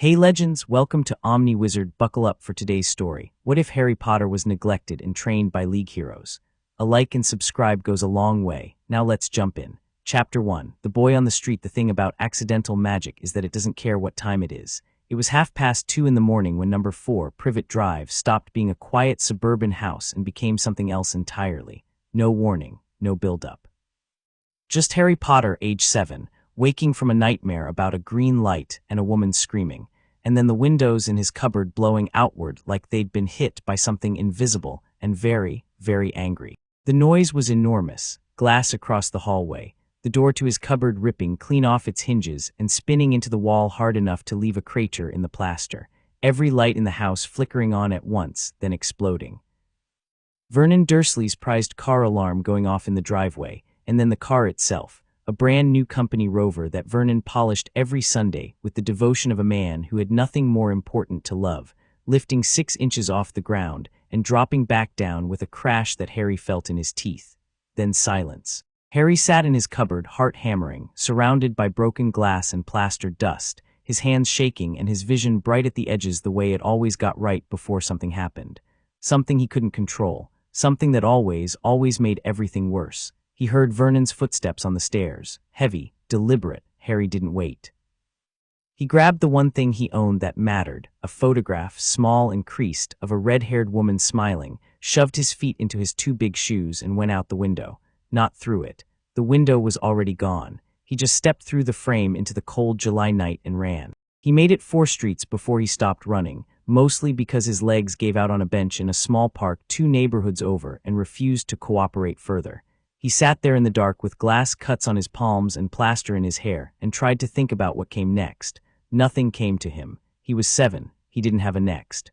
Hey legends, welcome to Omni Wizard. Buckle up for today's story. What if Harry Potter was neglected and trained by League heroes? A like and subscribe goes a long way. Now let's jump in. Chapter 1. The Boy on the Street. The thing about accidental magic is that it doesn't care what time it is. It was 2:30 in the morning when number 4, Privet Drive, stopped being a quiet suburban house and became something else entirely. No warning, no build-up. Just Harry Potter, age 7, waking from a nightmare about a green light and a woman screaming, and then the windows in his cupboard blowing outward like they'd been hit by something invisible and very, very angry. The noise was enormous, glass across the hallway, the door to his cupboard ripping clean off its hinges and spinning into the wall hard enough to leave a crater in the plaster, every light in the house flickering on at once, then exploding. Vernon Dursley's prized car alarm going off in the driveway, and then the car itself, a brand new company Rover that Vernon polished every Sunday with the devotion of a man who had nothing more important to love, lifting 6 inches off the ground and dropping back down with a crash that Harry felt in his teeth. Then silence. Harry sat in his cupboard, heart hammering, surrounded by broken glass and plastered dust, his hands shaking and his vision bright at the edges the way it always got right before something happened. Something he couldn't control, something that always made everything worse. He heard Vernon's footsteps on the stairs, heavy, deliberate. Harry didn't wait. He grabbed the one thing he owned that mattered, a photograph, small and creased, of a red-haired woman smiling, shoved his feet into his 2 big shoes and went out the window. Not through it. The window was already gone. He just stepped through the frame into the cold July night and ran. He made it 4 streets before he stopped running, mostly because his legs gave out on a bench in a small park 2 neighborhoods over and refused to cooperate further. He sat there in the dark with glass cuts on his palms and plaster in his hair and tried to think about what came next. Nothing came to him. He was 7. He didn't have a next.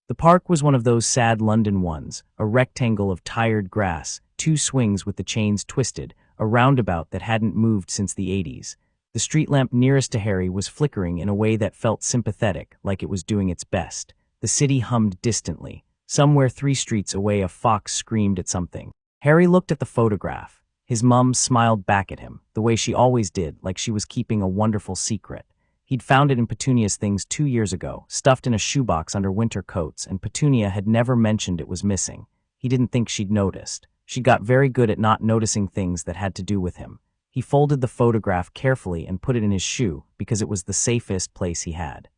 The park was one of those sad London ones, a rectangle of tired grass, 2 swings with the chains twisted, a roundabout that hadn't moved since the 80s. The street lamp nearest to Harry was flickering in a way that felt sympathetic, like it was doing its best. The city hummed distantly. Somewhere 3 streets away a fox screamed at something. Harry looked at the photograph. His mum smiled back at him, the way she always did, like she was keeping a wonderful secret. He'd found it in Petunia's things 2 years ago, stuffed in a shoebox under winter coats, and Petunia had never mentioned it was missing. He didn't think she'd noticed. She got very good at not noticing things that had to do with him. He folded the photograph carefully and put it in his shoe because it was the safest place he had.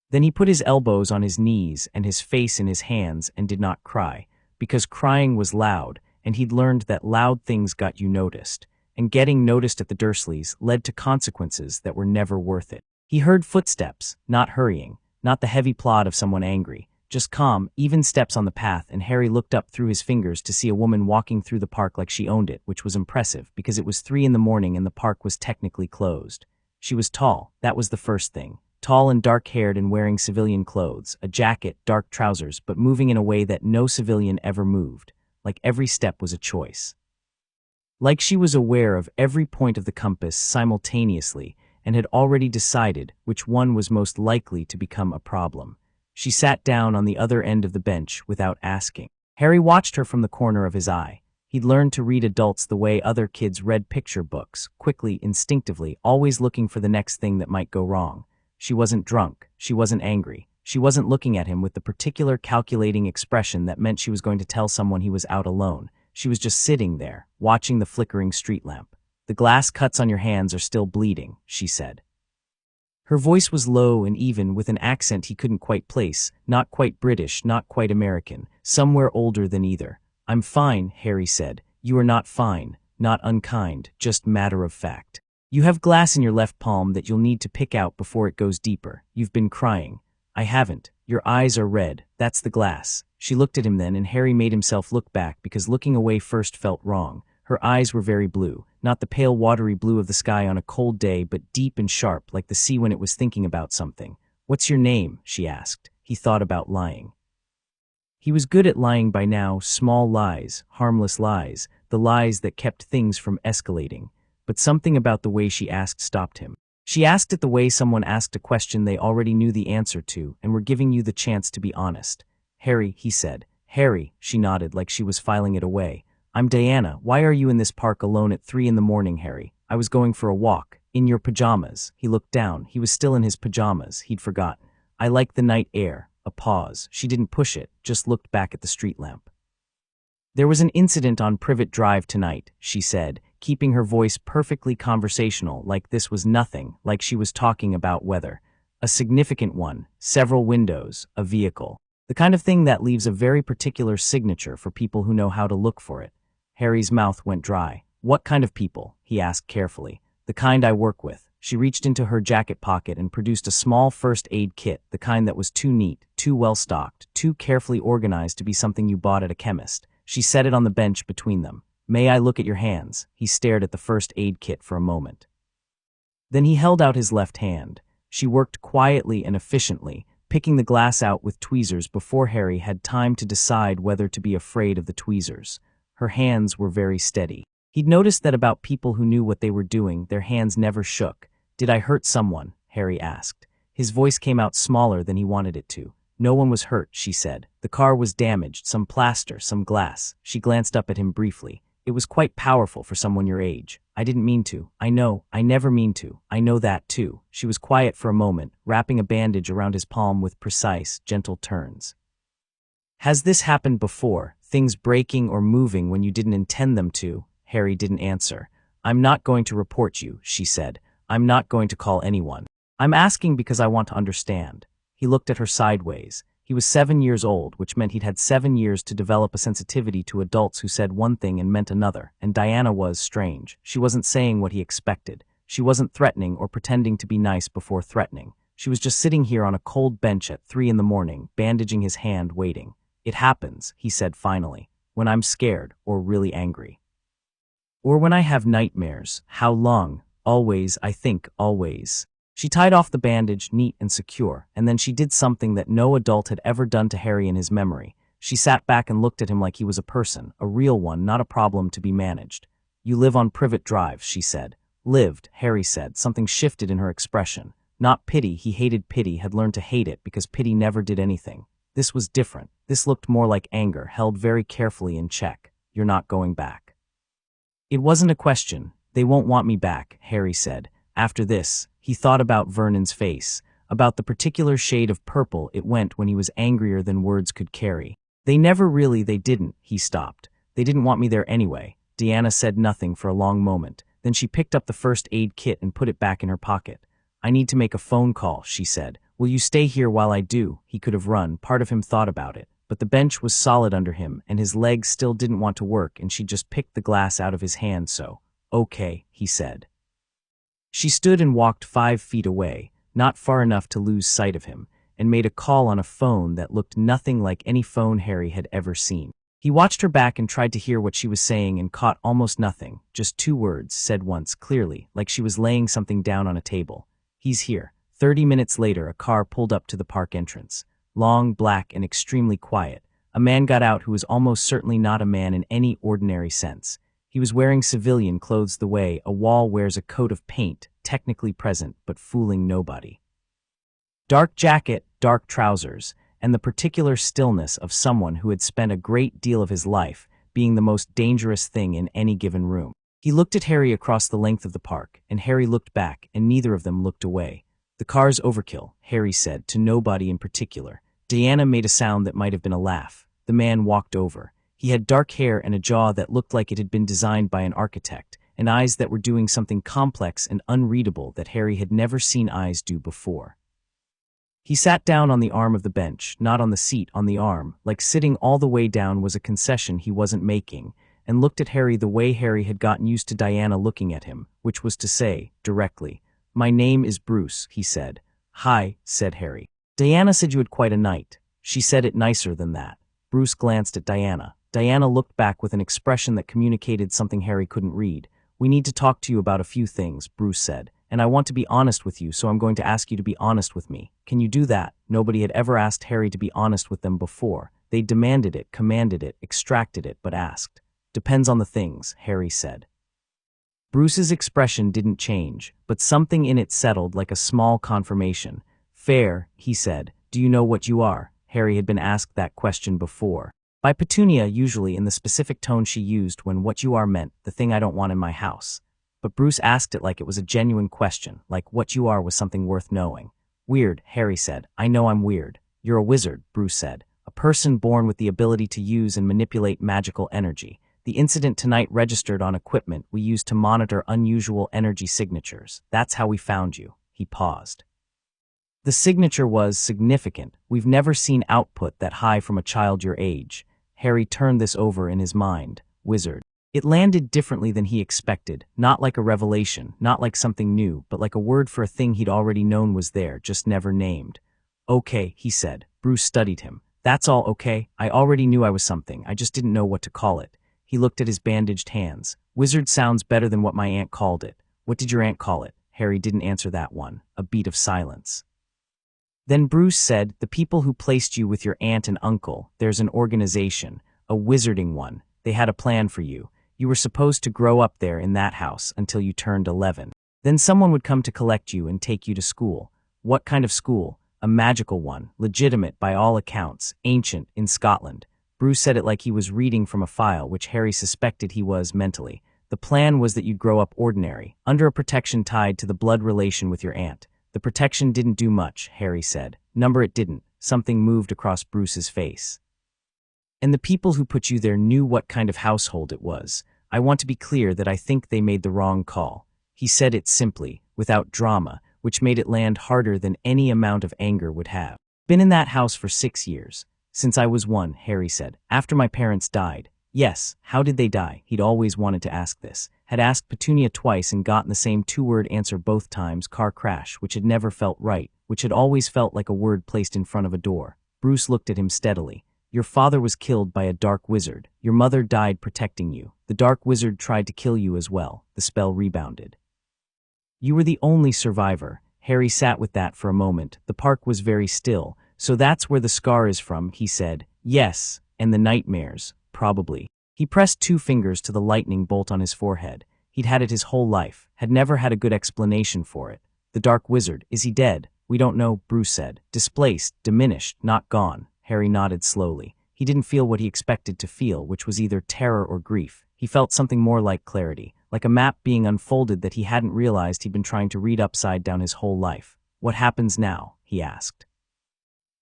Then he put his elbows on his knees and his face in his hands and did not cry, because crying was loud, and he'd learned that loud things got you noticed, and getting noticed at the Dursleys led to consequences that were never worth it. He heard footsteps, not hurrying, not the heavy plod of someone angry, just calm, even steps on the path, and Harry looked up through his fingers to see a woman walking through the park like she owned it, which was impressive because it was 3 in the morning and the park was technically closed. She was tall, that was the first thing. Tall and dark-haired and wearing civilian clothes, a jacket, dark trousers, but moving in a way that no civilian ever moved. Like every step was a choice. Like she was aware of every point of the compass simultaneously and had already decided which one was most likely to become a problem. She sat down on the other end of the bench without asking. Harry watched her from the corner of his eye. He'd learned to read adults the way other kids read picture books, quickly, instinctively, always looking for the next thing that might go wrong. She wasn't drunk. She wasn't angry. She wasn't looking at him with the particular calculating expression that meant she was going to tell someone he was out alone. She was just sitting there, watching the flickering street lamp. "The glass cuts on your hands are still bleeding," she said. Her voice was low and even, with an accent he couldn't quite place, not quite British, not quite American, somewhere older than either. "I'm fine," Harry said. "You are not fine, not unkind, just matter of fact. You have glass in your left palm that you'll need to pick out before it goes deeper. You've been crying." "I haven't. Your eyes are red. That's the glass." She looked at him then, and Harry made himself look back because looking away first felt wrong. Her eyes were very blue, not the pale watery blue of the sky on a cold day, but deep and sharp like the sea when it was thinking about something. "What's your name?" she asked. He thought about lying. He was good at lying by now, small lies, harmless lies, the lies that kept things from escalating. But something about the way she asked stopped him. She asked it the way someone asked a question they already knew the answer to and were giving you the chance to be honest. "Harry," he said. "Harry," she nodded like she was filing it away. "I'm Diana. Why are you in this park alone at 3 in the morning, Harry?" "I was going for a walk. In your pajamas. He looked down. He was still in his pajamas. He'd forgotten. I like the night air. A pause. She didn't push it, just looked back at the street lamp. There was an incident on Privet Drive tonight, she said, keeping her voice perfectly conversational, like this was nothing, like she was talking about weather. A significant one, several windows, a vehicle. The kind of thing that leaves a very particular signature for people who know how to look for it. Harry's mouth went dry. What kind of people? He asked carefully. The kind I work with. She reached into her jacket pocket and produced a small first aid kit, the kind that was too neat, too well stocked, too carefully organized to be something you bought at a chemist. She set it on the bench between them. May I look at your hands? He stared at the first aid kit for a moment. Then he held out his left hand. She worked quietly and efficiently, picking the glass out with tweezers before Harry had time to decide whether to be afraid of the tweezers. Her hands were very steady. He'd noticed that about people who knew what they were doing, their hands never shook. Did I hurt someone? Harry asked. His voice came out smaller than he wanted it to. No one was hurt, she said. The car was damaged, some plaster, some glass. She glanced up at him briefly. It was quite powerful for someone your age. I didn't mean to. I know. I never mean to. I know that too. She was quiet for a moment, wrapping a bandage around his palm with precise, gentle turns. Has this happened before? Things breaking or moving when you didn't intend them to? Harry didn't answer. I'm not going to report you, she said. I'm not going to call anyone. I'm asking because I want to understand. He looked at her sideways. He was 7 years old, which meant he'd had 7 years to develop a sensitivity to adults who said one thing and meant another, and Diana was strange. She wasn't saying what he expected. She wasn't threatening or pretending to be nice before threatening. She was just sitting here on a cold bench at 3 a.m, bandaging his hand, waiting. It happens, he said finally, when I'm scared or really angry. Or when I have nightmares. How long? Always, I think, always. She tied off the bandage, neat and secure, and then she did something that no adult had ever done to Harry in his memory. She sat back and looked at him like he was a person, a real one, not a problem to be managed. You live on Privet Drive, she said. Lived, Harry said. Something shifted in her expression. Not pity, he hated pity, had learned to hate it because pity never did anything. This was different. This looked more like anger, held very carefully in check. You're not going back. It wasn't a question. They won't want me back, Harry said. After this, he thought about Vernon's face, about the particular shade of purple it went when he was angrier than words could carry. They didn't, he stopped. They didn't want me there anyway. Deanna said nothing for a long moment. Then she picked up the first aid kit and put it back in her pocket. I need to make a phone call, she said. Will you stay here while I do? He could have run. Part of him thought about it. But the bench was solid under him, and his legs still didn't want to work, and she just picked the glass out of his hand, so. Okay, he said. She stood and walked 5 feet away, not far enough to lose sight of him, and made a call on a phone that looked nothing like any phone Harry had ever seen. He watched her back and tried to hear what she was saying and caught almost nothing, just 2 words, said once, clearly, like she was laying something down on a table. He's here. 30 minutes later, a car pulled up to the park entrance. Long, black, and extremely quiet. A man got out who was almost certainly not a man in any ordinary sense. He was wearing civilian clothes the way a wall wears a coat of paint, technically present, but fooling nobody. Dark jacket, dark trousers, and the particular stillness of someone who had spent a great deal of his life being the most dangerous thing in any given room. He looked at Harry across the length of the park, and Harry looked back, and neither of them looked away. The car's overkill, Harry said, to nobody in particular. Diana made a sound that might have been a laugh. The man walked over. He had dark hair and a jaw that looked like it had been designed by an architect, and eyes that were doing something complex and unreadable that Harry had never seen eyes do before. He sat down on the arm of the bench, not on the seat, on the arm, like sitting all the way down was a concession he wasn't making, and looked at Harry the way Harry had gotten used to Diana looking at him, which was to say, directly, "My name is Bruce," he said. "Hi," said Harry. "Diana said you had quite a night." She said it nicer than that. Bruce glanced at Diana. Diana looked back with an expression that communicated something Harry couldn't read. "We need to talk to you about a few things," Bruce said, "and I want to be honest with you, so I'm going to ask you to be honest with me. Can you do that?" Nobody had ever asked Harry to be honest with them before. They demanded it, commanded it, extracted it, but asked. "Depends on the things," Harry said. Bruce's expression didn't change, but something in it settled like a small confirmation. "Fair," he said. "Do you know what you are?" Harry had been asked that question before. By Petunia, usually in the specific tone she used when what you are meant, the thing I don't want in my house. but Bruce asked it like it was a genuine question, like what you are was something worth knowing. Weird, Harry said. I know I'm weird. You're a wizard, Bruce said. A person born with the ability to use and manipulate magical energy. The incident tonight registered on equipment we use to monitor unusual energy signatures. That's how we found you. He paused. The signature was significant. We've never seen output that high from a child your age. Harry turned this over in his mind. Wizard. It landed differently than he expected, not like a revelation, not like something new, but like a word for a thing he'd already known was there, just never named. Okay, he said. Bruce studied him. That's all okay. I already knew I was something, I just didn't know what to call it. He looked at his bandaged hands. Wizard sounds better than what my aunt called it. What did your aunt call it? Harry didn't answer that one. A beat of silence. Then Bruce said, the people who placed you with your aunt and uncle, there's an organization, a wizarding one. They had a plan for you. You were supposed to grow up there in that house until you turned 11. Then someone would come to collect you and take you to school. What kind of school? A magical one, legitimate by all accounts, ancient, in Scotland. Bruce said it like he was reading from a file, which Harry suspected he was mentally. The plan was that you'd grow up ordinary, under a protection tied to the blood relation with your aunt. The protection didn't do much, Harry said. Number it didn't. Something moved across Bruce's face. And the people who put you there knew what kind of household it was. I want to be clear that I think they made the wrong call. He said it simply, without drama, which made it land harder than any amount of anger would have. Been in that house for 6 years. Since I was 1, Harry said. After my parents died. Yes, how did they die? He'd always wanted to ask this. Had asked Petunia twice and gotten the same 2-word answer both times, car crash, which had never felt right, which had always felt like a word placed in front of a door. Bruce looked at him steadily. Your father was killed by a dark wizard. Your mother died protecting you. The dark wizard tried to kill you as well. The spell rebounded. You were the only survivor. Harry sat with that for a moment. The park was very still. So that's where the scar is from, he said. Yes, and the nightmares, probably. He pressed 2 fingers to the lightning bolt on his forehead. He'd had it his whole life, had never had a good explanation for it. The dark wizard, is he dead? We don't know, Bruce said. Displaced, diminished, not gone. Harry nodded slowly. He didn't feel what he expected to feel, which was either terror or grief. He felt something more like clarity, like a map being unfolded that he hadn't realized he'd been trying to read upside down his whole life. What happens now? He asked.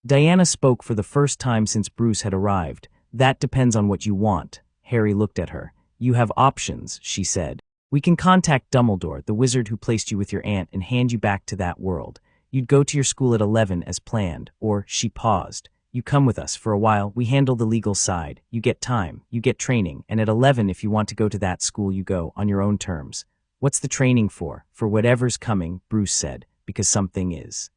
Diana spoke for the first time since Bruce had arrived. That depends on what you want. Harry looked at her. You have options, she said. We can contact Dumbledore, the wizard who placed you with your aunt, and hand you back to that world. You'd go to your school at 11 as planned, or, she paused. You come with us for a while, we handle the legal side. You get time, you get training, and at 11 if you want to go to that school you go, on your own terms. What's the training for? For whatever's coming, Bruce said, because something is.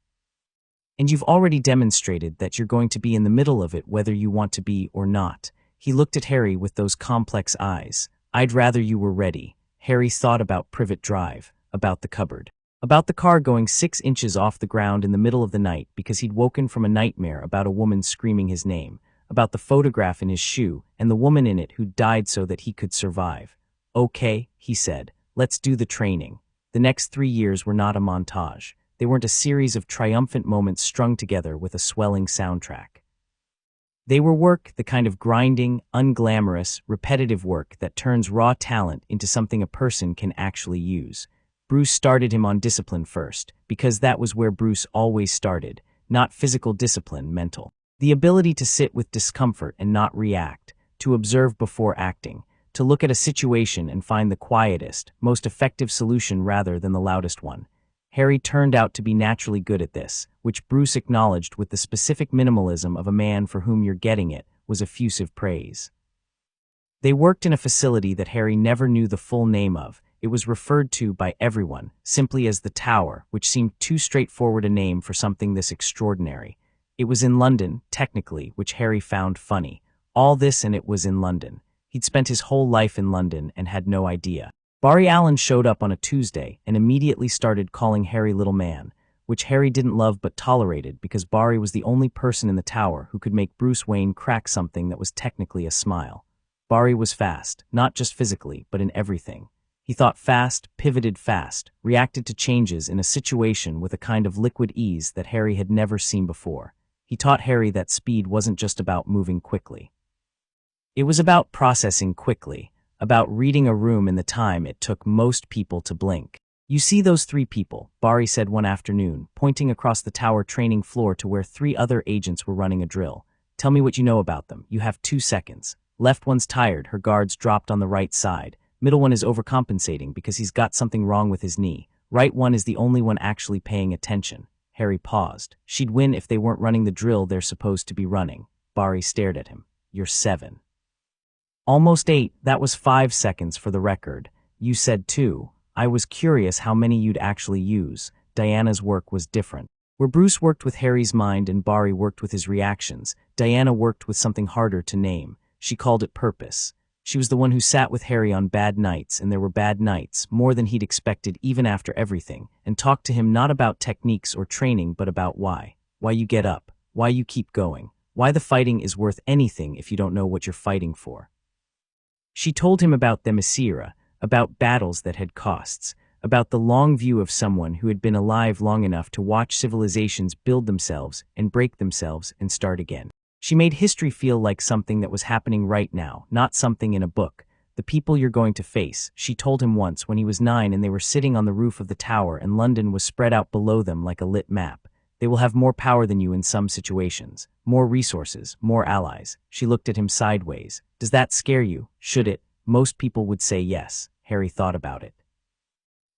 And you've already demonstrated that you're going to be in the middle of it whether you want to be or not. He looked at Harry with those complex eyes. I'd rather you were ready. Harry thought about Privet Drive, about the cupboard. About the car going 6 inches off the ground in the middle of the night because he'd woken from a nightmare about a woman screaming his name, about the photograph in his shoe and the woman in it who died so that he could survive. Okay, he said, let's do the training. The next 3 years were not a montage. They weren't a series of triumphant moments strung together with a swelling soundtrack. They were work, the kind of grinding, unglamorous, repetitive work that turns raw talent into something a person can actually use. Bruce started him on discipline first, because that was where Bruce always started, not physical discipline, mental. The ability to sit with discomfort and not react, to observe before acting, to look at a situation and find the quietest, most effective solution rather than the loudest one. Harry turned out to be naturally good at this, which Bruce acknowledged with the specific minimalism of a man for whom you're getting it, was effusive praise. They worked in a facility that Harry never knew the full name of. It was referred to by everyone simply as the Tower, which seemed too straightforward a name for something this extraordinary. It was in London, technically, which Harry found funny. All this and it was in London. He'd spent his whole life in London and had no idea. Barry Allen showed up on a Tuesday and immediately started calling Harry little man, which Harry didn't love but tolerated because Barry was the only person in the Tower who could make Bruce Wayne crack something that was technically a smile. Barry was fast, not just physically, but in everything. He thought fast, pivoted fast, reacted to changes in a situation with a kind of liquid ease that Harry had never seen before. He taught Harry that speed wasn't just about moving quickly. It was about processing quickly, about reading a room in the time it took most people to blink. "You see those 3 people," Barry said one afternoon, pointing across the tower training floor to where 3 other agents were running a drill. "Tell me what you know about them. You have 2 seconds. Left one's tired, her guard's dropped on the right side. Middle one is overcompensating because he's got something wrong with his knee. Right one is the only one actually paying attention." Harry paused. "She'd win if they weren't running the drill they're supposed to be running." Barry stared at him. "You're 7. Almost 8, that was 5 seconds for the record. You said 2. I was curious how many you'd actually use." Diana's work was different. Where Bruce worked with Harry's mind and Barry worked with his reactions, Diana worked with something harder to name. She called it purpose. She was the one who sat with Harry on bad nights, and there were bad nights, more than he'd expected even after everything, and talked to him not about techniques or training but about why. Why you get up. Why you keep going. Why the fighting is worth anything if you don't know what you're fighting for. She told him about the Themyscira, about battles that had costs, about the long view of someone who had been alive long enough to watch civilizations build themselves and break themselves and start again. She made history feel like something that was happening right now, not something in a book. "The people you're going to face," she told him once when he was 9 and they were sitting on the roof of the tower and London was spread out below them like a lit map. "They will have more power than you in some situations, more resources, more allies." She looked at him sideways. "Does that scare you? Should it?" Most people would say yes. Harry thought about it.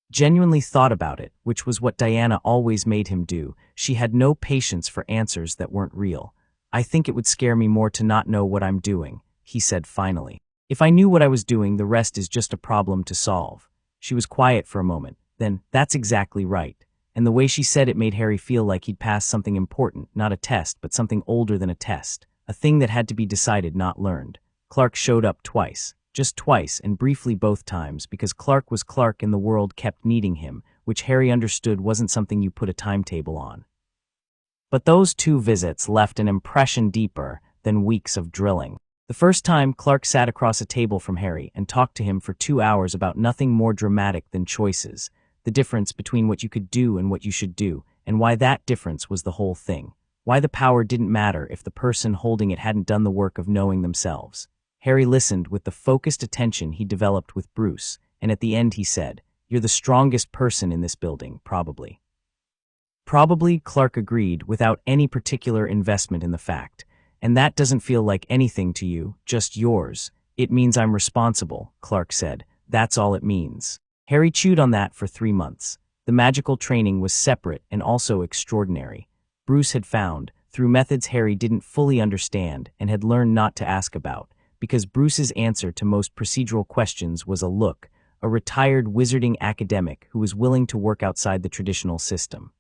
Genuinely thought about it, which was what Diana always made him do. She had no patience for answers that weren't real. "I think it would scare me more to not know what I'm doing," he said finally. "If I knew what I was doing, the rest is just a problem to solve." She was quiet for a moment. Then, "That's exactly right." And the way she said it made Harry feel like he'd passed something important, not a test, but something older than a test. A thing that had to be decided, not learned. Clark showed up twice. Just twice, and briefly both times, because Clark was Clark and the world kept needing him, which Harry understood wasn't something you put a timetable on. But those 2 visits left an impression deeper than weeks of drilling. The first time, Clark sat across a table from Harry and talked to him for 2 hours about nothing more dramatic than choices, the difference between what you could do and what you should do, and why that difference was the whole thing. Why the power didn't matter if the person holding it hadn't done the work of knowing themselves. Harry listened with the focused attention he developed with Bruce, and at the end he said, "You're the strongest person in this building, probably." Probably, Clark agreed, without any particular investment in the fact. "And that doesn't feel like anything to you, just yours." "It means I'm responsible," Clark said. "That's all it means." Harry chewed on that for 3 months. The magical training was separate and also extraordinary. Bruce had found, through methods Harry didn't fully understand and had learned not to ask about, because Bruce's answer to most procedural questions was a look, a retired wizarding academic who was willing to work outside the traditional system.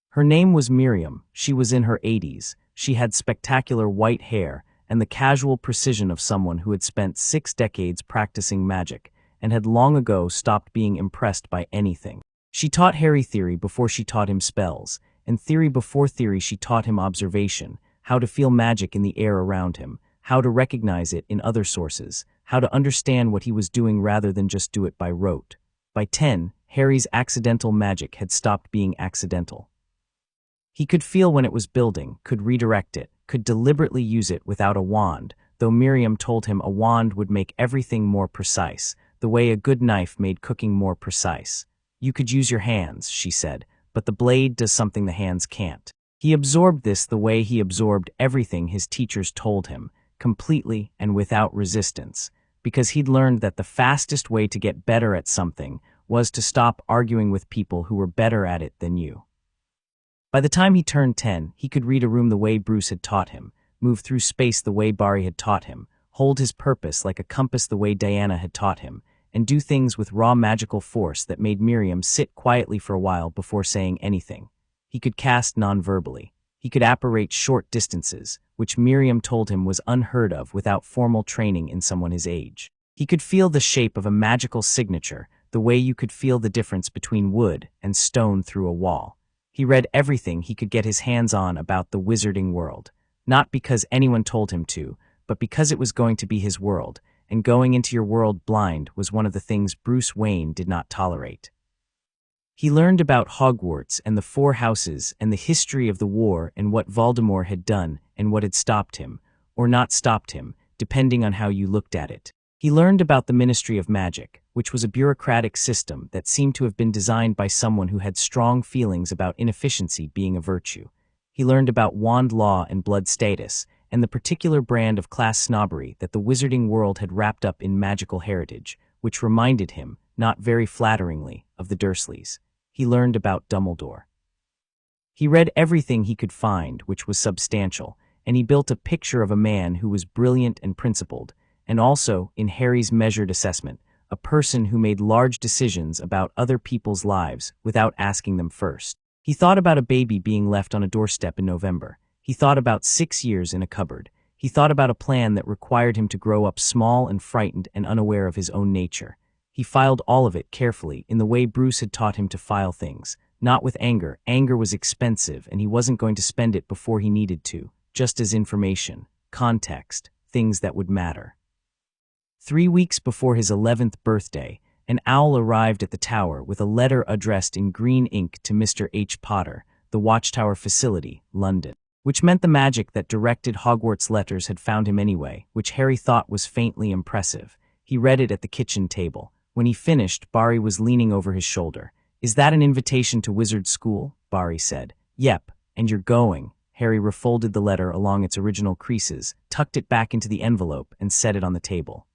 Her name was Miriam. She was in her 80s. She had spectacular white hair and the casual precision of someone who had spent 6 decades practicing magic and had long ago stopped being impressed by anything. She taught Harry theory before she taught him spells, and theory before theory she taught him observation, how to feel magic in the air around him, how to recognize it in other sources, how to understand what he was doing rather than just do it by rote. By 10, Harry's accidental magic had stopped being accidental. He could feel when it was building, could redirect it, could deliberately use it without a wand, though Miriam told him a wand would make everything more precise, the way a good knife made cooking more precise. "You could use your hands," she said, "but the blade does something the hands can't." He absorbed this the way he absorbed everything his teachers told him, completely and without resistance, because he'd learned that the fastest way to get better at something was to stop arguing with people who were better at it than you. By the time he turned 10, he could read a room the way Bruce had taught him, move through space the way Barry had taught him, hold his purpose like a compass the way Diana had taught him, and do things with raw magical force that made Miriam sit quietly for a while before saying anything. He could cast non-verbally. He could apparate short distances, which Miriam told him was unheard of without formal training in someone his age. He could feel the shape of a magical signature, the way you could feel the difference between wood and stone through a wall. He read everything he could get his hands on about the wizarding world, not because anyone told him to, but because it was going to be his world, and going into your world blind was one of the things Bruce Wayne did not tolerate. He learned about Hogwarts and the 4 houses and the history of the war and what Voldemort had done and what had stopped him, or not stopped him, depending on how you looked at it. He learned about the Ministry of Magic, which was a bureaucratic system that seemed to have been designed by someone who had strong feelings about inefficiency being a virtue. He learned about wand law and blood status, and the particular brand of class snobbery that the wizarding world had wrapped up in magical heritage, which reminded him, not very flatteringly, of the Dursleys. He learned about Dumbledore. He read everything he could find, which was substantial, and he built a picture of a man who was brilliant and principled, and also, in Harry's measured assessment, a person who made large decisions about other people's lives without asking them first. He thought about a baby being left on a doorstep in November. He thought about 6 years in a cupboard. He thought about a plan that required him to grow up small and frightened and unaware of his own nature. He filed all of it carefully in the way Bruce had taught him to file things, not with anger. Anger was expensive and he wasn't going to spend it before he needed to, just as information, context, things that would matter. 3 weeks before his 11th birthday, an owl arrived at the tower with a letter addressed in green ink to Mr. H. Potter, the Watchtower Facility, London, which meant the magic that directed Hogwarts letters had found him anyway, which Harry thought was faintly impressive. He read it at the kitchen table. When he finished, Barry was leaning over his shoulder. "Is that an invitation to wizard school?" Barry said. "Yep, and you're going." Harry refolded the letter along its original creases, tucked it back into the envelope, and set it on the table.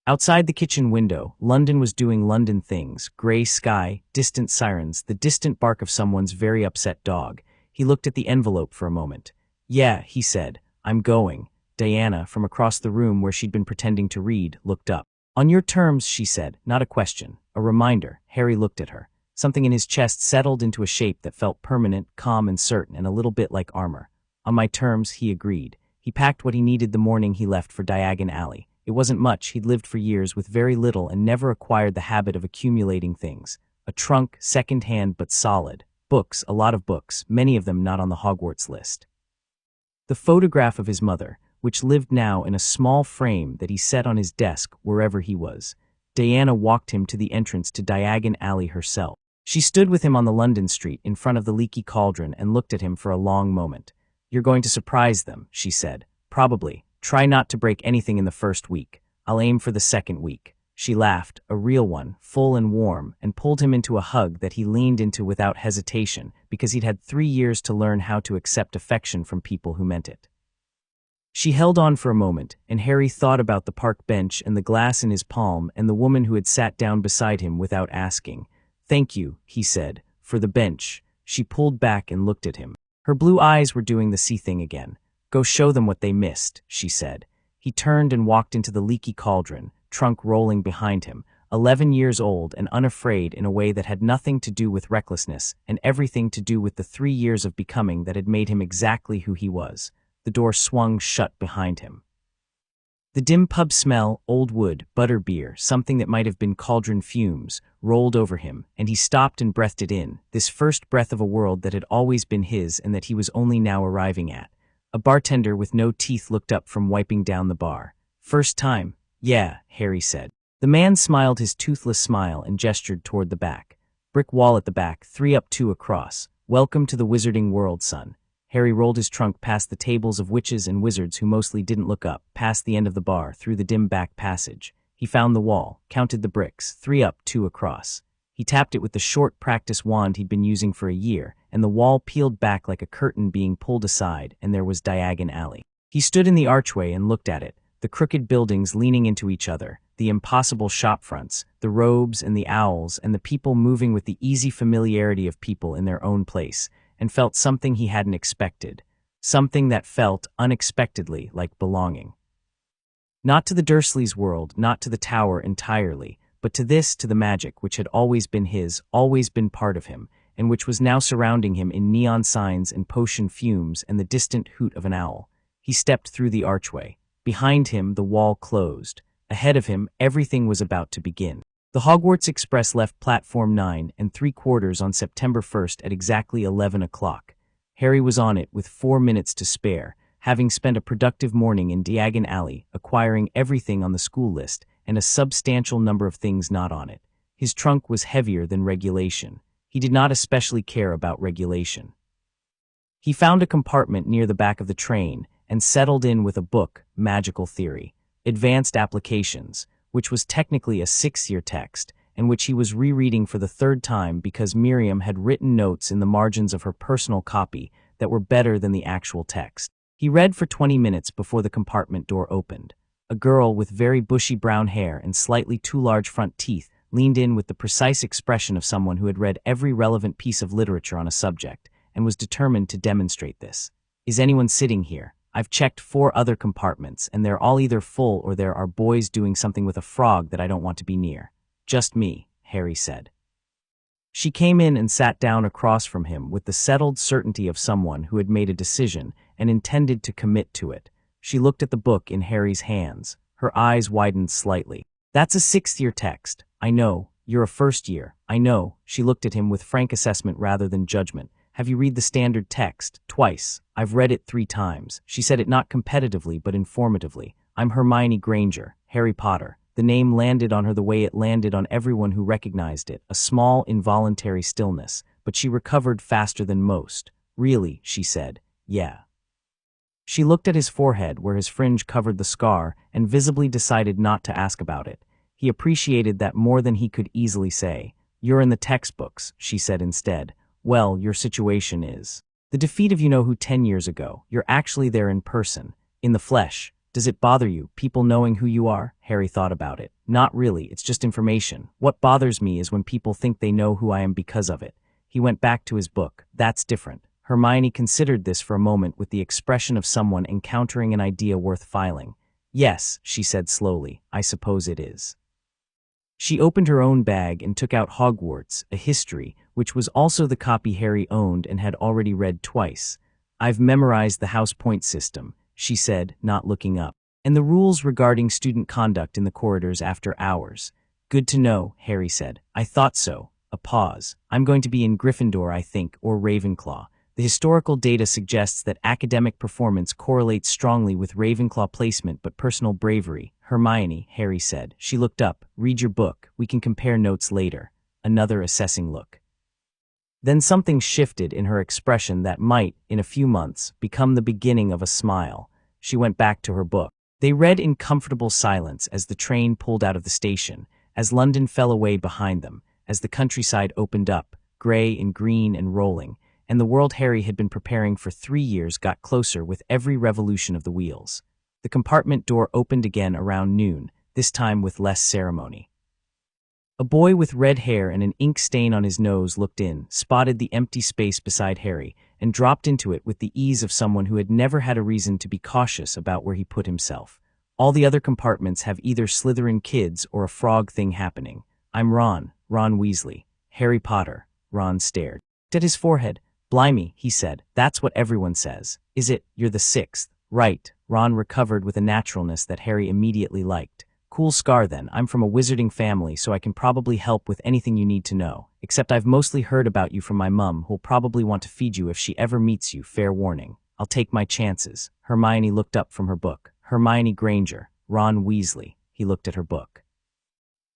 Outside the kitchen window, London was doing London things: gray sky, distant sirens, the distant bark of someone's very upset dog. He looked at the envelope for a moment. "Yeah," he said, "I'm going." Diana, from across the room where she'd been pretending to read, looked up. "On your terms," she said, not a question, a reminder. Harry looked at her. Something in his chest settled into a shape that felt permanent, calm and certain, and a little bit like armor. "On my terms," he agreed. He packed what he needed the morning he left for Diagon Alley. It wasn't much. He'd lived for years with very little and never acquired the habit of accumulating things. A trunk, second-hand but solid. Books, a lot of books, many of them not on the Hogwarts list. The photograph of his mother, which lived now in a small frame that he set on his desk wherever he was. Diana walked him to the entrance to Diagon Alley herself. She stood with him on the London street in front of the leaky cauldron and looked at him for a long moment. "You're going to surprise them," she said. "Probably. Try not to break anything in the first week. I'll aim for the second week." She laughed, a real one, full and warm, and pulled him into a hug that he leaned into without hesitation, because he'd had 3 years to learn how to accept affection from people who meant it. She held on for a moment, and Harry thought about the park bench and the glass in his palm and the woman who had sat down beside him without asking. "Thank you," he said, "for the bench." She pulled back and looked at him. Her blue eyes were doing the sea thing again. "Go show them what they missed," she said. He turned and walked into the leaky cauldron, trunk rolling behind him, 11 years old and unafraid in a way that had nothing to do with recklessness and everything to do with the 3 years of becoming that had made him exactly who he was. The door swung shut behind him. The dim pub smell, old wood, butterbeer, something that might have been cauldron fumes, rolled over him, and he stopped and breathed it in, this first breath of a world that had always been his and that he was only now arriving at. A bartender with no teeth looked up from wiping down the bar. "First time?" "Yeah," Harry said. The man smiled his toothless smile and gestured toward the back. "Brick wall at the back, 3 up 2 across. Welcome to the wizarding world, son." Harry rolled his trunk past the tables of witches and wizards who mostly didn't look up, past the end of the bar, through the dim back passage. He found the wall, counted the bricks, 3 up 2 across. He tapped it with the short practice wand he'd been using for a year, and the wall peeled back like a curtain being pulled aside, and there was Diagon Alley. He stood in the archway and looked at it, the crooked buildings leaning into each other, the impossible shop fronts, the robes and the owls, and the people moving with the easy familiarity of people in their own place, and felt something he hadn't expected, something that felt unexpectedly like belonging. Not to the Dursleys' world, not to the tower entirely, but to the magic which had always been his, always been part of him, and which was now surrounding him in neon signs and potion fumes and the distant hoot of an owl. He stepped through the archway. Behind him, the wall closed. Ahead of him, everything was about to begin. The Hogwarts Express left Platform 9 3/4 on September 1st at exactly 11 o'clock. Harry was on it with 4 minutes to spare, having spent a productive morning in Diagon Alley, acquiring everything on the school list and a substantial number of things not on it. His trunk was heavier than regulation. He did not especially care about regulation. He found a compartment near the back of the train and settled in with a book, Magical Theory. Advanced Applications, which was technically a 6-year text, and which he was rereading for the third time because Miriam had written notes in the margins of her personal copy that were better than the actual text. He read for 20 minutes before the compartment door opened. A girl with very bushy brown hair and slightly too large front teeth leaned in with the precise expression of someone who had read every relevant piece of literature on a subject and was determined to demonstrate this. "Is anyone sitting here? I've checked 4 other compartments, and they're all either full or there are boys doing something with a frog that I don't want to be near." "Just me," Harry said. She came in and sat down across from him with the settled certainty of someone who had made a decision and intended to commit to it. She looked at the book in Harry's hands. Her eyes widened slightly. "That's a 6th-year text. I know. You're a first year. I know." She looked at him with frank assessment rather than judgment. "Have you read the standard text?" "Twice. I've read it 3 times. She said it not competitively but informatively. "I'm Hermione Granger, Harry Potter." The name landed on her the way it landed on everyone who recognized it, a small, involuntary stillness, but she recovered faster than most. "Really," she said. "Yeah." She looked at his forehead where his fringe covered the scar and visibly decided not to ask about it. He appreciated that more than he could easily say. "You're in the textbooks," she said instead. "Well, your situation is the defeat of you-know-who 10 years ago. You're actually there in person, in the flesh. Does it bother you, people knowing who you are?" Harry thought about it. "Not really, it's just information. What bothers me is when people think they know who I am because of it." He went back to his book. "That's different." Hermione considered this for a moment with the expression of someone encountering an idea worth filing. "Yes," she said slowly, "I suppose it is." She opened her own bag and took out Hogwarts, a history, which was also the copy Harry owned and had already read twice. "I've memorized the house point system," she said, not looking up, "and the rules regarding student conduct in the corridors after hours." "Good to know," Harry said. "I thought so." A pause. "I'm going to be in Gryffindor, I think, or Ravenclaw. The historical data suggests that academic performance correlates strongly with Ravenclaw placement but personal bravery." "Hermione," Harry said. She looked up. "Read your book. We can compare notes later." Another assessing look. Then something shifted in her expression that might, in a few months, become the beginning of a smile. She went back to her book. They read in comfortable silence as the train pulled out of the station, as London fell away behind them, as the countryside opened up, gray and green and rolling, and the world Harry had been preparing for 3 years got closer with every revolution of the wheels. The compartment door opened again around noon, this time with less ceremony. A boy with red hair and an ink stain on his nose looked in, spotted the empty space beside Harry, and dropped into it with the ease of someone who had never had a reason to be cautious about where he put himself. "All the other compartments have either Slytherin kids or a frog thing happening. I'm Ron Weasley. Harry Potter." Ron stared at his forehead. "Blimey," he said, "that's what everyone says." "Is it? You're the 6th. Right." Ron recovered with a naturalness that Harry immediately liked. "Cool scar then. I'm from a wizarding family, so I can probably help with anything you need to know. Except I've mostly heard about you from my mum, who'll probably want to feed you if she ever meets you, fair warning. I'll take my chances." Hermione looked up from her book. "Hermione Granger, Ron Weasley." He looked at her book.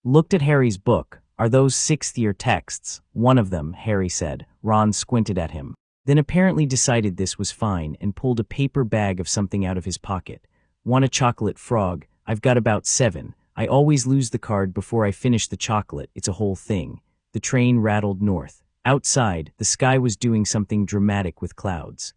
Looked at Harry's book. "Are those 6th-year texts?" "One of them," Harry said. Ron squinted at him, then apparently decided this was fine and pulled a paper bag of something out of his pocket. "Want a chocolate frog? I've got about 7. I always lose the card before I finish the chocolate. It's a whole thing." The train rattled north. Outside, the sky was doing something dramatic with clouds.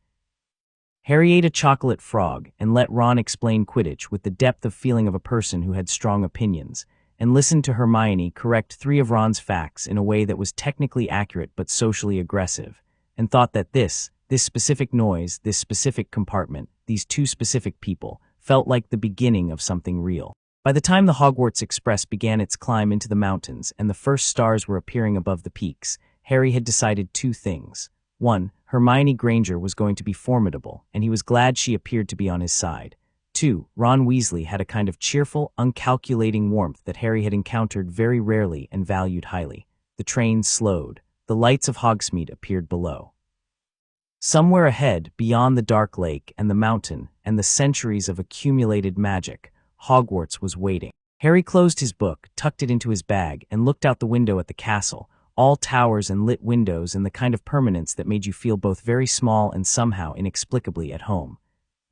Harry ate a chocolate frog and let Ron explain Quidditch with the depth of feeling of a person who had strong opinions, and listened to Hermione correct 3 of Ron's facts in a way that was technically accurate but socially aggressive, and thought that this specific noise, this specific compartment, these 2 specific people, felt like the beginning of something real. By the time the Hogwarts Express began its climb into the mountains and the first stars were appearing above the peaks, Harry had decided 2 things. 1, Hermione Granger was going to be formidable, and he was glad she appeared to be on his side. 2, Ron Weasley had a kind of cheerful, uncalculating warmth that Harry had encountered very rarely and valued highly. The train slowed. The lights of Hogsmeade appeared below. Somewhere ahead, beyond the dark lake and the mountain and the centuries of accumulated magic, Hogwarts was waiting. Harry closed his book, tucked it into his bag, and looked out the window at the castle, all towers and lit windows and the kind of permanence that made you feel both very small and somehow inexplicably at home.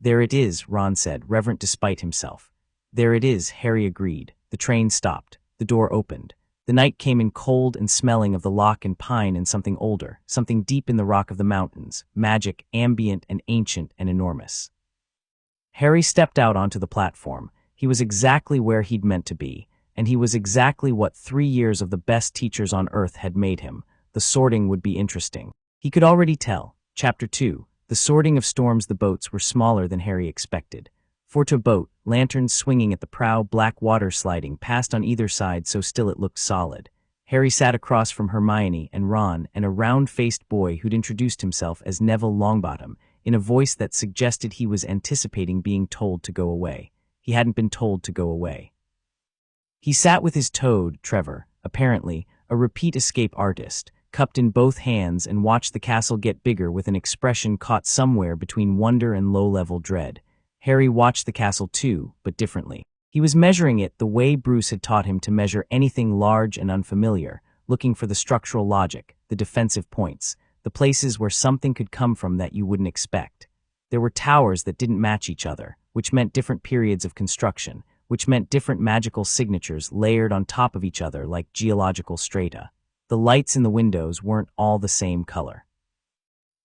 "There it is," Ron said, reverent despite himself. There it is, Harry agreed. The train stopped. The door opened. The night came in cold and smelling of the lock and pine and something older, something deep in the rock of the mountains, magic, ambient and ancient and enormous. Harry stepped out onto the platform. He was exactly where he'd meant to be, and he was exactly what 3 years of the best teachers on Earth had made him. The sorting would be interesting. He could already tell. Chapter 2. The sorting of storms. The boats were smaller than Harry expected. For to boat, lanterns swinging at the prow, black water sliding past on either side so still it looked solid. Harry sat across from Hermione and Ron and a round-faced boy who'd introduced himself as Neville Longbottom in a voice that suggested he was anticipating being told to go away. He hadn't been told to go away. He sat with his toad, Trevor, apparently a repeat escape artist, cupped in both hands and watched the castle get bigger with an expression caught somewhere between wonder and low-level dread. Harry watched the castle too, but differently. He was measuring it the way Bruce had taught him to measure anything large and unfamiliar, looking for the structural logic, the defensive points, the places where something could come from that you wouldn't expect. There were towers that didn't match each other, which meant different periods of construction, which meant different magical signatures layered on top of each other like geological strata. The lights in the windows weren't all the same color.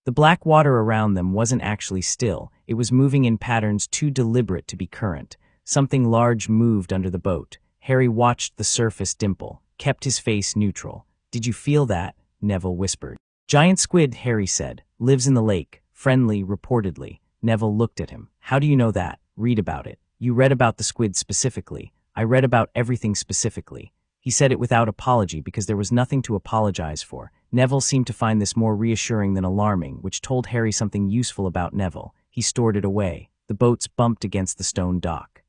The black water around them wasn't actually still, it was moving in patterns too deliberate to be current. Something large moved under the boat. Harry watched the surface dimple, kept his face neutral. "Did you feel that?" Neville whispered. "Giant squid," Harry said. "Lives in the lake. Friendly, reportedly." Neville looked at him. "How do you know that?" "Read about it." "You read about the squid specifically." "I read about everything specifically." He said it without apology because there was nothing to apologize for. Neville seemed to find this more reassuring than alarming, which told Harry something useful about Neville. He stored it away. The boats bumped against the stone dock.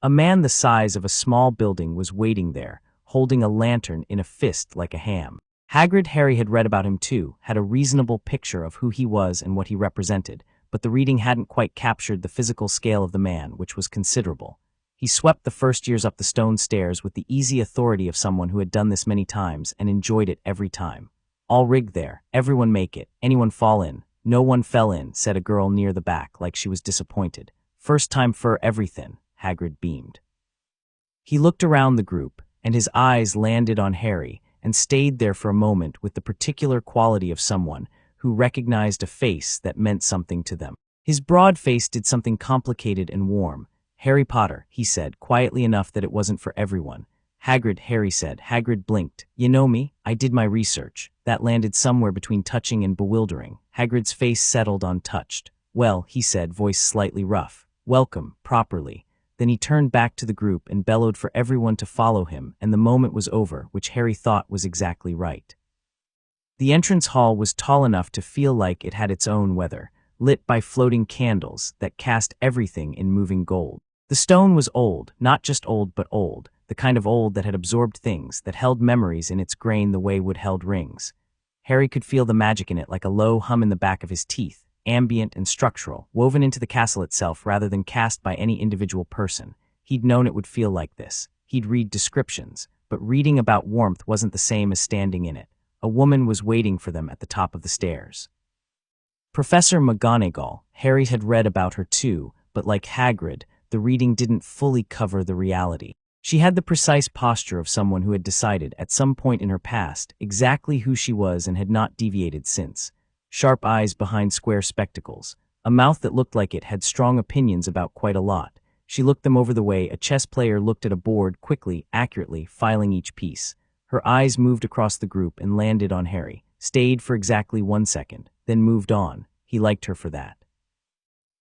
A man the size of a small building was waiting there, holding a lantern in a fist like a ham. Hagrid, Harry had read about him too, had a reasonable picture of who he was and what he represented, but the reading hadn't quite captured the physical scale of the man, which was considerable. He swept the first years up the stone stairs with the easy authority of someone who had done this many times and enjoyed it every time. "All rigged there. Everyone make it. Anyone fall in?" "No one fell in," said a girl near the back, like she was disappointed. "First time for everything," Hagrid beamed. He looked around the group, and his eyes landed on Harry and stayed there for a moment with the particular quality of someone who recognized a face that meant something to them. His broad face did something complicated and warm. "Harry Potter," he said, quietly enough that it wasn't for everyone. "Hagrid," Harry said. Hagrid blinked. "You know me? I did my research." That landed somewhere between touching and bewildering. Hagrid's face settled on touched. "Well," he said, voice slightly rough. "Welcome, properly." Then he turned back to the group and bellowed for everyone to follow him, and the moment was over, which Harry thought was exactly right. The entrance hall was tall enough to feel like it had its own weather, lit by floating candles that cast everything in moving gold. The stone was old, not just old but old, the kind of old that had absorbed things, that held memories in its grain the way wood held rings. Harry could feel the magic in it like a low hum in the back of his teeth, ambient and structural, woven into the castle itself rather than cast by any individual person. He'd known it would feel like this. He'd read descriptions, but reading about warmth wasn't the same as standing in it. A woman was waiting for them at the top of the stairs. Professor McGonagall, Harry had read about her too, but like Hagrid, the reading didn't fully cover the reality. She had the precise posture of someone who had decided, at some point in her past, exactly who she was and had not deviated since. Sharp eyes behind square spectacles, a mouth that looked like it had strong opinions about quite a lot. She looked them over the way a chess player looked at a board, quickly, accurately, filing each piece. Her eyes moved across the group and landed on Harry, stayed for exactly 1 second, then moved on. He liked her for that.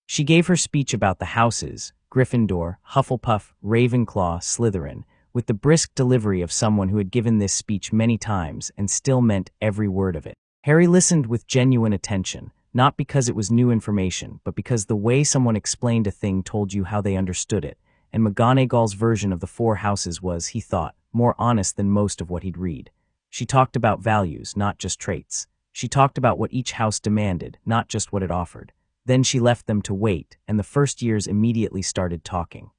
She gave her speech about the houses, Gryffindor, Hufflepuff, Ravenclaw, Slytherin, with the brisk delivery of someone who had given this speech many times and still meant every word of it. Harry listened with genuine attention, not because it was new information, but because the way someone explained a thing told you how they understood it, and McGonagall's version of the 4 houses was, he thought, more honest than most of what he'd read. She talked about values, not just traits. She talked about what each house demanded, not just what it offered. Then she left them to wait, and the first years immediately started talking.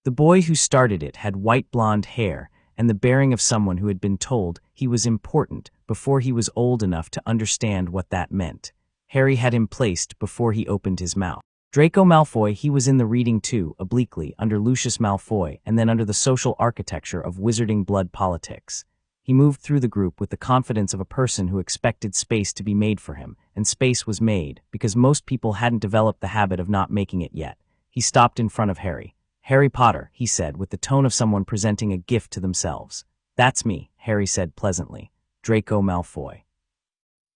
The boy who started it had white blonde hair and the bearing of someone who had been told he was important before he was old enough to understand what that meant. Harry had him placed before he opened his mouth. Draco Malfoy, he was in the reading too, obliquely, under Lucius Malfoy, and then under the social architecture of wizarding blood politics. He moved through the group with the confidence of a person who expected space to be made for him, and space was made, because most people hadn't developed the habit of not making it yet. He stopped in front of Harry. "Harry Potter," he said, with the tone of someone presenting a gift to themselves. "That's me," Harry said pleasantly. "Draco Malfoy."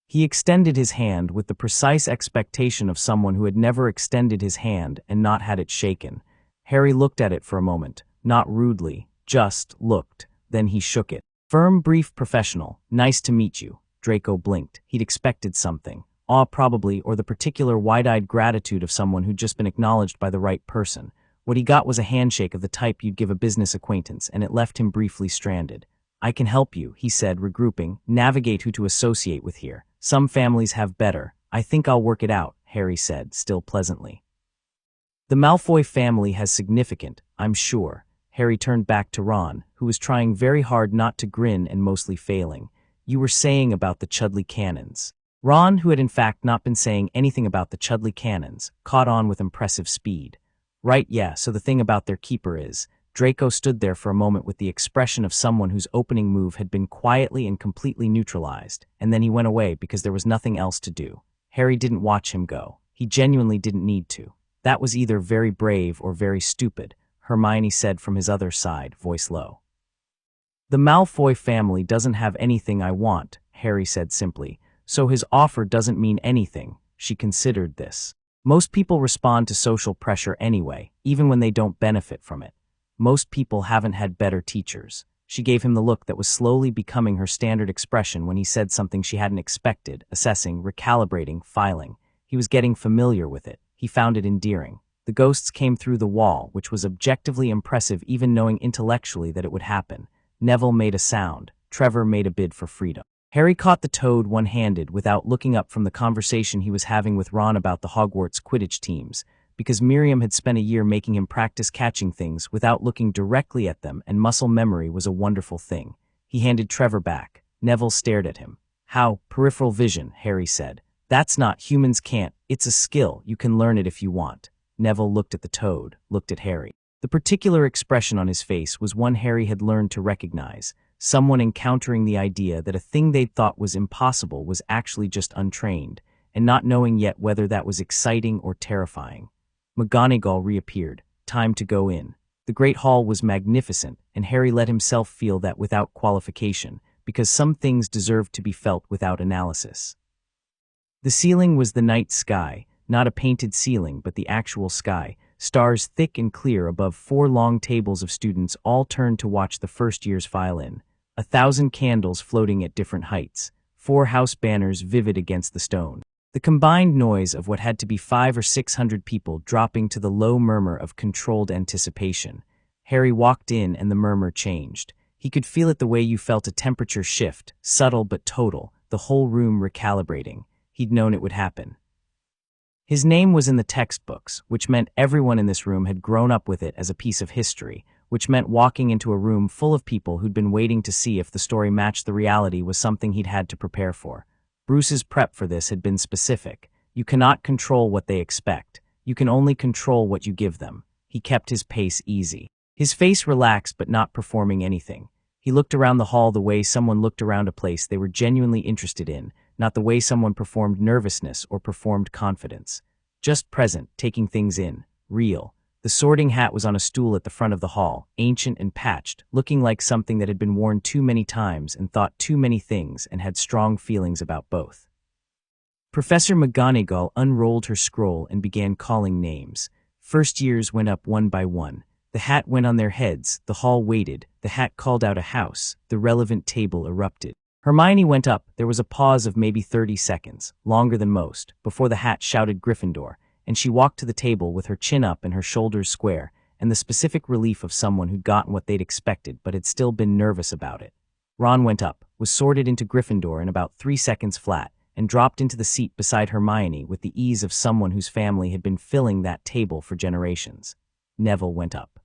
He extended his hand with the precise expectation of someone who had never extended his hand and not had it shaken. Harry looked at it for a moment, not rudely, just looked, then he shook it. Firm, brief, professional. "Nice to meet you." Draco blinked. He'd expected something. Awe probably, or the particular wide-eyed gratitude of someone who'd just been acknowledged by the right person. What he got was a handshake of the type you'd give a business acquaintance, and it left him briefly stranded. "I can help you," he said, regrouping. "Navigate who to associate with here. Some families have better. I think I'll work it out," Harry said, still pleasantly. "The Malfoy family has significant, I'm sure." Harry turned back to Ron, who was trying very hard not to grin and mostly failing. "You were saying about the Chudley cannons." Ron, who had in fact not been saying anything about the Chudley cannons, caught on with impressive speed. "Right, yeah, so the thing about their keeper is..." Draco stood there for a moment with the expression of someone whose opening move had been quietly and completely neutralized, and then he went away because there was nothing else to do. Harry didn't watch him go. He genuinely didn't need to. "That was either very brave or very stupid," Hermione said from his other side, voice low. "The Malfoy family doesn't have anything I want," Harry said simply, "so his offer doesn't mean anything." She considered this. "Most people respond to social pressure anyway, even when they don't benefit from it. Most people haven't had better teachers." She gave him the look that was slowly becoming her standard expression when he said something she hadn't expected, assessing, recalibrating, filing. He was getting familiar with it. He found it endearing. The ghosts came through the wall, which was objectively impressive even knowing intellectually that it would happen. Neville made a sound. Trevor made a bid for freedom. Harry caught the toad one-handed without looking up from the conversation he was having with Ron about the Hogwarts Quidditch teams, because Miriam had spent a year making him practice catching things without looking directly at them, and muscle memory was a wonderful thing. He handed Trevor back. Neville stared at him. "How? Peripheral vision," Harry said. "That's not, humans can't. It's a skill. You can learn it if you want." Neville looked at the toad, looked at Harry. The particular expression on his face was one Harry had learned to recognize. Someone encountering the idea that a thing they'd thought was impossible was actually just untrained, and not knowing yet whether that was exciting or terrifying. McGonagall reappeared. Time to go in. The Great Hall was magnificent, and Harry let himself feel that without qualification, because some things deserved to be felt without analysis. The ceiling was the night sky, not a painted ceiling but the actual sky, stars thick and clear above 4 long tables of students all turned to watch the first year's file in. 1,000 candles floating at different heights, 4 house banners vivid against the stone. The combined noise of what had to be 500 or 600 people dropping to the low murmur of controlled anticipation. Harry walked in and the murmur changed. He could feel it the way you felt a temperature shift, subtle but total, the whole room recalibrating. He'd known it would happen. His name was in the textbooks, which meant everyone in this room had grown up with it as a piece of history, which meant walking into a room full of people who'd been waiting to see if the story matched the reality was something he'd had to prepare for. Bruce's prep for this had been specific. You cannot control what they expect. You can only control what you give them. He kept his pace easy. His face relaxed but not performing anything. He looked around the hall the way someone looked around a place they were genuinely interested in, not the way someone performed nervousness or performed confidence. Just present, taking things in. Real. The sorting hat was on a stool at the front of the hall, ancient and patched, looking like something that had been worn too many times and thought too many things and had strong feelings about both. Professor McGonagall unrolled her scroll and began calling names. First years went up one by one. The hat went on their heads, the hall waited, the hat called out a house, the relevant table erupted. Hermione went up, there was a pause of maybe 30 seconds, longer than most, before the hat shouted Gryffindor, and she walked to the table with her chin up and her shoulders square, and the specific relief of someone who'd gotten what they'd expected but had still been nervous about it. Ron went up, was sorted into Gryffindor in about 3 seconds flat, and dropped into the seat beside Hermione with the ease of someone whose family had been filling that table for generations. Neville went up.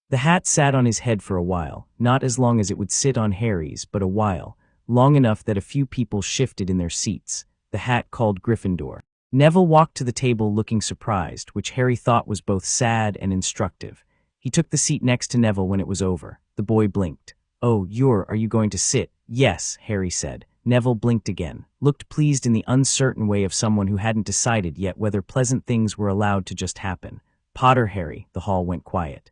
The hat sat on his head for a while, not as long as it would sit on Harry's, but a while, long enough that a few people shifted in their seats. The hat called Gryffindor. Neville walked to the table looking surprised, which Harry thought was both sad and instructive. He took the seat next to Neville when it was over. The boy blinked. "Oh, are you going to sit?" "Yes," Harry said. Neville blinked again, looked pleased in the uncertain way of someone who hadn't decided yet whether pleasant things were allowed to just happen. "Potter, Harry." The hall went quiet.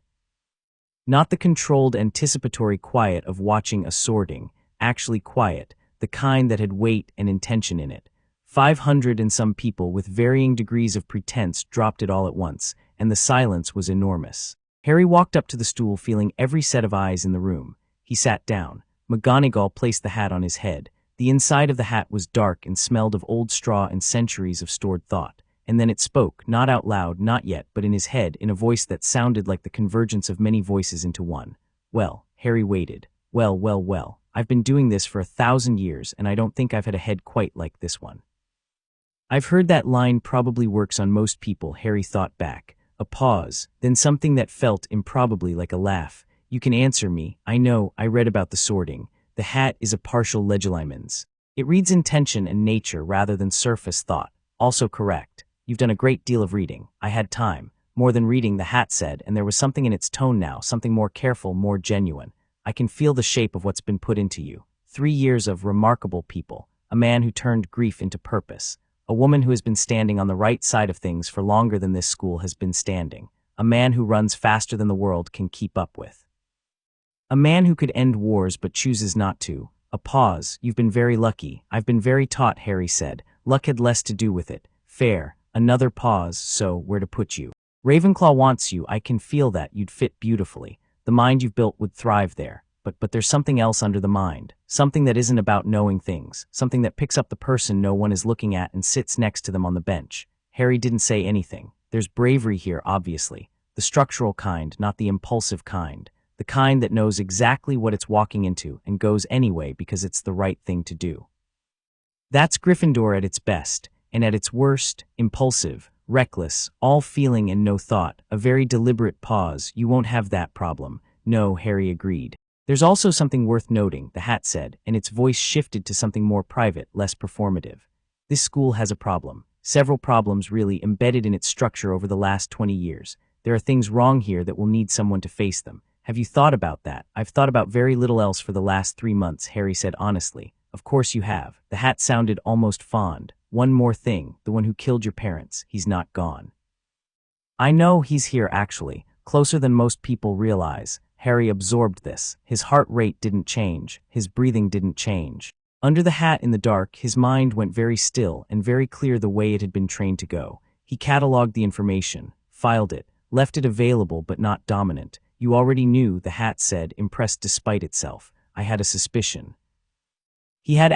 Not the controlled anticipatory quiet of watching a sorting, actually quiet, the kind that had weight and intention in it. 500 and some people with varying degrees of pretense dropped it all at once, and the silence was enormous. Harry walked up to the stool feeling every set of eyes in the room. He sat down. McGonagall placed the hat on his head. The inside of the hat was dark and smelled of old straw and centuries of stored thought. And then it spoke, not out loud, not yet, but in his head, in a voice that sounded like the convergence of many voices into one. "Well," Harry waited. Well, I've been doing this for 1,000 years, and I don't think I've had a head quite like this one." "I've heard that line probably works on most people," Harry thought back. A pause, then something that felt improbably like a laugh. "You can answer me. I know, I read about the sorting. The hat is a partial legilimens. It reads intention and nature rather than surface thought. Also correct. You've done a great deal of reading. I had time. More than reading," the hat said, and there was something in its tone now, something more careful, more genuine. "I can feel the shape of what's been put into you. 3 years of remarkable people. A man who turned grief into purpose. A woman who has been standing on the right side of things for longer than this school has been standing. A man who runs faster than the world can keep up with. A man who could end wars but chooses not to." A pause. "You've been very lucky. I've been very taught," Harry said. "Luck had less to do with it." "Fair." Another pause. "So, where to put you?" "Ravenclaw wants you. I can feel that. You'd fit beautifully. The mind you've built would thrive there. But there's something else under the mind. Something that isn't about knowing things. Something that picks up the person no one is looking at and sits next to them on the bench." Harry didn't say anything. "There's bravery here, obviously. The structural kind, not the impulsive kind. The kind that knows exactly what it's walking into and goes anyway because it's the right thing to do. That's Gryffindor at its best, and at its worst, impulsive, reckless, all feeling and no thought, a very deliberate pause. You won't have that problem." "No," Harry agreed. "There's also something worth noting," the hat said, and its voice shifted to something more private, less performative. "This school has a problem. Several problems really embedded in its structure over the last 20 years. There are things wrong here that will need someone to face them. Have you thought about that?" "I've thought about very little else for the last 3 months," Harry said honestly. "Of course you have." The hat sounded almost fond. "One more thing, the one who killed your parents, he's not gone." "I know he's here actually, closer than most people realize." Harry absorbed this. His heart rate didn't change. His breathing didn't change. Under the hat in the dark, his mind went very still and very clear the way it had been trained to go. He catalogued the information, filed it, left it available but not dominant. "You already knew," the hat said, impressed despite itself. "I had a suspicion." He had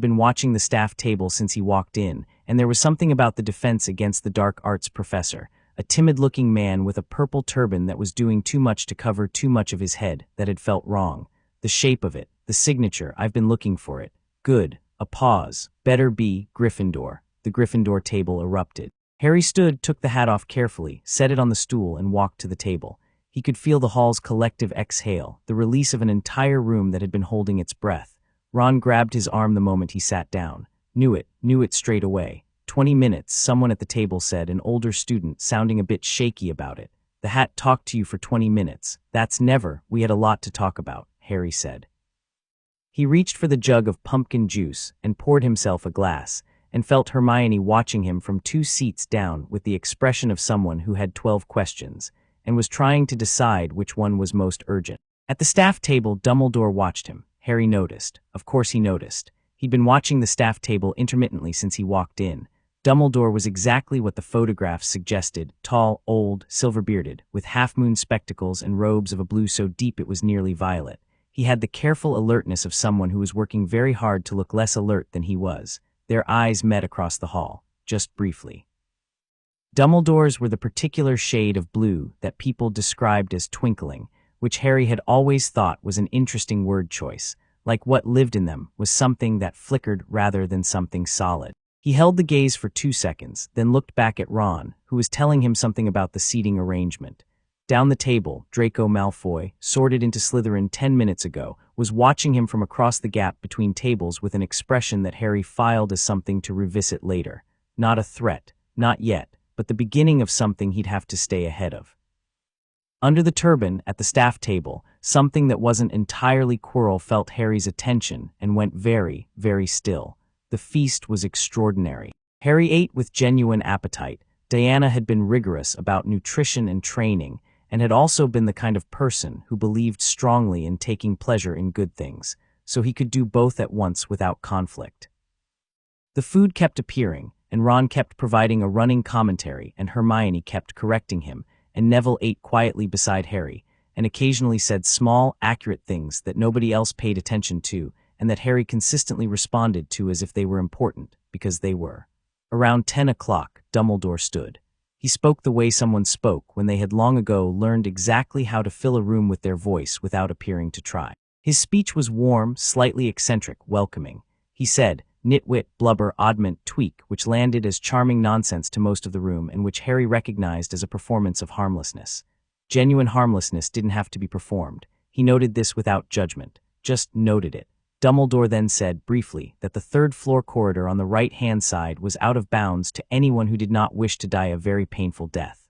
been watching the staff table since he walked in, and there was something about the defense against the dark arts professor, a timid-looking man with a purple turban that was doing too much to cover too much of his head, that had felt wrong. The shape of it, the signature, "I've been looking for it." "Good." A pause. "Better be Gryffindor." The Gryffindor table erupted. Harry stood, took the hat off carefully, set it on the stool, and walked to the table. He could feel the hall's collective exhale, the release of an entire room that had been holding its breath. Ron grabbed his arm the moment he sat down. Knew it straight away. 20 minutes, someone at the table said, an older student, sounding a bit shaky about it. "The hat talked to you for 20 minutes. That's never. We had a lot to talk about," Harry said. He reached for the jug of pumpkin juice and poured himself a glass, and felt Hermione watching him from 2 seats down with the expression of someone who had 12 questions, and was trying to decide which one was most urgent. At the staff table, Dumbledore watched him. Harry noticed. Of course he noticed. He'd been watching the staff table intermittently since he walked in. Dumbledore was exactly what the photographs suggested, tall, old, silver-bearded, with half-moon spectacles and robes of a blue so deep it was nearly violet. He had the careful alertness of someone who was working very hard to look less alert than he was. Their eyes met across the hall, just briefly. Dumbledore's were the particular shade of blue that people described as twinkling, which Harry had always thought was an interesting word choice, like what lived in them was something that flickered rather than something solid. He held the gaze for 2 seconds, then looked back at Ron, who was telling him something about the seating arrangement. Down the table, Draco Malfoy, sorted into Slytherin 10 minutes ago, was watching him from across the gap between tables with an expression that Harry filed as something to revisit later. not a threat, not yet, but the beginning of something he'd have to stay ahead of. Under the turban, at the staff table, something that wasn't entirely Quirrell felt Harry's attention and went very, very still. The feast was extraordinary. Harry ate with genuine appetite. Diana had been rigorous about nutrition and training, and had also been the kind of person who believed strongly in taking pleasure in good things, so he could do both at once without conflict. The food kept appearing, and Ron kept providing a running commentary, and Hermione kept correcting him, and Neville ate quietly beside Harry, and occasionally said small, accurate things that nobody else paid attention to, and that Harry consistently responded to as if they were important, because they were. Around 10 o'clock, Dumbledore stood. He spoke the way someone spoke when they had long ago learned exactly how to fill a room with their voice without appearing to try. His speech was warm, slightly eccentric, welcoming. He said, nitwit, blubber, oddment, tweak, which landed as charming nonsense to most of the room and which Harry recognized as a performance of harmlessness. Genuine harmlessness didn't have to be performed. He noted this without judgment, just noted it. Dumbledore then said, briefly, that the third-floor corridor on the right-hand side was out of bounds to anyone who did not wish to die a very painful death.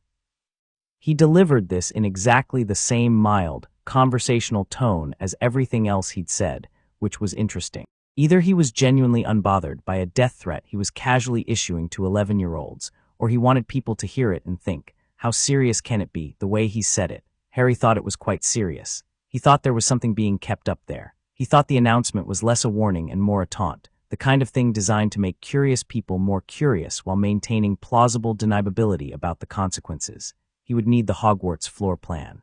He delivered this in exactly the same mild, conversational tone as everything else he'd said, which was interesting. Either he was genuinely unbothered by a death threat he was casually issuing to 11-year-olds, or he wanted people to hear it and think, how serious can it be, the way he said it. Harry thought it was quite serious. He thought there was something being kept up there. He thought the announcement was less a warning and more a taunt, the kind of thing designed to make curious people more curious while maintaining plausible deniability about the consequences. He would need the Hogwarts floor plan.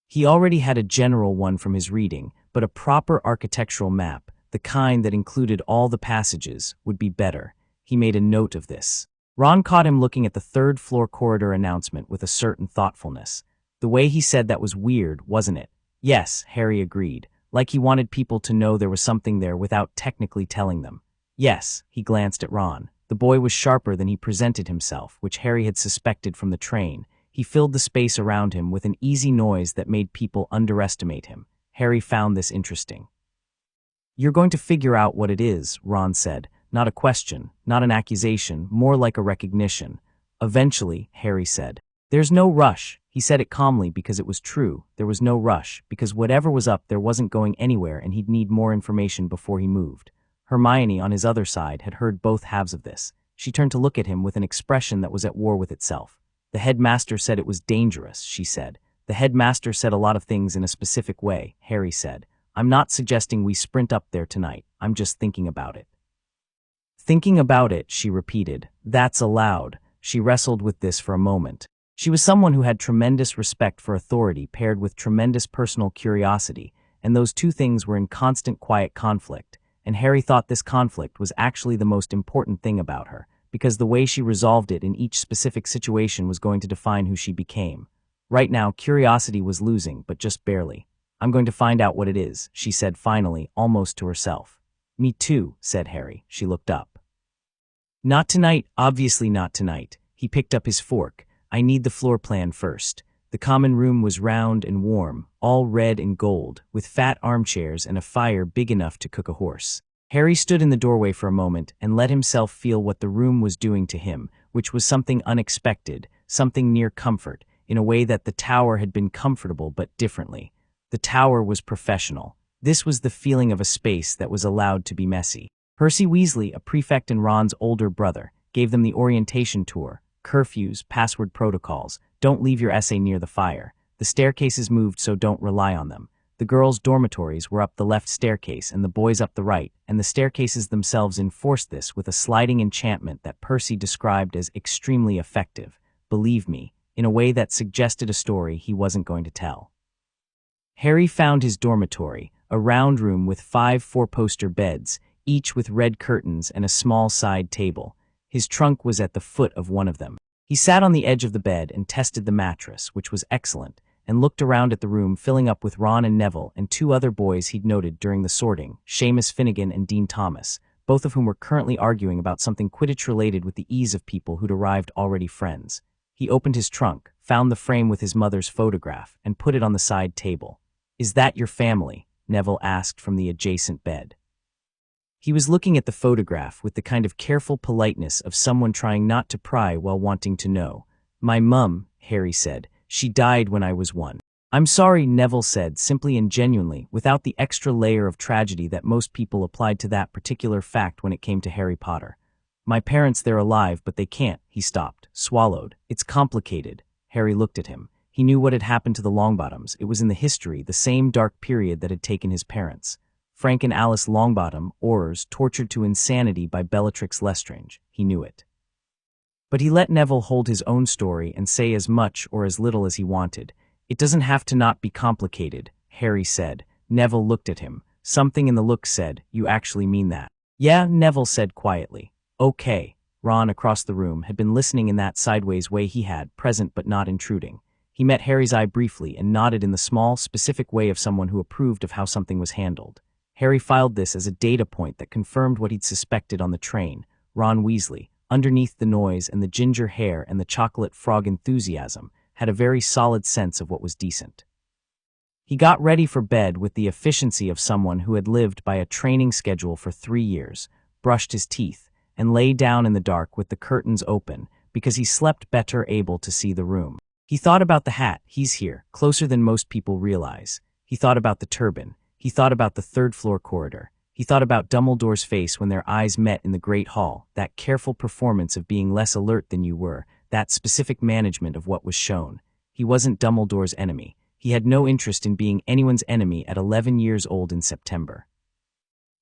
He already had a general one from his reading, but a proper architectural map, the kind that included all the passages, would be better. He made a note of this. Ron caught him looking at the third-floor corridor announcement with a certain thoughtfulness. The way he said that was weird, wasn't it? Yes, Harry agreed, like he wanted people to know there was something there without technically telling them. Yes, he glanced at Ron. The boy was sharper than he presented himself, which Harry had suspected from the train. He filled the space around him with an easy noise that made people underestimate him. Harry found this interesting. You're going to figure out what it is, Ron said. Not a question, not an accusation, more like a recognition. Eventually, Harry said. There's no rush. He said it calmly because it was true. There was no rush, because whatever was up there wasn't going anywhere and he'd need more information before he moved. Hermione, on his other side, had heard both halves of this. She turned to look at him with an expression that was at war with itself. The headmaster said it was dangerous, she said. The headmaster said a lot of things in a specific way, Harry said. I'm not suggesting we sprint up there tonight. I'm just thinking about it. Thinking about it, she repeated. That's allowed. She wrestled with this for a moment. She was someone who had tremendous respect for authority paired with tremendous personal curiosity, and those two things were in constant quiet conflict, and Harry thought this conflict was actually the most important thing about her, because the way she resolved it in each specific situation was going to define who she became. Right now, curiosity was losing, but just barely. I'm going to find out what it is, she said finally, almost to herself. Me too, said Harry. She looked up. Not tonight, obviously not tonight. He picked up his fork. I need the floor plan first. The common room was round and warm, all red and gold, with fat armchairs and a fire big enough to cook a horse. Harry stood in the doorway for a moment and let himself feel what the room was doing to him, which was something unexpected, something near comfort, in a way that the tower had been comfortable but differently. The tower was professional. This was the feeling of a space that was allowed to be messy. Percy Weasley, a prefect and Ron's older brother, gave them the orientation tour. Curfews, password protocols, don't leave your essay near the fire. The staircases moved, so don't rely on them. The girls' dormitories were up the left staircase and the boys up the right, and the staircases themselves enforced this with a sliding enchantment that Percy described as extremely effective, believe me, in a way that suggested a story he wasn't going to tell. Harry found his dormitory, a round room with 5 four-poster beds, each with red curtains and a small side table. His trunk was at the foot of one of them. He sat on the edge of the bed and tested the mattress, which was excellent, and looked around at the room filling up with Ron and Neville and 2 other boys he'd noted during the sorting, Seamus Finnegan and Dean Thomas, both of whom were currently arguing about something Quidditch-related with the ease of people who'd arrived already friends. He opened his trunk, found the frame with his mother's photograph, and put it on the side table. Is that your family? Neville asked from the adjacent bed. He was looking at the photograph with the kind of careful politeness of someone trying not to pry while wanting to know. "My mum," Harry said. "She died when I was 1. "I'm sorry," Neville said, simply and genuinely, without the extra layer of tragedy that most people applied to that particular fact when it came to Harry Potter. "My parents, they're alive, but they can't." He stopped, swallowed. "It's complicated." Harry looked at him. He knew what had happened to the Longbottoms. It was in the history, the same dark period that had taken his parents. Frank and Alice Longbottom, Aurors, tortured to insanity by Bellatrix Lestrange. He knew it. But he let Neville hold his own story and say as much or as little as he wanted. "It doesn't have to not be complicated," Harry said. Neville looked at him. Something in the look said, "You actually mean that?" "Yeah," Neville said quietly. "Okay." Ron, across the room, had been listening in that sideways way he had, present but not intruding. He met Harry's eye briefly and nodded in the small, specific way of someone who approved of how something was handled. Harry filed this as a data point that confirmed what he'd suspected on the train. Ron Weasley, underneath the noise and the ginger hair and the chocolate frog enthusiasm, had a very solid sense of what was decent. He got ready for bed with the efficiency of someone who had lived by a training schedule for 3 years, brushed his teeth, and lay down in the dark with the curtains open because he slept better able to see the room. He thought about the hat. He's here, closer than most people realize. He thought about the turban. He thought about the third-floor corridor. He thought about Dumbledore's face when their eyes met in the Great Hall, that careful performance of being less alert than you were, that specific management of what was shown. He wasn't Dumbledore's enemy. He had no interest in being anyone's enemy at 11 years old in September.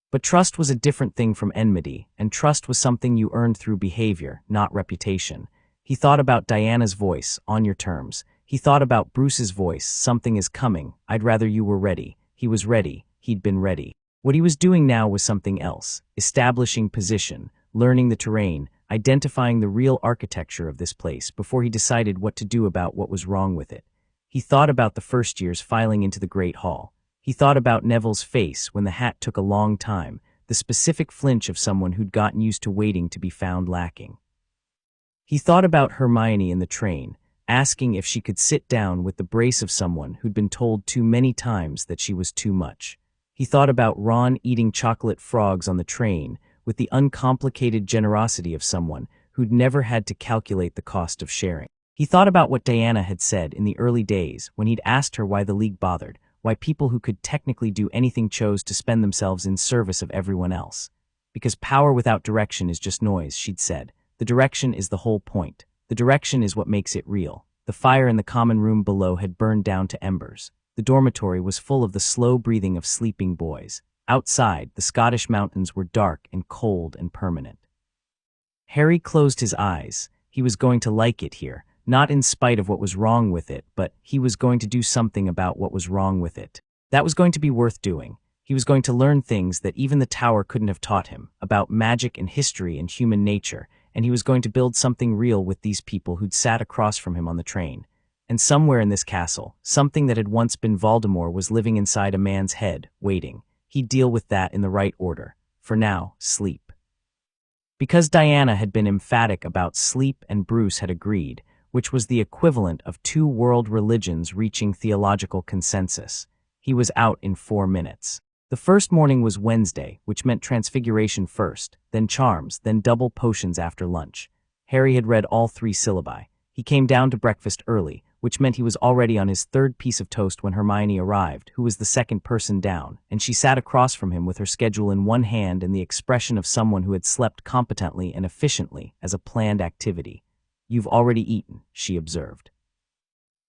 But trust was a different thing from enmity, and trust was something you earned through behavior, not reputation. He thought about Diana's voice, "On your terms." He thought about Bruce's voice, "Something is coming. I'd rather you were ready." He was ready. He'd been ready. What he was doing now was something else, establishing position, learning the terrain, identifying the real architecture of this place before he decided what to do about what was wrong with it. He thought about the first years filing into the Great Hall. He thought about Neville's face when the hat took a long time, the specific flinch of someone who'd gotten used to waiting to be found lacking. He thought about Hermione in the train, asking if she could sit down with the brace of someone who'd been told too many times that she was too much. He thought about Ron eating chocolate frogs on the train with the uncomplicated generosity of someone who'd never had to calculate the cost of sharing. He thought about what Diana had said in the early days when he'd asked her why the League bothered, why people who could technically do anything chose to spend themselves in service of everyone else. "Because power without direction is just noise," she'd said. "The direction is the whole point. The direction is what makes it real." The fire in the common room below had burned down to embers. The dormitory was full of the slow breathing of sleeping boys. Outside, the Scottish mountains were dark and cold and permanent. Harry closed his eyes. He was going to like it here, not in spite of what was wrong with it, but he was going to do something about what was wrong with it. That was going to be worth doing. He was going to learn things that even the tower couldn't have taught him, about magic and history and human nature, and he was going to build something real with these people who'd sat across from him on the train. And somewhere in this castle, something that had once been Voldemort was living inside a man's head, waiting. He'd deal with that in the right order. For now, sleep. Because Diana had been emphatic about sleep and Bruce had agreed, which was the equivalent of 2 world religions reaching theological consensus. He was out in 4 minutes. The first morning was Wednesday, which meant Transfiguration first, then Charms, then double potions after lunch. Harry had read all 3 syllabi. He came down to breakfast early, which meant he was already on his 3rd piece of toast when Hermione arrived, who was the 2nd person down, and she sat across from him with her schedule in one hand and the expression of someone who had slept competently and efficiently as a planned activity. "You've already eaten," she observed.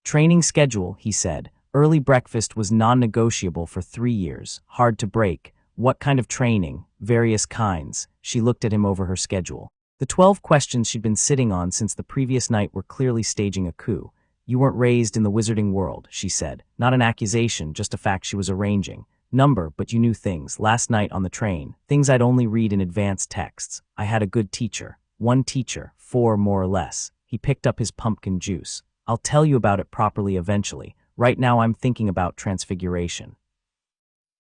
"Training schedule," he said. "Early breakfast was non-negotiable for 3 years. Hard to break. What kind of training?" "Various kinds." She looked at him over her schedule. The 12 questions she'd been sitting on since the previous night were clearly staging a coup. "You weren't raised in the wizarding world," she said. Not an accusation, just a fact she was arranging. "Number, but you knew things. Last night on the train. Things I'd only read in advanced texts. I had a good teacher. 1 teacher, 4 more or less." He picked up his pumpkin juice. "I'll tell you about it properly eventually. Right now I'm thinking about Transfiguration."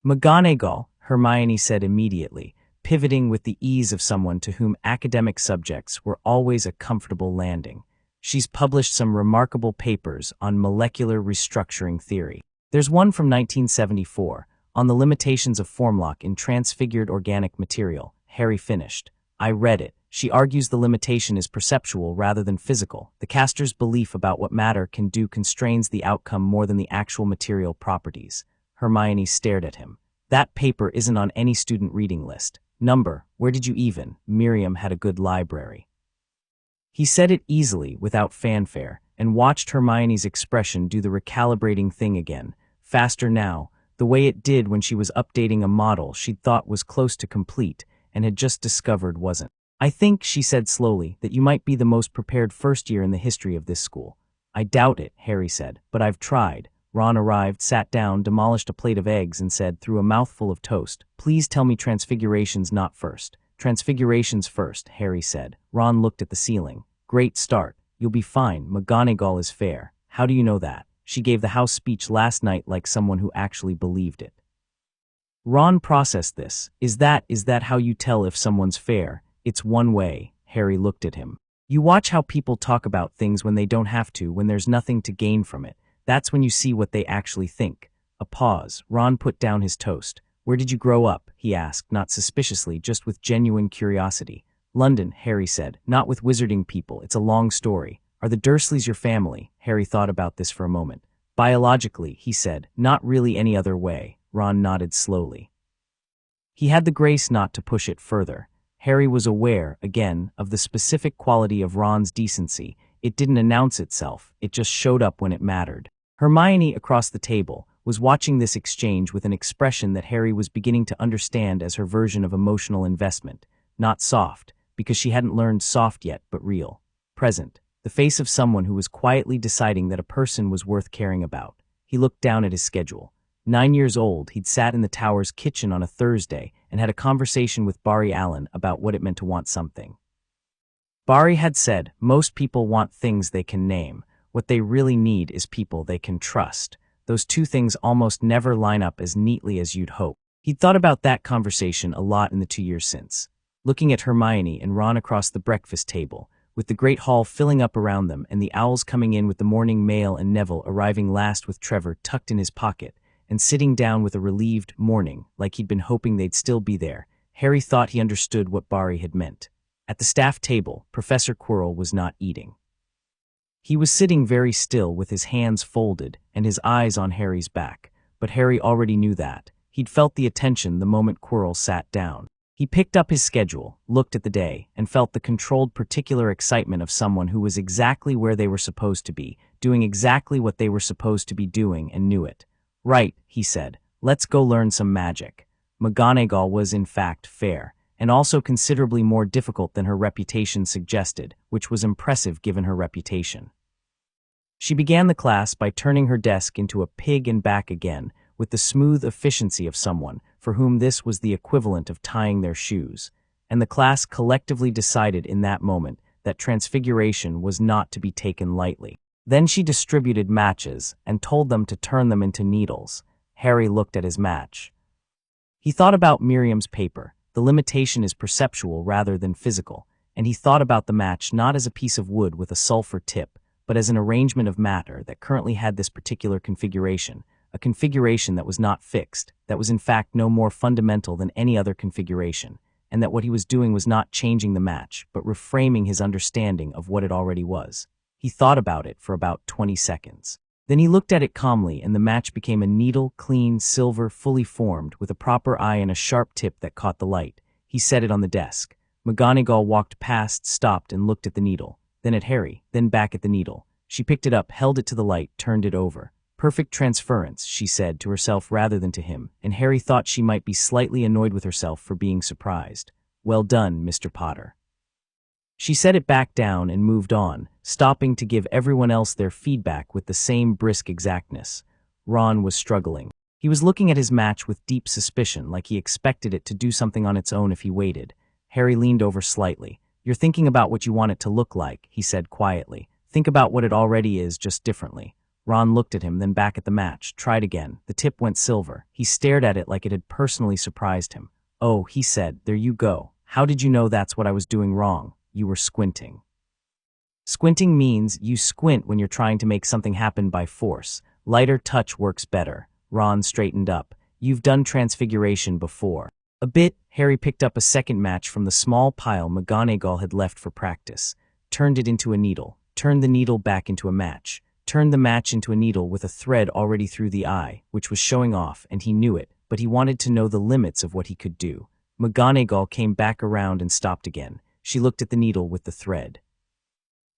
"McGonagall," Hermione said immediately, pivoting with the ease of someone to whom academic subjects were always a comfortable landing. "She's published some remarkable papers on molecular restructuring theory. There's one from 1974, On the limitations of formlock in transfigured organic material, Harry finished. I read it. She argues the limitation is perceptual rather than physical. The caster's belief about what matter can do constrains the outcome more than the actual material properties. Hermione stared at him. That paper isn't on any student reading list. Number, where did you even? Miriam had a good library. He said it easily, without fanfare, and watched Hermione's expression do the recalibrating thing again. Faster now, the way it did when she was updating a model she'd thought was close to complete and had just discovered wasn't. I think, she said slowly, that you might be the most prepared first year in the history of this school. I doubt it, Harry said, but I've tried. Ron arrived, sat down, demolished a plate of eggs, and said, through a mouthful of toast, please tell me transfiguration's not first. Transfiguration's first, Harry said. Ron looked at the ceiling. Great start. You'll be fine. McGonagall is fair. How do you know that? She gave the house speech last night like someone who actually believed it. Ron processed this. Is that how you tell if someone's fair? It's one way. Harry looked at him. You watch how people talk about things when they don't have to, when there's nothing to gain from it. That's when you see what they actually think. A pause. Ron put down his toast. Where did you grow up? He asked, not suspiciously, just with genuine curiosity. London, Harry said. Not with wizarding people. It's a long story. Are the Dursleys your family? Harry thought about this for a moment. Biologically, he said. Not really any other way. Ron nodded slowly. He had the grace not to push it further. Harry was aware, again, of the specific quality of Ron's decency. It didn't announce itself. It just showed up when it mattered. Hermione, across the table, was watching this exchange with an expression that Harry was beginning to understand as her version of emotional investment. Not soft, because she hadn't learned soft yet, but real. Present. The face of someone who was quietly deciding that a person was worth caring about. He looked down at his schedule. 9 years old, he'd sat in the tower's kitchen on a Thursday and had a conversation with Barry Allen about what it meant to want something. Barry had said, most people want things they can name. What they really need is people they can trust. Those two things almost never line up as neatly as you'd hope. He'd thought about that conversation a lot in the 2 years since. Looking at Hermione and Ron across the breakfast table, with the Great Hall filling up around them and the owls coming in with the morning mail and Neville arriving last with Trevor tucked in his pocket, and sitting down with a relieved morning, like he'd been hoping they'd still be there, Harry thought he understood what Barry had meant. At the staff table, Professor Quirrell was not eating. He was sitting very still with his hands folded and his eyes on Harry's back, but Harry already knew that. He'd felt the attention the moment Quirrell sat down. He picked up his schedule, looked at the day, and felt the controlled particular excitement of someone who was exactly where they were supposed to be, doing exactly what they were supposed to be doing and knew it. Right, he said. Let's go learn some magic. McGonagall was in fact fair, and also considerably more difficult than her reputation suggested, which was impressive given her reputation. She began the class by turning her desk into a pig and back again, with the smooth efficiency of someone for whom this was the equivalent of tying their shoes, and the class collectively decided in that moment that transfiguration was not to be taken lightly. Then she distributed matches and told them to turn them into needles. Harry looked at his match. He thought about Miriam's paper. The limitation is perceptual rather than physical, and he thought about the match not as a piece of wood with a sulfur tip, but as an arrangement of matter that currently had this particular configuration, a configuration that was not fixed, that was in fact no more fundamental than any other configuration, and that what he was doing was not changing the match, but reframing his understanding of what it already was. He thought about it for about 20 seconds. Then he looked at it calmly, and the match became a needle, clean, silver, fully formed, with a proper eye and a sharp tip that caught the light. He set it on the desk. McGonagall walked past, stopped, and looked at the needle, then at Harry, then back at the needle. She picked it up, held it to the light, turned it over. Perfect transference, she said to herself rather than to him, and Harry thought she might be slightly annoyed with herself for being surprised. Well done, Mr. Potter. She set it back down and moved on, stopping to give everyone else their feedback with the same brisk exactness. Ron was struggling. He was looking at his match with deep suspicion, like he expected it to do something on its own if he waited. Harry leaned over slightly. You're thinking about what you want it to look like, he said quietly. Think about what it already is, just differently. Ron looked at him, then back at the match, tried again. The tip went silver. He stared at it like it had personally surprised him. Oh, he said, there you go. How did you know that's what I was doing wrong? You were squinting. Squinting means you squint when you're trying to make something happen by force. Lighter touch works better. Ron straightened up. You've done transfiguration before. A bit. Harry picked up a second match from the small pile McGonagall had left for practice, turned it into a needle, turned the needle back into a match, turned the match into a needle with a thread already through the eye, which was showing off, and he knew it, but he wanted to know the limits of what he could do. McGonagall came back around and stopped again. She looked at the needle with the thread.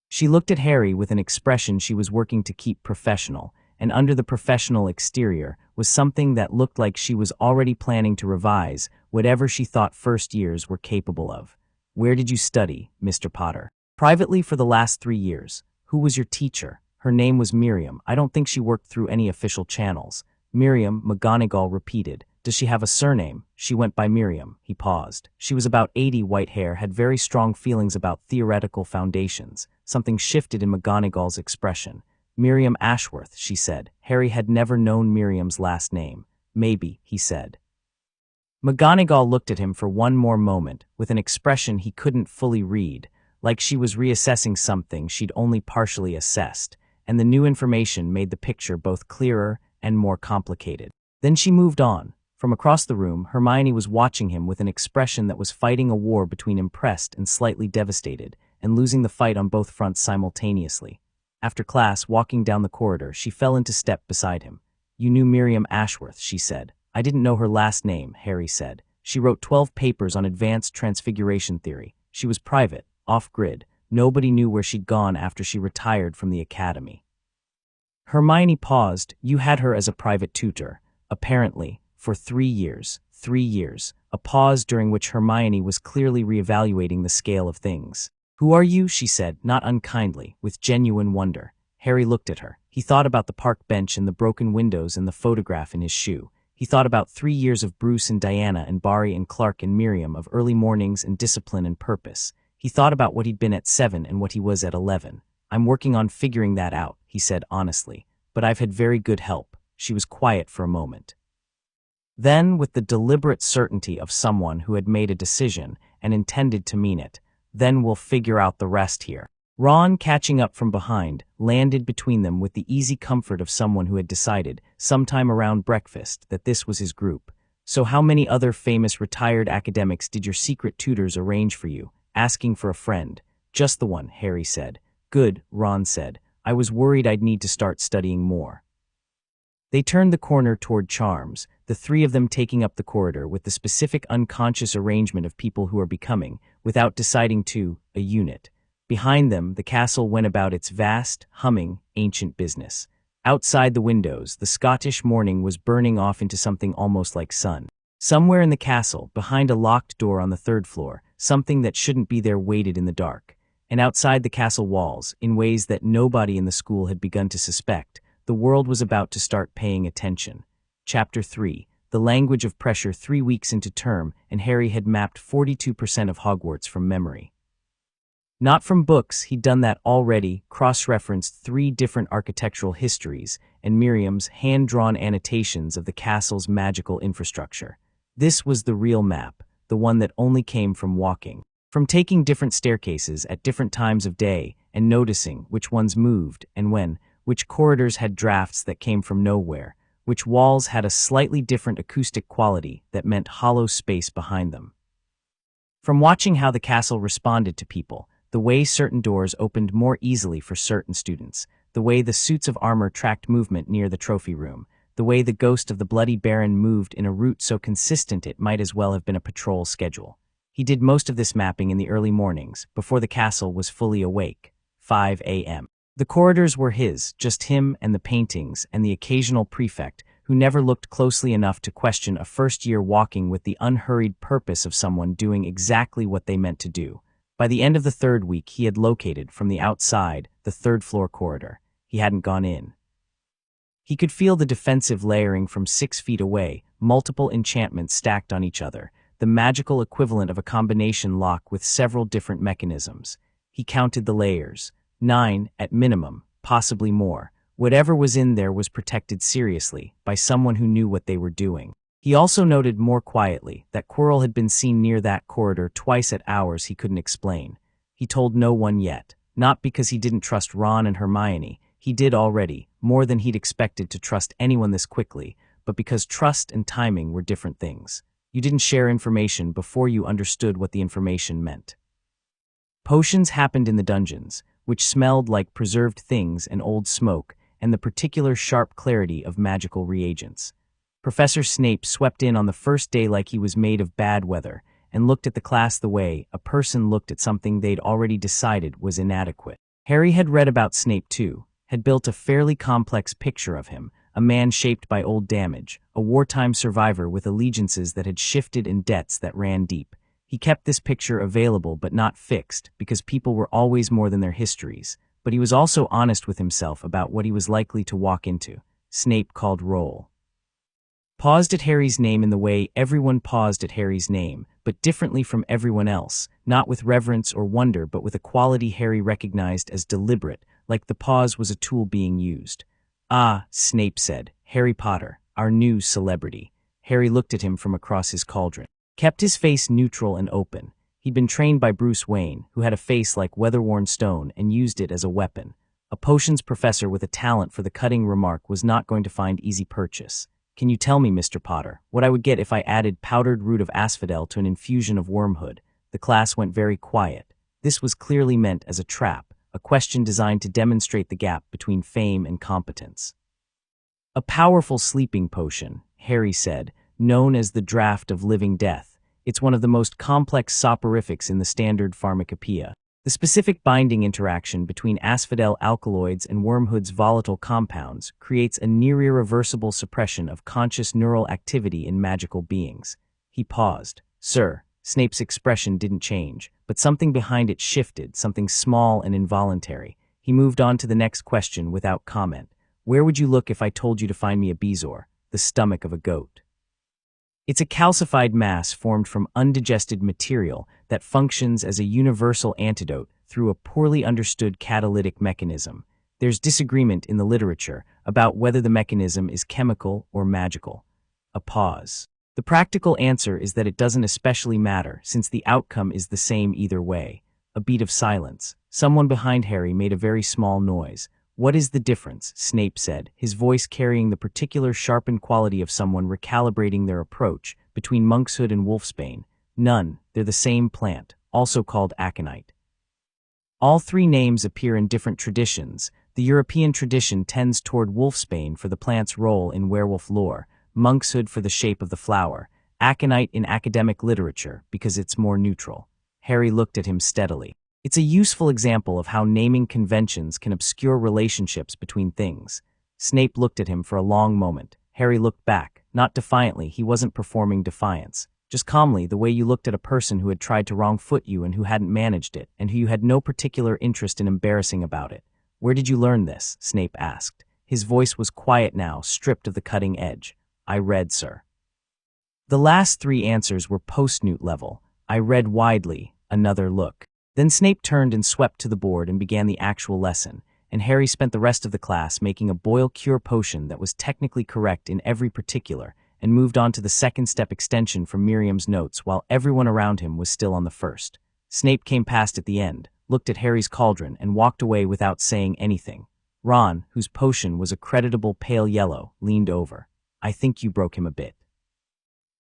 She looked at Harry with an expression she was working to keep professional, and under the professional exterior was something that looked like she was already planning to revise whatever she thought first years were capable of. Where did you study, Mr. Potter? Privately for the last 3 years. Who was your teacher? Her name was Miriam. I don't think she worked through any official channels. Miriam, McGonagall repeated. Does she have a surname? She went by Miriam. He paused. She was about 80, white hair, had very strong feelings about theoretical foundations. Something shifted in McGonagall's expression. Miriam Ashworth, she said. Harry had never known Miriam's last name. Maybe, he said. McGonagall looked at him for one more moment, with an expression he couldn't fully read, like she was reassessing something she'd only partially assessed, and the new information made the picture both clearer and more complicated. Then she moved on. From across the room, Hermione was watching him with an expression that was fighting a war between impressed and slightly devastated, and losing the fight on both fronts simultaneously. After class, walking down the corridor, she fell into step beside him. You knew Miriam Ashworth, she said. I didn't know her last name, Harry said. She wrote 12 papers on advanced transfiguration theory. She was private, off-grid. Nobody knew where she'd gone after she retired from the academy. Hermione paused. You had her as a private tutor, apparently, for 3 years. 3 years. A pause during which Hermione was clearly reevaluating the scale of things. Who are you? She said, not unkindly, with genuine wonder. Harry looked at her. He thought about the park bench and the broken windows and the photograph in his shoe. He thought about 3 years of Bruce and Diana and Barry and Clark and Miriam, of early mornings and discipline and purpose. He thought about what he'd been at 7 and what he was at 11. I'm working on figuring that out, he said honestly, but I've had very good help. She was quiet for a moment. Then, with the deliberate certainty of someone who had made a decision and intended to mean it, then we'll figure out the rest here. Ron, catching up from behind, landed between them with the easy comfort of someone who had decided, sometime around breakfast, that this was his group. So how many other famous retired academics did your secret tutors arrange for you? Asking for a friend. Just the one, Harry said. Good, Ron said. I was worried I'd need to start studying more. They turned the corner toward Charms, the 3 of them taking up the corridor with the specific unconscious arrangement of people who are becoming, without deciding to, a unit. Behind them, the castle went about its vast, humming, ancient business. Outside the windows, the Scottish morning was burning off into something almost like sun. Somewhere in the castle, behind a locked door on the 3rd floor, something that shouldn't be there waited in the dark. And outside the castle walls, in ways that nobody in the school had begun to suspect, the world was about to start paying attention. Chapter 3. The language of pressure. 3 weeks into term, and Harry had mapped 42% of Hogwarts from memory. Not from books, he'd done that already, cross-referenced 3 different architectural histories and Miriam's hand-drawn annotations of the castle's magical infrastructure. This was the real map, the one that only came from walking. From taking different staircases at different times of day and noticing which ones moved and when, which corridors had drafts that came from nowhere, which walls had a slightly different acoustic quality that meant hollow space behind them. From watching how the castle responded to people, the way certain doors opened more easily for certain students, the way the suits of armor tracked movement near the trophy room, the way the ghost of the Bloody Baron moved in a route so consistent it might as well have been a patrol schedule. He did most of this mapping in the early mornings, before the castle was fully awake, 5 a.m. The corridors were his, just him and the paintings and the occasional prefect, who never looked closely enough to question a first-year walking with the unhurried purpose of someone doing exactly what they meant to do. By the end of the 3rd week, he had located, from the outside, the 3rd-floor corridor. He hadn't gone in. He could feel the defensive layering from 6 feet away, multiple enchantments stacked on each other, the magical equivalent of a combination lock with several different mechanisms. He counted the layers. 9, at minimum, possibly more. Whatever was in there was protected seriously, by someone who knew what they were doing. He also noted more quietly that Quirrell had been seen near that corridor twice at hours he couldn't explain. He told no one yet, not because he didn't trust Ron and Hermione. He did already, more than he'd expected to trust anyone this quickly, but because trust and timing were different things. You didn't share information before you understood what the information meant. Potions happened in the dungeons, which smelled like preserved things and old smoke, and the particular sharp clarity of magical reagents. Professor Snape swept in on the first day like he was made of bad weather, and looked at the class the way a person looked at something they'd already decided was inadequate. Harry had read about Snape too, had built a fairly complex picture of him, a man shaped by old damage, a wartime survivor with allegiances that had shifted and debts that ran deep. He kept this picture available but not fixed, because people were always more than their histories, but he was also honest with himself about what he was likely to walk into. Snape called roll. Paused at Harry's name in the way everyone paused at Harry's name, but differently from everyone else, not with reverence or wonder but with a quality Harry recognized as deliberate, like the pause was a tool being used. "Ah," Snape said, "Harry Potter, our new celebrity." Harry looked at him from across his cauldron. Kept his face neutral and open. He'd been trained by Bruce Wayne, who had a face like weather-worn stone and used it as a weapon. A potions professor with a talent for the cutting remark was not going to find easy purchase. "Can you tell me, Mr. Potter, what I would get if I added powdered root of asphodel to an infusion of wormhood?" The class went very quiet. This was clearly meant as a trap, a question designed to demonstrate the gap between fame and competence. "A powerful sleeping potion," Harry said, "known as the Draught of Living Death. It's one of the most complex soporifics in the standard pharmacopoeia. The specific binding interaction between asphodel alkaloids and wormhood's volatile compounds creates a near-irreversible suppression of conscious neural activity in magical beings." He paused. "Sir," Snape's expression didn't change, but something behind it shifted, something small and involuntary. He moved on to the next question without comment. "Where would you look if I told you to find me a bezoar, the stomach of a goat?" It's a calcified mass formed from undigested material that functions as a universal antidote through a poorly understood catalytic mechanism. There's disagreement in the literature about whether the mechanism is chemical or magical. A pause. "The practical answer is that it doesn't especially matter, since the outcome is the same either way." A beat of silence. Someone behind Harry made a very small noise. "What is the difference?" Snape said, his voice carrying the particular sharpened quality of someone recalibrating their approach, "between monkshood and wolfsbane?" "None. They're the same plant, also called aconite." All three names appear in different traditions. The European tradition tends toward wolfsbane for the plant's role in werewolf lore, monkshood for the shape of the flower, aconite in academic literature because it's more neutral. Harry looked at him steadily. It's a useful example of how naming conventions can obscure relationships between things. Snape looked at him for a long moment. Harry looked back, not defiantly, he wasn't performing defiance. Just calmly, the way you looked at a person who had tried to wrong-foot you and who hadn't managed it, and who you had no particular interest in embarrassing about it. "Where did you learn this?" Snape asked. His voice was quiet now, stripped of the cutting edge. "I read, sir." The last three answers were post-newt level. "I read widely." Another look. Then Snape turned and swept to the board and began the actual lesson, and Harry spent the rest of the class making a boil-cure potion that was technically correct in every particular, and moved on to the second-step extension from Miriam's notes while everyone around him was still on the first. Snape came past at the end, looked at Harry's cauldron, and walked away without saying anything. Ron, whose potion was a creditable pale yellow, leaned over. "I think you broke him a bit."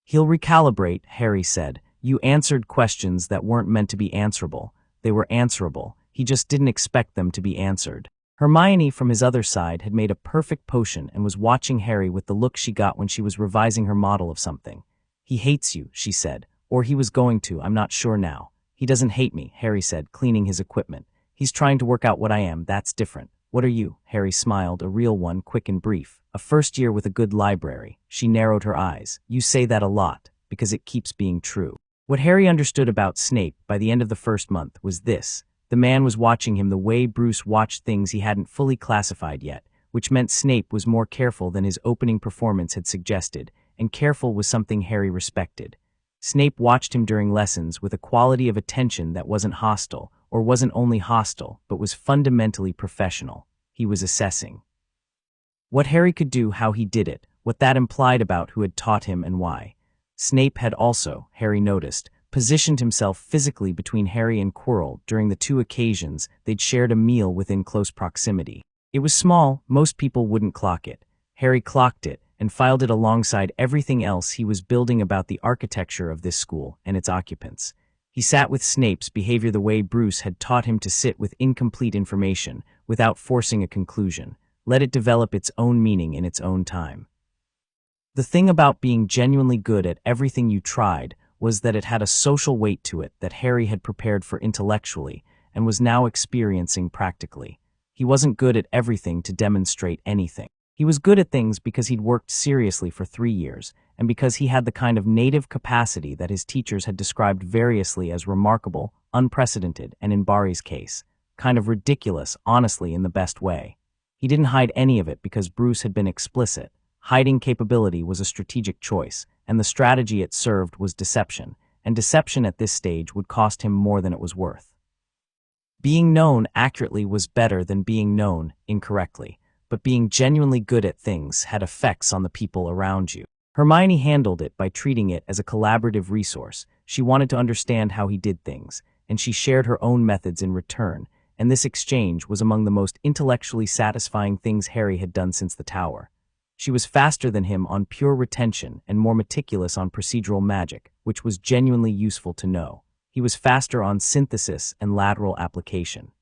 "He'll recalibrate," Harry said. "You answered questions that weren't meant to be answerable. They were answerable. He just didn't expect them to be answered." Hermione, from his other side, had made a perfect potion and was watching Harry with the look she got when she was revising her model of something. "He hates you," she said. "Or he was going to, I'm not sure now." "He doesn't hate me," Harry said, cleaning his equipment. "He's trying to work out what I am, that's different." "What are you?" Harry smiled, a real one, quick and brief. "A first year with a good library." She narrowed her eyes. "You say that a lot, because it keeps being true." What Harry understood about Snape by the end of the first month was this. The man was watching him the way Bruce watched things he hadn't fully classified yet, which meant Snape was more careful than his opening performance had suggested, and careful was something Harry respected. Snape watched him during lessons with a quality of attention that wasn't hostile, or wasn't only hostile, but was fundamentally professional. He was assessing what Harry could do, how he did it, what that implied about who had taught him and why. Snape had also, Harry noticed, positioned himself physically between Harry and Quirrell during the two occasions they'd shared a meal within close proximity. It was small, most people wouldn't clock it. Harry clocked it, and filed it alongside everything else he was building about the architecture of this school and its occupants. He sat with Snape's behavior the way Bruce had taught him to sit with incomplete information, without forcing a conclusion. Let it develop its own meaning in its own time. The thing about being genuinely good at everything you tried was that it had a social weight to it that Harry had prepared for intellectually and was now experiencing practically. He wasn't good at everything to demonstrate anything. He was good at things because he'd worked seriously for 3 years, and because he had the kind of native capacity that his teachers had described variously as remarkable, unprecedented, and in Barry's case, kind of ridiculous, honestly, in the best way. He didn't hide any of it because Bruce had been explicit. Hiding capability was a strategic choice, and the strategy it served was deception, and deception at this stage would cost him more than it was worth. Being known accurately was better than being known incorrectly, but being genuinely good at things had effects on the people around you. Hermione handled it by treating it as a collaborative resource. She wanted to understand how he did things, and she shared her own methods in return, and this exchange was among the most intellectually satisfying things Harry had done since the Tower. She was faster than him on pure retention and more meticulous on procedural magic, which was genuinely useful to know. He was faster on synthesis and lateral application.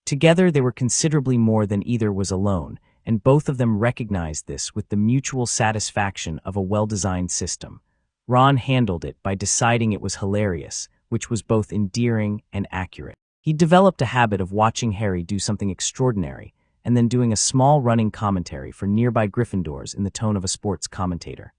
Together they were considerably more than either was alone, and both of them recognized this with the mutual satisfaction of a well-designed system. Ron handled it by deciding it was hilarious, which was both endearing and accurate. He developed a habit of watching Harry do something extraordinary, and then doing a small running commentary for nearby Gryffindors in the tone of a sports commentator.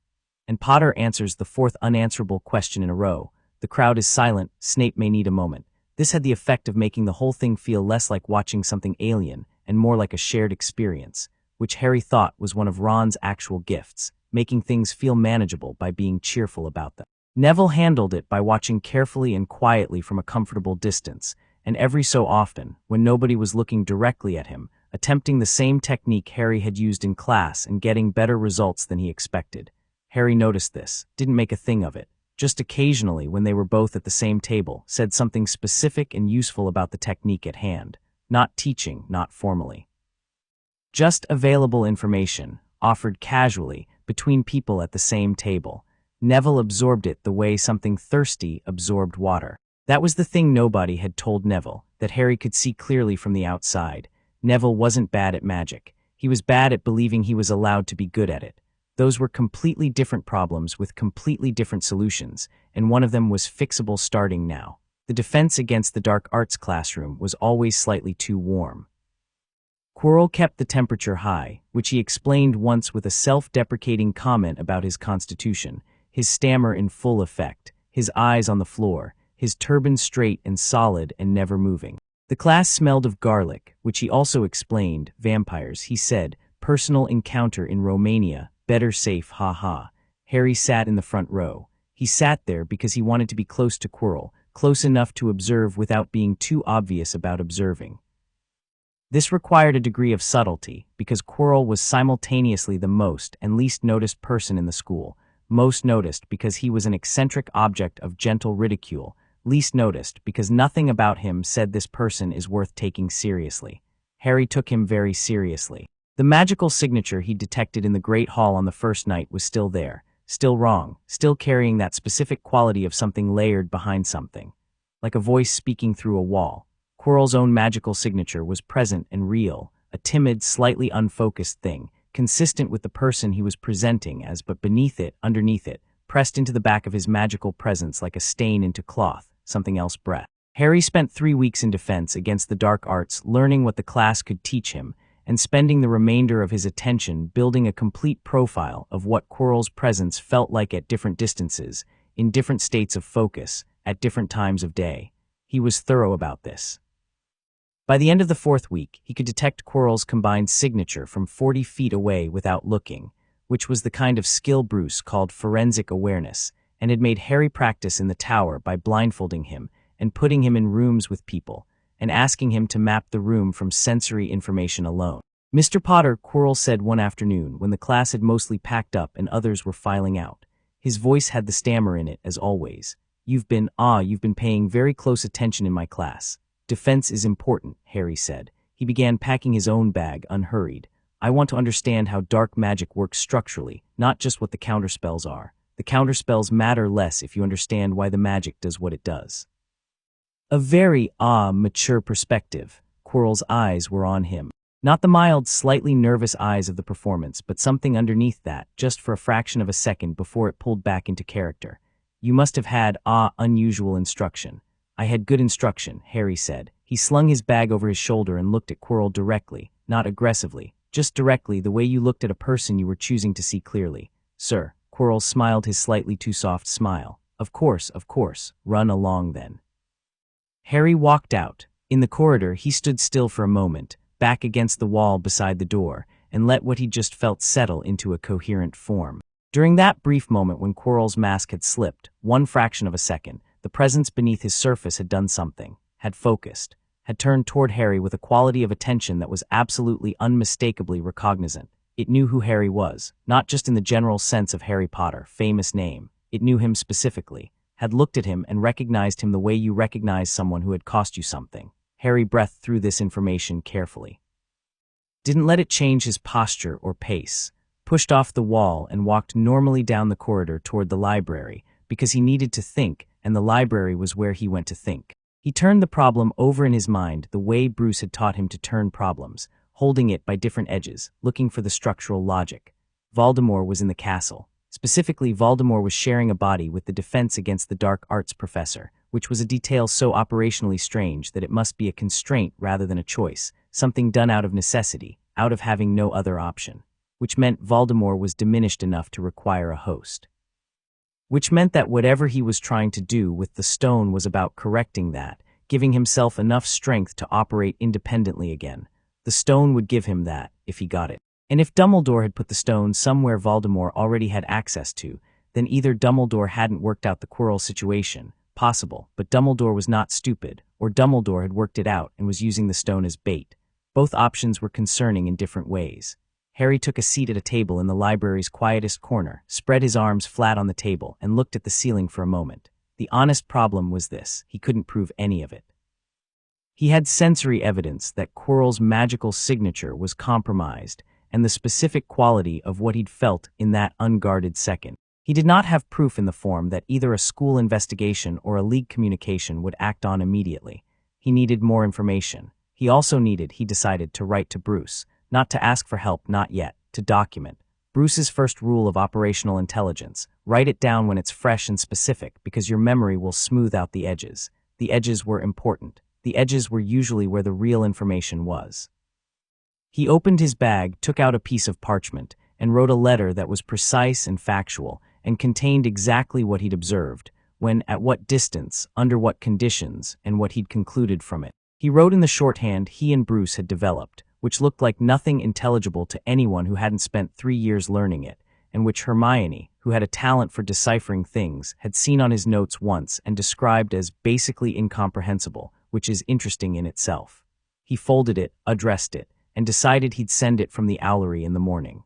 And Potter answers the fourth unanswerable question in a row. The crowd is silent, Snape may need a moment. This had the effect of making the whole thing feel less like watching something alien and more like a shared experience, which Harry thought was one of Ron's actual gifts, making things feel manageable by being cheerful about them. Neville handled it by watching carefully and quietly from a comfortable distance, and every so often, when nobody was looking directly at him, attempting the same technique Harry had used in class and getting better results than he expected. Harry noticed this, didn't make a thing of it, just occasionally when they were both at the same table, said something specific and useful about the technique at hand, not teaching, not formally. Just available information, offered casually, between people at the same table. Neville absorbed it the way something thirsty absorbed water. That was the thing nobody had told Neville, that Harry could see clearly from the outside. Neville wasn't bad at magic. He was bad at believing he was allowed to be good at it. Those were completely different problems with completely different solutions, and one of them was fixable starting now. The defense against the dark arts classroom was always slightly too warm. Quirrell kept the temperature high, which he explained once with a self-deprecating comment about his constitution, his stammer in full effect, his eyes on the floor, his turban straight and solid and never moving. The class smelled of garlic, which he also explained, vampires, he said, personal encounter in Romania, better safe, ha. Harry sat in the front row. He sat there because he wanted to be close to Quirrell, close enough to observe without being too obvious about observing. This required a degree of subtlety, because Quirrell was simultaneously the most and least noticed person in the school, most noticed because he was an eccentric object of gentle ridicule, least noticed because nothing about him said this person is worth taking seriously. Harry took him very seriously. The magical signature he detected in the Great Hall on the first night was still there, still wrong, still carrying that specific quality of something layered behind something. Like a voice speaking through a wall. Quirrell's own magical signature was present and real, a timid, slightly unfocused thing, consistent with the person he was presenting as, but beneath it, underneath it, pressed into the back of his magical presence like a stain into cloth, something else breath. Harry spent 3 weeks in defense against the dark arts, learning what the class could teach him, and spending the remainder of his attention building a complete profile of what Quirrell's presence felt like at different distances, in different states of focus, at different times of day. He was thorough about this. By the end of the 4th week, he could detect Quirrell's combined signature from 40 feet away without looking, which was the kind of skill Bruce called forensic awareness, and had made Harry practice in the tower by blindfolding him and putting him in rooms with people, and asking him to map the room from sensory information alone. Mr. Potter, Quirrell said one afternoon when the class had mostly packed up and others were filing out. His voice had the stammer in it, as always. You've been paying very close attention in my class. Defense is important, Harry said. He began packing his own bag, unhurried. I want to understand how dark magic works structurally, not just what the counterspells are. The counterspells matter less if you understand why the magic does what it does. A very, mature perspective. Quirrell's eyes were on him. Not the mild, slightly nervous eyes of the performance, but something underneath that, just for a fraction of a second before it pulled back into character. You must have had, unusual instruction. I had good instruction, Harry said. He slung his bag over his shoulder and looked at Quirrell directly, not aggressively, just directly, the way you looked at a person you were choosing to see clearly. Sir, Quirrell smiled his slightly too soft smile. Of course, run along then. Harry walked out. In the corridor, he stood still for a moment, back against the wall beside the door, and let what he just felt settle into a coherent form. During that brief moment when Quirrell's mask had slipped, one fraction of a second, the presence beneath his surface had done something, had focused, had turned toward Harry with a quality of attention that was absolutely unmistakably recognizant. It knew who Harry was, not just in the general sense of Harry Potter, famous name. It knew him specifically, had looked at him and recognized him the way you recognize someone who had cost you something. Harry breathed through this information carefully. Didn't let it change his posture or pace. Pushed off the wall and walked normally down the corridor toward the library, because he needed to think, and the library was where he went to think. He turned the problem over in his mind the way Bruce had taught him to turn problems, holding it by different edges, looking for the structural logic. Voldemort was in the castle. Specifically, Voldemort was sharing a body with the Defense Against the Dark Arts professor, which was a detail so operationally strange that it must be a constraint rather than a choice, something done out of necessity, out of having no other option. Which meant Voldemort was diminished enough to require a host. Which meant that whatever he was trying to do with the stone was about correcting that, giving himself enough strength to operate independently again. The stone would give him that, if he got it. And if Dumbledore had put the stone somewhere Voldemort already had access to, then either Dumbledore hadn't worked out the Quirrell situation, possible, but Dumbledore was not stupid, or Dumbledore had worked it out and was using the stone as bait. Both options were concerning in different ways. Harry took a seat at a table in the library's quietest corner, spread his arms flat on the table, and looked at the ceiling for a moment. The honest problem was this: he couldn't prove any of it. He had sensory evidence that Quirrell's magical signature was compromised, and the specific quality of what he'd felt in that unguarded second. He did not have proof in the form that either a school investigation or a league communication would act on immediately. He needed more information. He also needed, he decided, to write to Bruce. Not to ask for help, not yet, to document. Bruce's first rule of operational intelligence: write it down when it's fresh and specific, because your memory will smooth out the edges. The edges were important. The edges were usually where the real information was. He opened his bag, took out a piece of parchment, and wrote a letter that was precise and factual, and contained exactly what he'd observed, when, at what distance, under what conditions, and what he'd concluded from it. He wrote in the shorthand he and Bruce had developed, which looked like nothing intelligible to anyone who hadn't spent 3 years learning it, and which Hermione, who had a talent for deciphering things, had seen on his notes once and described as basically incomprehensible, which is interesting in itself. He folded it, addressed it, and decided he'd send it from the owlery in the morning.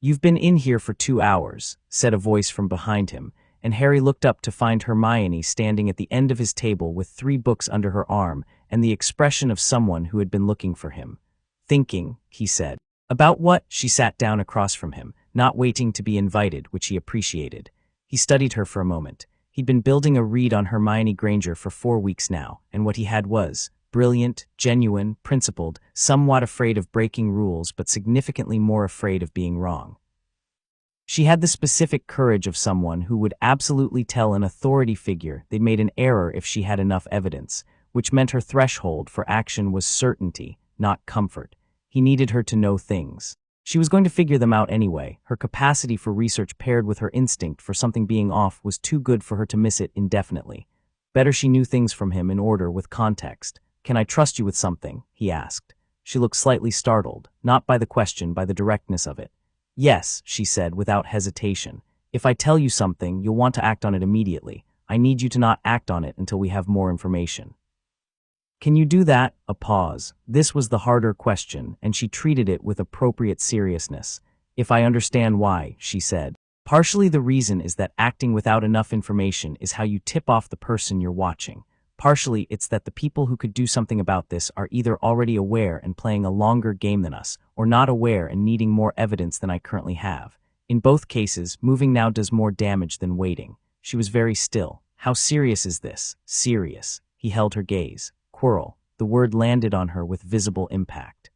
"You've been in here for 2 hours," said a voice from behind him, and Harry looked up to find Hermione standing at the end of his table with 3 books under her arm and the expression of someone who had been looking for him. "Thinking," he said. "About what?" She sat down across from him, not waiting to be invited, which he appreciated. He studied her for a moment. He'd been building a read on Hermione Granger for 4 weeks now, and what he had was brilliant, genuine, principled, somewhat afraid of breaking rules but significantly more afraid of being wrong. She had the specific courage of someone who would absolutely tell an authority figure they'd made an error if she had enough evidence, which meant her threshold for action was certainty, not comfort. He needed her to know things. She was going to figure them out anyway. Her capacity for research paired with her instinct for something being off was too good for her to miss it indefinitely. Better she knew things from him in order, with context. "Can I trust you with something?" he asked. She looked slightly startled, not by the question, by the directness of it. "Yes," she said without hesitation. "If I tell you something, you'll want to act on it immediately. I need you to not act on it until we have more information." "Can you do that?" A pause. This was the harder question, and she treated it with appropriate seriousness. "If I understand why," she said. "Partially the reason is that acting without enough information is how you tip off the person you're watching. Partially, it's that the people who could do something about this are either already aware and playing a longer game than us, or not aware and needing more evidence than I currently have. In both cases, moving now does more damage than waiting. She was very still. How serious is this? Serious. He held her gaze. Quirrell. The word landed on her with visible impact.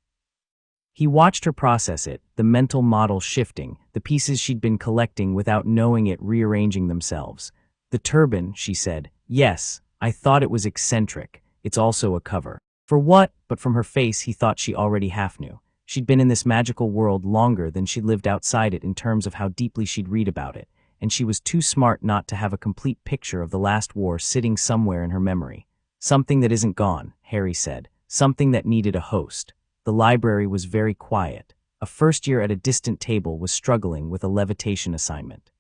He watched her process it, the mental model shifting, the pieces she'd been collecting without knowing it rearranging themselves. The turban, she said. Yes, I thought it was eccentric. It's also a cover. For what? But from her face he thought she already half knew. She'd been in this magical world longer than she'd lived outside it in terms of how deeply she'd read about it, and she was too smart not to have a complete picture of the last war sitting somewhere in her memory. Something that isn't gone, Harry said. Something that needed a host. The library was very quiet. A first year at a distant table was struggling with a levitation assignment.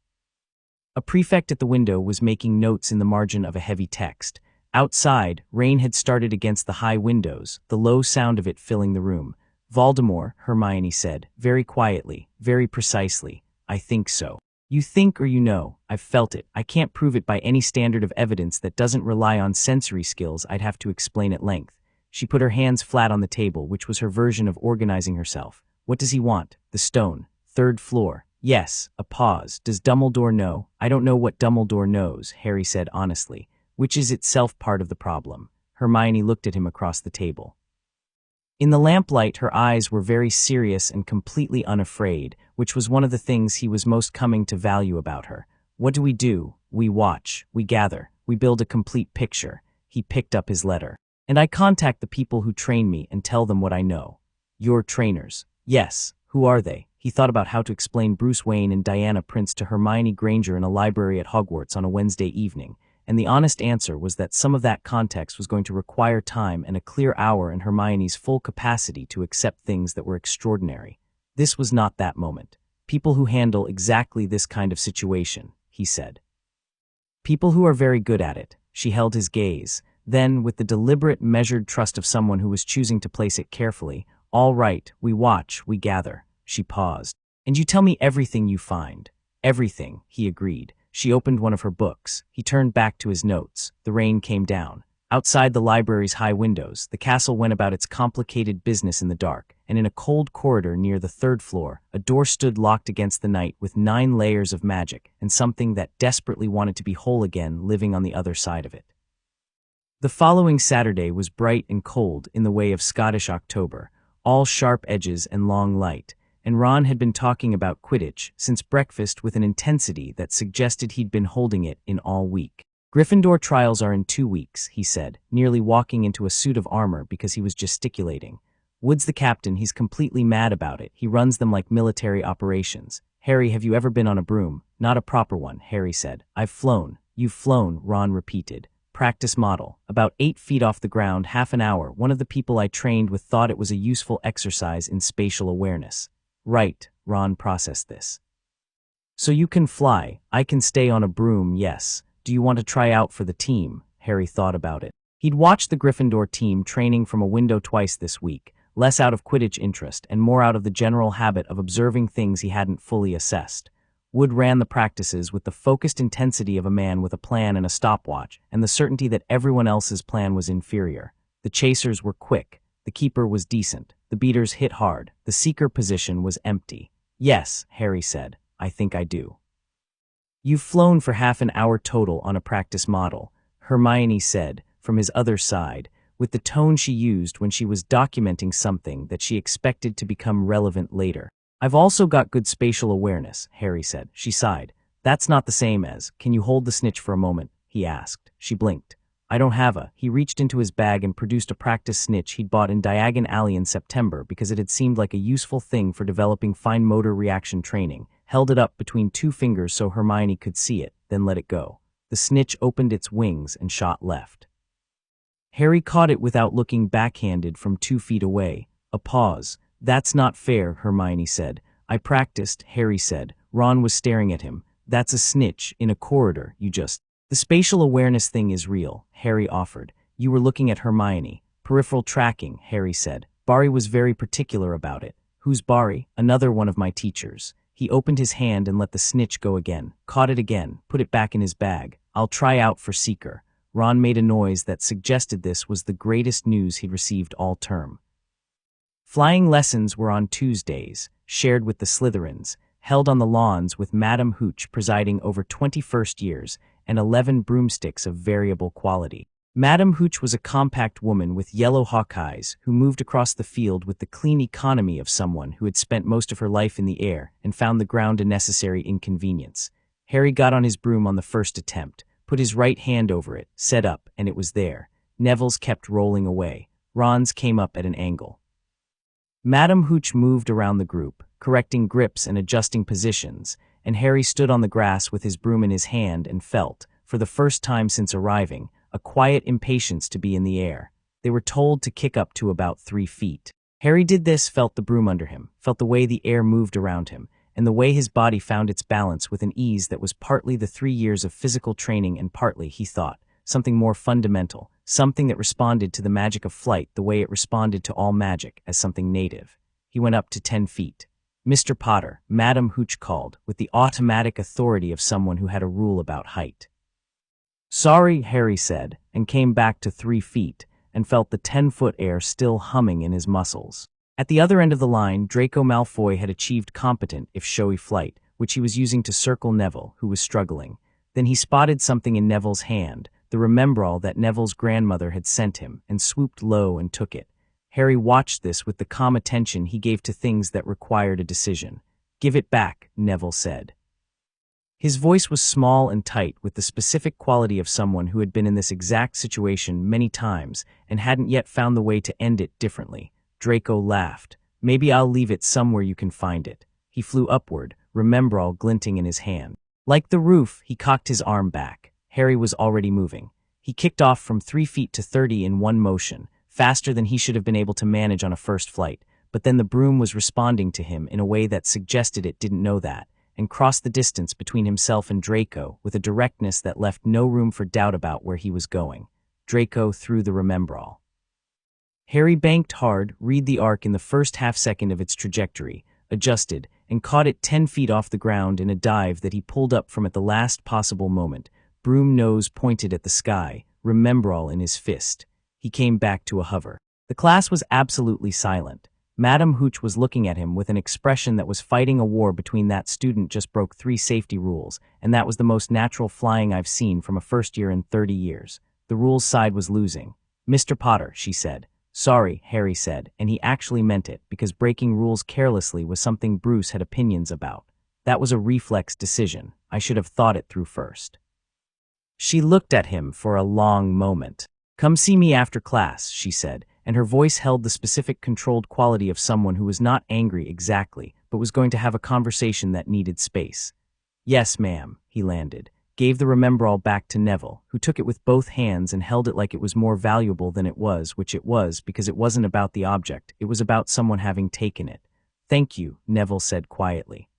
A prefect at the window was making notes in the margin of a heavy text. Outside, rain had started against the high windows, the low sound of it filling the room. Voldemort, Hermione said, very quietly, very precisely. I think so. You think or you know. I've felt it. I can't prove it by any standard of evidence that doesn't rely on sensory skills. I'd have to explain at length. She put her hands flat on the table, which was her version of organizing herself. What does he want? The stone. 3rd floor. Yes. A pause. Does Dumbledore know? I don't know what Dumbledore knows, Harry said honestly, which is itself part of the problem. Hermione looked at him across the table. In the lamplight, her eyes were very serious and completely unafraid, which was one of the things he was most coming to value about her. What do? We watch, we gather, we build a complete picture. He picked up his letter. And I contact the people who train me and tell them what I know. Your trainers. Yes. Who are they? He thought about how to explain Bruce Wayne and Diana Prince to Hermione Granger in a library at Hogwarts on a Wednesday evening, and the honest answer was that some of that context was going to require time and a clear hour and Hermione's full capacity to accept things that were extraordinary. This was not that moment. People who handle exactly this kind of situation, he said. People who are very good at it. She held his gaze. Then, with the deliberate, measured trust of someone who was choosing to place it carefully, all right, we watch, we gather. She paused. And you tell me everything you find. Everything, he agreed. She opened one of her books. He turned back to his notes. The rain came down. Outside the library's high windows, the castle went about its complicated business in the dark, and in a cold corridor near the 3rd floor, a door stood locked against the night with 9 layers of magic and something that desperately wanted to be whole again living on the other side of it. The following Saturday was bright and cold in the way of Scottish October, all sharp edges and long light, and Ron had been talking about Quidditch since breakfast with an intensity that suggested he'd been holding it in all week. Gryffindor trials are in 2 weeks, he said, nearly walking into a suit of armor because he was gesticulating. Wood's the captain, he's completely mad about it. He runs them like military operations. Harry, have you ever been on a broom? Not a proper one, Harry said. I've flown. You've flown, Ron repeated. Practice model. About 8 feet off the ground, half an hour. One of the people I trained with thought it was a useful exercise in spatial awareness. Right, Ron processed this. So you can fly. I can stay on a broom, yes. Do you want to try out for the team? Harry thought about it. He'd watched the Gryffindor team training from a window twice this week, less out of Quidditch interest and more out of the general habit of observing things he hadn't fully assessed. Wood ran the practices with the focused intensity of a man with a plan and a stopwatch, and the certainty that everyone else's plan was inferior. The chasers were quick. The keeper was decent. The beaters hit hard. The seeker position was empty. Yes, Harry said. I think I do. You've flown for half an hour total on a practice model, Hermione said, from his other side, with the tone she used when she was documenting something that she expected to become relevant later. I've also got good spatial awareness, Harry said. She sighed. That's not the same as, can you hold the snitch for a moment? He asked. She blinked. I don't have a. He reached into his bag and produced a practice snitch he'd bought in Diagon Alley in September because it had seemed like a useful thing for developing fine motor reaction training, held it up between 2 fingers so Hermione could see it, then let it go. The snitch opened its wings and shot left. Harry caught it without looking backhanded from 2 feet away. A pause. That's not fair, Hermione said. I practiced, Harry said. Ron was staring at him. That's a snitch, in a corridor, you just... The spatial awareness thing is real, Harry offered. You were looking at Hermione. Peripheral tracking, Harry said. Barry was very particular about it. Who's Barry? Another one of my teachers. He opened his hand and let the snitch go again, caught it again, put it back in his bag. I'll try out for Seeker. Ron made a noise that suggested this was the greatest news he'd received all term. Flying lessons were on Tuesdays, shared with the Slytherins, held on the lawns with Madame Hooch presiding over 21st years and 11 broomsticks of variable quality. Madame Hooch was a compact woman with yellow hawk eyes who moved across the field with the clean economy of someone who had spent most of her life in the air and found the ground a necessary inconvenience. Harry got on his broom on the first attempt, put his right hand over it, set up, and it was there. Neville's kept rolling away. Ron's came up at an angle. Madame Hooch moved around the group, correcting grips and adjusting positions, and Harry stood on the grass with his broom in his hand and felt, for the first time since arriving, a quiet impatience to be in the air. They were told to kick up to about 3 feet. Harry did this, felt the broom under him, felt the way the air moved around him, and the way his body found its balance with an ease that was partly the 3 years of physical training and partly, he thought, something more fundamental, something that responded to the magic of flight the way it responded to all magic, as something native. He went up to 10 feet. "Mr. Potter," Madame Hooch called, with the automatic authority of someone who had a rule about height. "Sorry," Harry said, and came back to 3 feet, and felt the 10-foot air still humming in his muscles. At the other end of the line, Draco Malfoy had achieved competent, if showy flight, which he was using to circle Neville, who was struggling. Then he spotted something in Neville's hand, the remembrall that Neville's grandmother had sent him, and swooped low and took it. Harry watched this with the calm attention he gave to things that required a decision. "Give it back," Neville said. His voice was small and tight, with the specific quality of someone who had been in this exact situation many times and hadn't yet found the way to end it differently. Draco laughed. "Maybe I'll leave it somewhere you can find it." He flew upward, remembrall glinting in his hand. Like the roof, he cocked his arm back. Harry was already moving. He kicked off from 3 feet to 30 in one motion, faster than he should have been able to manage on a first flight, but then the broom was responding to him in a way that suggested it didn't know that, and crossed the distance between himself and Draco with a directness that left no room for doubt about where he was going. Draco threw the remembrall. Harry banked hard, read the arc in the first half-second of its trajectory, adjusted, and caught it 10 feet off the ground in a dive that he pulled up from at the last possible moment, broom nose pointed at the sky, remembrall in his fist. He came back to a hover. The class was absolutely silent. Madame Hooch was looking at him with an expression that was fighting a war between that student just broke 3 safety rules, and that was the most natural flying I've seen from a first year in 30 years. The rules side was losing. "Mr. Potter," she said. "Sorry," Harry said, and he actually meant it, because breaking rules carelessly was something Bruce had opinions about. That was a reflex decision. I should have thought it through first. She looked at him for a long moment. "Come see me after class," she said, and her voice held the specific controlled quality of someone who was not angry exactly, but was going to have a conversation that needed space. "Yes, ma'am," he landed, gave the remembrall back to Neville, who took it with both hands and held it like it was more valuable than it was, which it was because it wasn't about the object, it was about someone having taken it. "Thank you," Neville said quietly.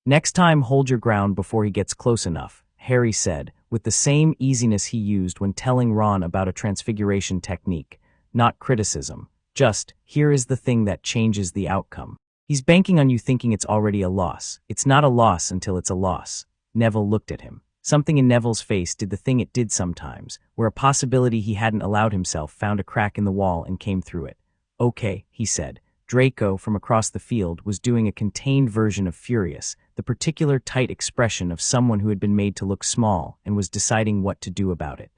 "Next time hold your ground before he gets close enough," Harry said, with the same easiness he used when telling Ron about a transfiguration technique. Not criticism, just, here is the thing that changes the outcome. He's banking on you thinking it's already a loss. It's not a loss until it's a loss. Neville looked at him. Something in Neville's face did the thing it did sometimes, where a possibility he hadn't allowed himself found a crack in the wall and came through it. "Okay," he said. Draco, from across the field, was doing a contained version of furious, the particular tight expression of someone who had been made to look small and was deciding what to do about it.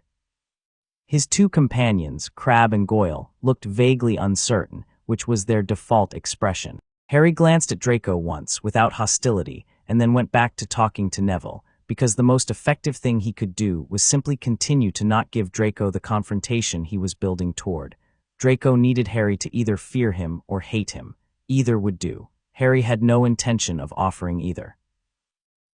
His 2 companions, Crabbe and Goyle, looked vaguely uncertain, which was their default expression. Harry glanced at Draco once, without hostility, and then went back to talking to Neville, because the most effective thing he could do was simply continue to not give Draco the confrontation he was building toward. Draco needed Harry to either fear him or hate him. Either would do. Harry had no intention of offering either.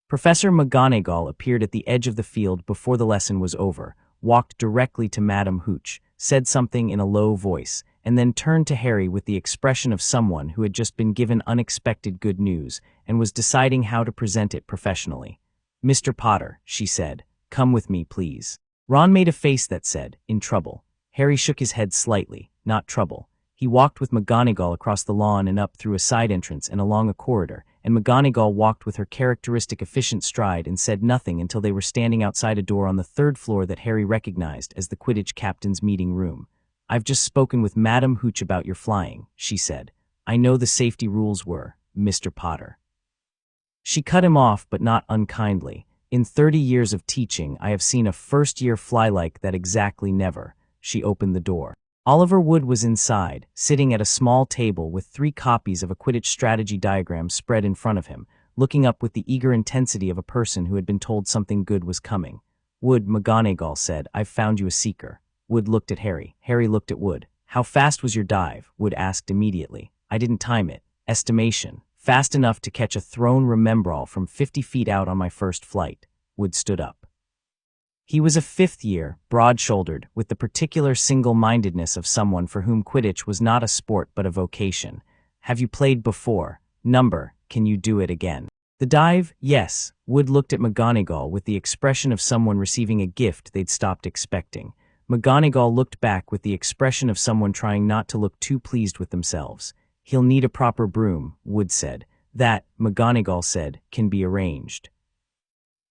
Professor McGonagall appeared at the edge of the field before the lesson was over, walked directly to Madame Hooch, said something in a low voice, and then turned to Harry with the expression of someone who had just been given unexpected good news and was deciding how to present it professionally. "Mr. Potter," she said, "come with me, please." Ron made a face that said, "In trouble." Harry shook his head slightly, "Not trouble." He walked with McGonagall across the lawn and up through a side entrance and along a corridor, and McGonagall walked with her characteristic efficient stride and said nothing until they were standing outside a door on the third floor that Harry recognized as the Quidditch captain's meeting room. "I've just spoken with Madam Hooch about your flying," she said. "I know the safety rules were, Mr. Potter." She cut him off, but not unkindly. "In 30 years of teaching, I have seen a first-year fly like that exactly never." She opened the door. Oliver Wood was inside, sitting at a small table with 3 copies of a Quidditch strategy diagram spread in front of him, looking up with the eager intensity of a person who had been told something good was coming. "Wood," McGonagall said, "I've found you a seeker." Wood looked at Harry. Harry looked at Wood. "How fast was your dive?" Wood asked immediately. "I didn't time it. Estimation. Fast enough to catch a thrown remembrall from 50 feet out on my first flight." Wood stood up. He was a 5th year, broad-shouldered, with the particular single-mindedness of someone for whom Quidditch was not a sport but a vocation. "Have you played before? Number, can you do it again?" "The dive? Yes." Wood looked at McGonagall with the expression of someone receiving a gift they'd stopped expecting. McGonagall looked back with the expression of someone trying not to look too pleased with themselves. "He'll need a proper broom," Wood said. "That," McGonagall said, "can be arranged."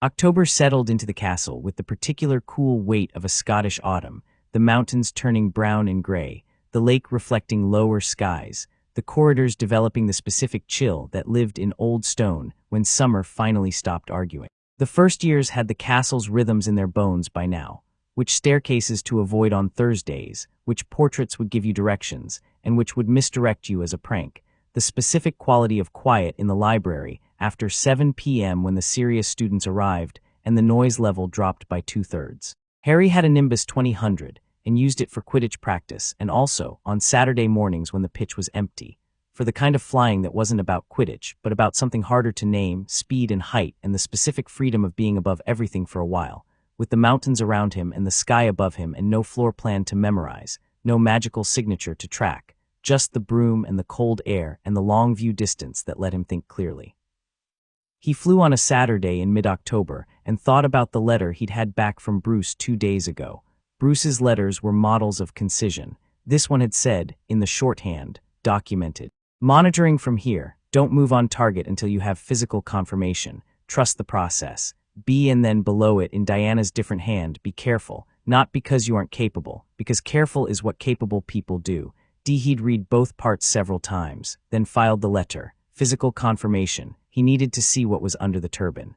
October settled into the castle with the particular cool weight of a Scottish autumn, the mountains turning brown and gray, the lake reflecting lower skies, the corridors developing the specific chill that lived in old stone when summer finally stopped arguing. The first years had the castle's rhythms in their bones by now. Which staircases to avoid on Thursdays, which portraits would give you directions, and which would misdirect you as a prank. The specific quality of quiet in the library after 7 p.m. when the serious students arrived, and the noise level dropped by 2/3. Harry had a Nimbus 2000 and used it for Quidditch practice and also on Saturday mornings when the pitch was empty, for the kind of flying that wasn't about Quidditch, but about something harder to name, speed and height, and the specific freedom of being above everything for a while, with the mountains around him and the sky above him and no floor plan to memorize, no magical signature to track, just the broom and the cold air and the long view distance that let him think clearly. He flew on a Saturday in mid-October and thought about the letter he'd had back from Bruce 2 days ago. Bruce's letters were models of concision. This one had said, in the shorthand, documented, "Monitoring from here. Don't move on target until you have physical confirmation. Trust the process. B," and then below it in Diana's different hand, "Be careful. Not because you aren't capable, because careful is what capable people do." He'd read both parts several times, then filed the letter. Physical confirmation. He needed to see what was under the turban.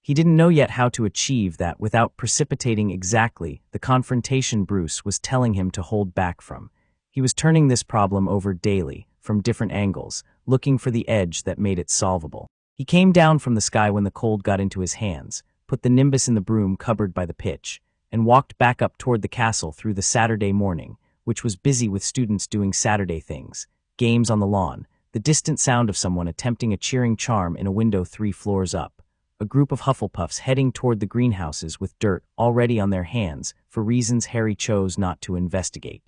He didn't know yet how to achieve that without precipitating exactly the confrontation Bruce was telling him to hold back from. He was turning this problem over daily, from different angles, looking for the edge that made it solvable. He came down from the sky when the cold got into his hands, put the Nimbus in the broom cupboard by the pitch, and walked back up toward the castle through the Saturday morning, which was busy with students doing Saturday things, games on the lawn, the distant sound of someone attempting a cheering charm in a window 3 floors up, a group of Hufflepuffs heading toward the greenhouses with dirt already on their hands for reasons Harry chose not to investigate.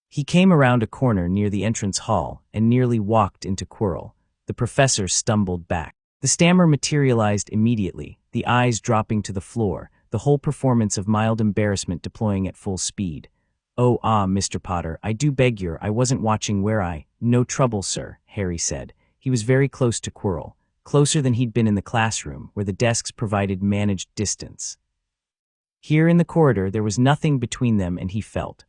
He came around a corner near the entrance hall and nearly walked into Quirrell. The professor stumbled back. The stammer materialized immediately, the eyes dropping to the floor, the whole performance of mild embarrassment deploying at full speed. "Oh, Mr. Potter, I do beg your, I wasn't watching where I—" "No trouble, sir," Harry said. He was very close to Quirrell, closer than he'd been in the classroom, where the desks provided managed distance. Here in the corridor there was nothing between them, and he felt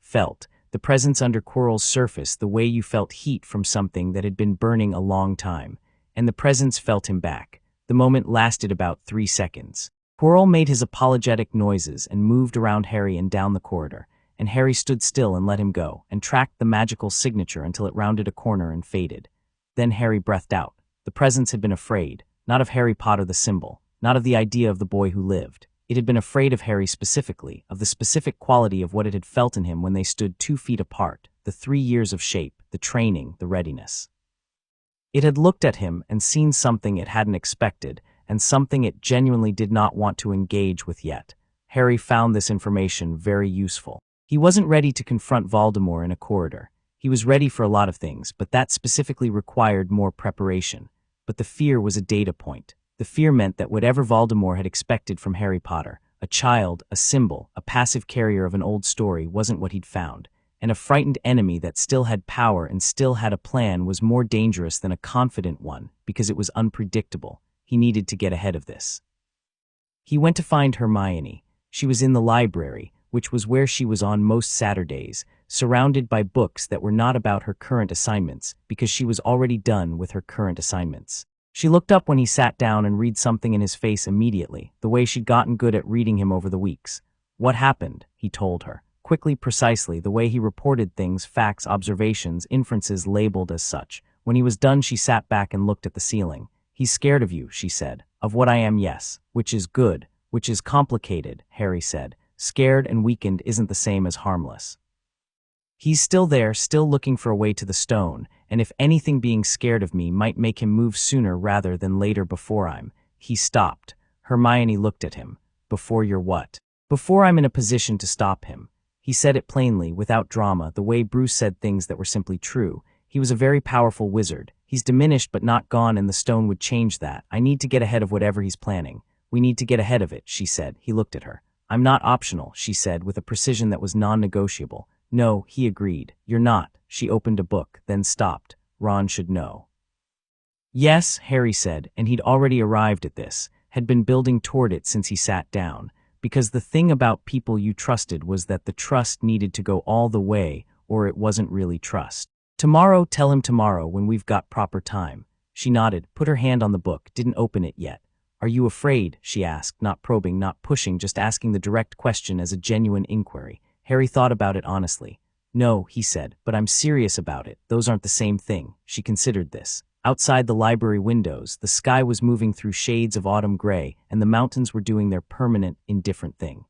the presence under Quirrell's surface the way you felt heat from something that had been burning a long time, and the presence felt him back. The moment lasted about 3 seconds. Quirrell made his apologetic noises and moved around Harry and down the corridor, and Harry stood still and let him go, and tracked the magical signature until it rounded a corner and faded. Then Harry breathed out. The presence had been afraid, not of Harry Potter the symbol, not of the idea of the boy who lived. It had been afraid of Harry specifically, of the specific quality of what it had felt in him when they stood 2 feet apart, the 3 years of shape, the training, the readiness. It had looked at him and seen something it hadn't expected, and something it genuinely did not want to engage with yet. Harry found this information very useful. He wasn't ready to confront Voldemort in a corridor. He was ready for a lot of things, but that specifically required more preparation. But the fear was a data point. The fear meant that whatever Voldemort had expected from Harry Potter, a child, a symbol, a passive carrier of an old story, wasn't what he'd found. and a frightened enemy that still had power and still had a plan was more dangerous than a confident one because it was unpredictable. He needed to get ahead of this. He went to find Hermione. She was in the library, which was where she was on most Saturdays, surrounded by books that were not about her current assignments because she was already done with her current assignments. She looked up when he sat down and read something in his face immediately, the way she'd gotten good at reading him over the weeks. What happened? He told her, quickly, precisely, the way he reported things, facts, observations, inferences labeled as such. When he was done, she sat back and looked at the ceiling. He's scared of you, she said. Of what I am, yes. Which is good. Which is complicated, Harry said. Scared and weakened isn't the same as harmless. He's still there, still looking for a way to the stone, and if anything, being scared of me might make him move sooner rather than later before I'm. He stopped. Hermione looked at him. Before you're what? Before I'm in a position to stop him. He said it plainly, without drama, the way Bruce said things that were simply true. He was a very powerful wizard. He's diminished but not gone, and the stone would change that. I need to get ahead of whatever he's planning. We need to get ahead of it, she said. He looked at her. I'm not optional, she said, with a precision that was non-negotiable. No, he agreed. You're not. She opened a book, then stopped. Ron should know. Yes, Harry said, and he'd already arrived at this, had been building toward it since he sat down, because the thing about people you trusted was that the trust needed to go all the way, or it wasn't really trust. Tomorrow, tell him tomorrow when we've got proper time. She nodded, put her hand on the book, didn't open it yet. Are you afraid? She asked, not probing, not pushing, just asking the direct question as a genuine inquiry. Harry thought about it honestly. No, he said, but I'm serious about it. Those aren't the same thing. She considered this. Outside the library windows, the sky was moving through shades of autumn gray, and the mountains were doing their permanent, indifferent thing.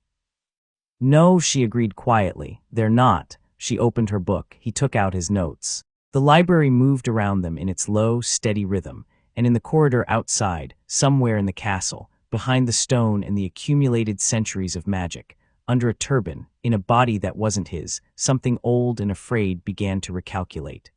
No, she agreed quietly. They're not. She opened her book. He took out his notes. The library moved around them in its low, steady rhythm, and in the corridor outside, somewhere in the castle, behind the stone and the accumulated centuries of magic, under a turban, in a body that wasn't his, something old and afraid began to recalculate.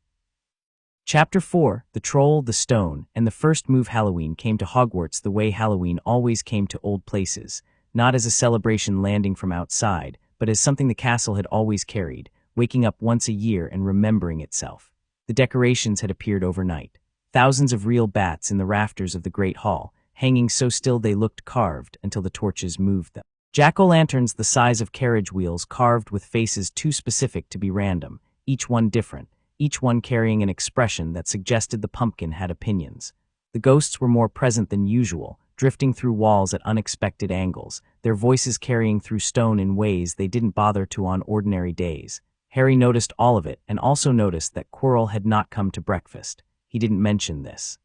Chapter 4, The Troll, the Stone, and the First Move. Halloween came to Hogwarts the way Halloween always came to old places, not as a celebration landing from outside, but as something the castle had always carried, waking up once a year and remembering itself. The decorations had appeared overnight. Thousands of real bats in the rafters of the Great Hall, hanging so still they looked carved until the torches moved them. Jack-o'-lanterns the size of carriage wheels carved with faces too specific to be random, each one different, each one carrying an expression that suggested the pumpkin had opinions. The ghosts were more present than usual, drifting through walls at unexpected angles, their voices carrying through stone in ways they didn't bother to on ordinary days. Harry noticed all of it and also noticed that Quirrell had not come to breakfast. He didn't mention this.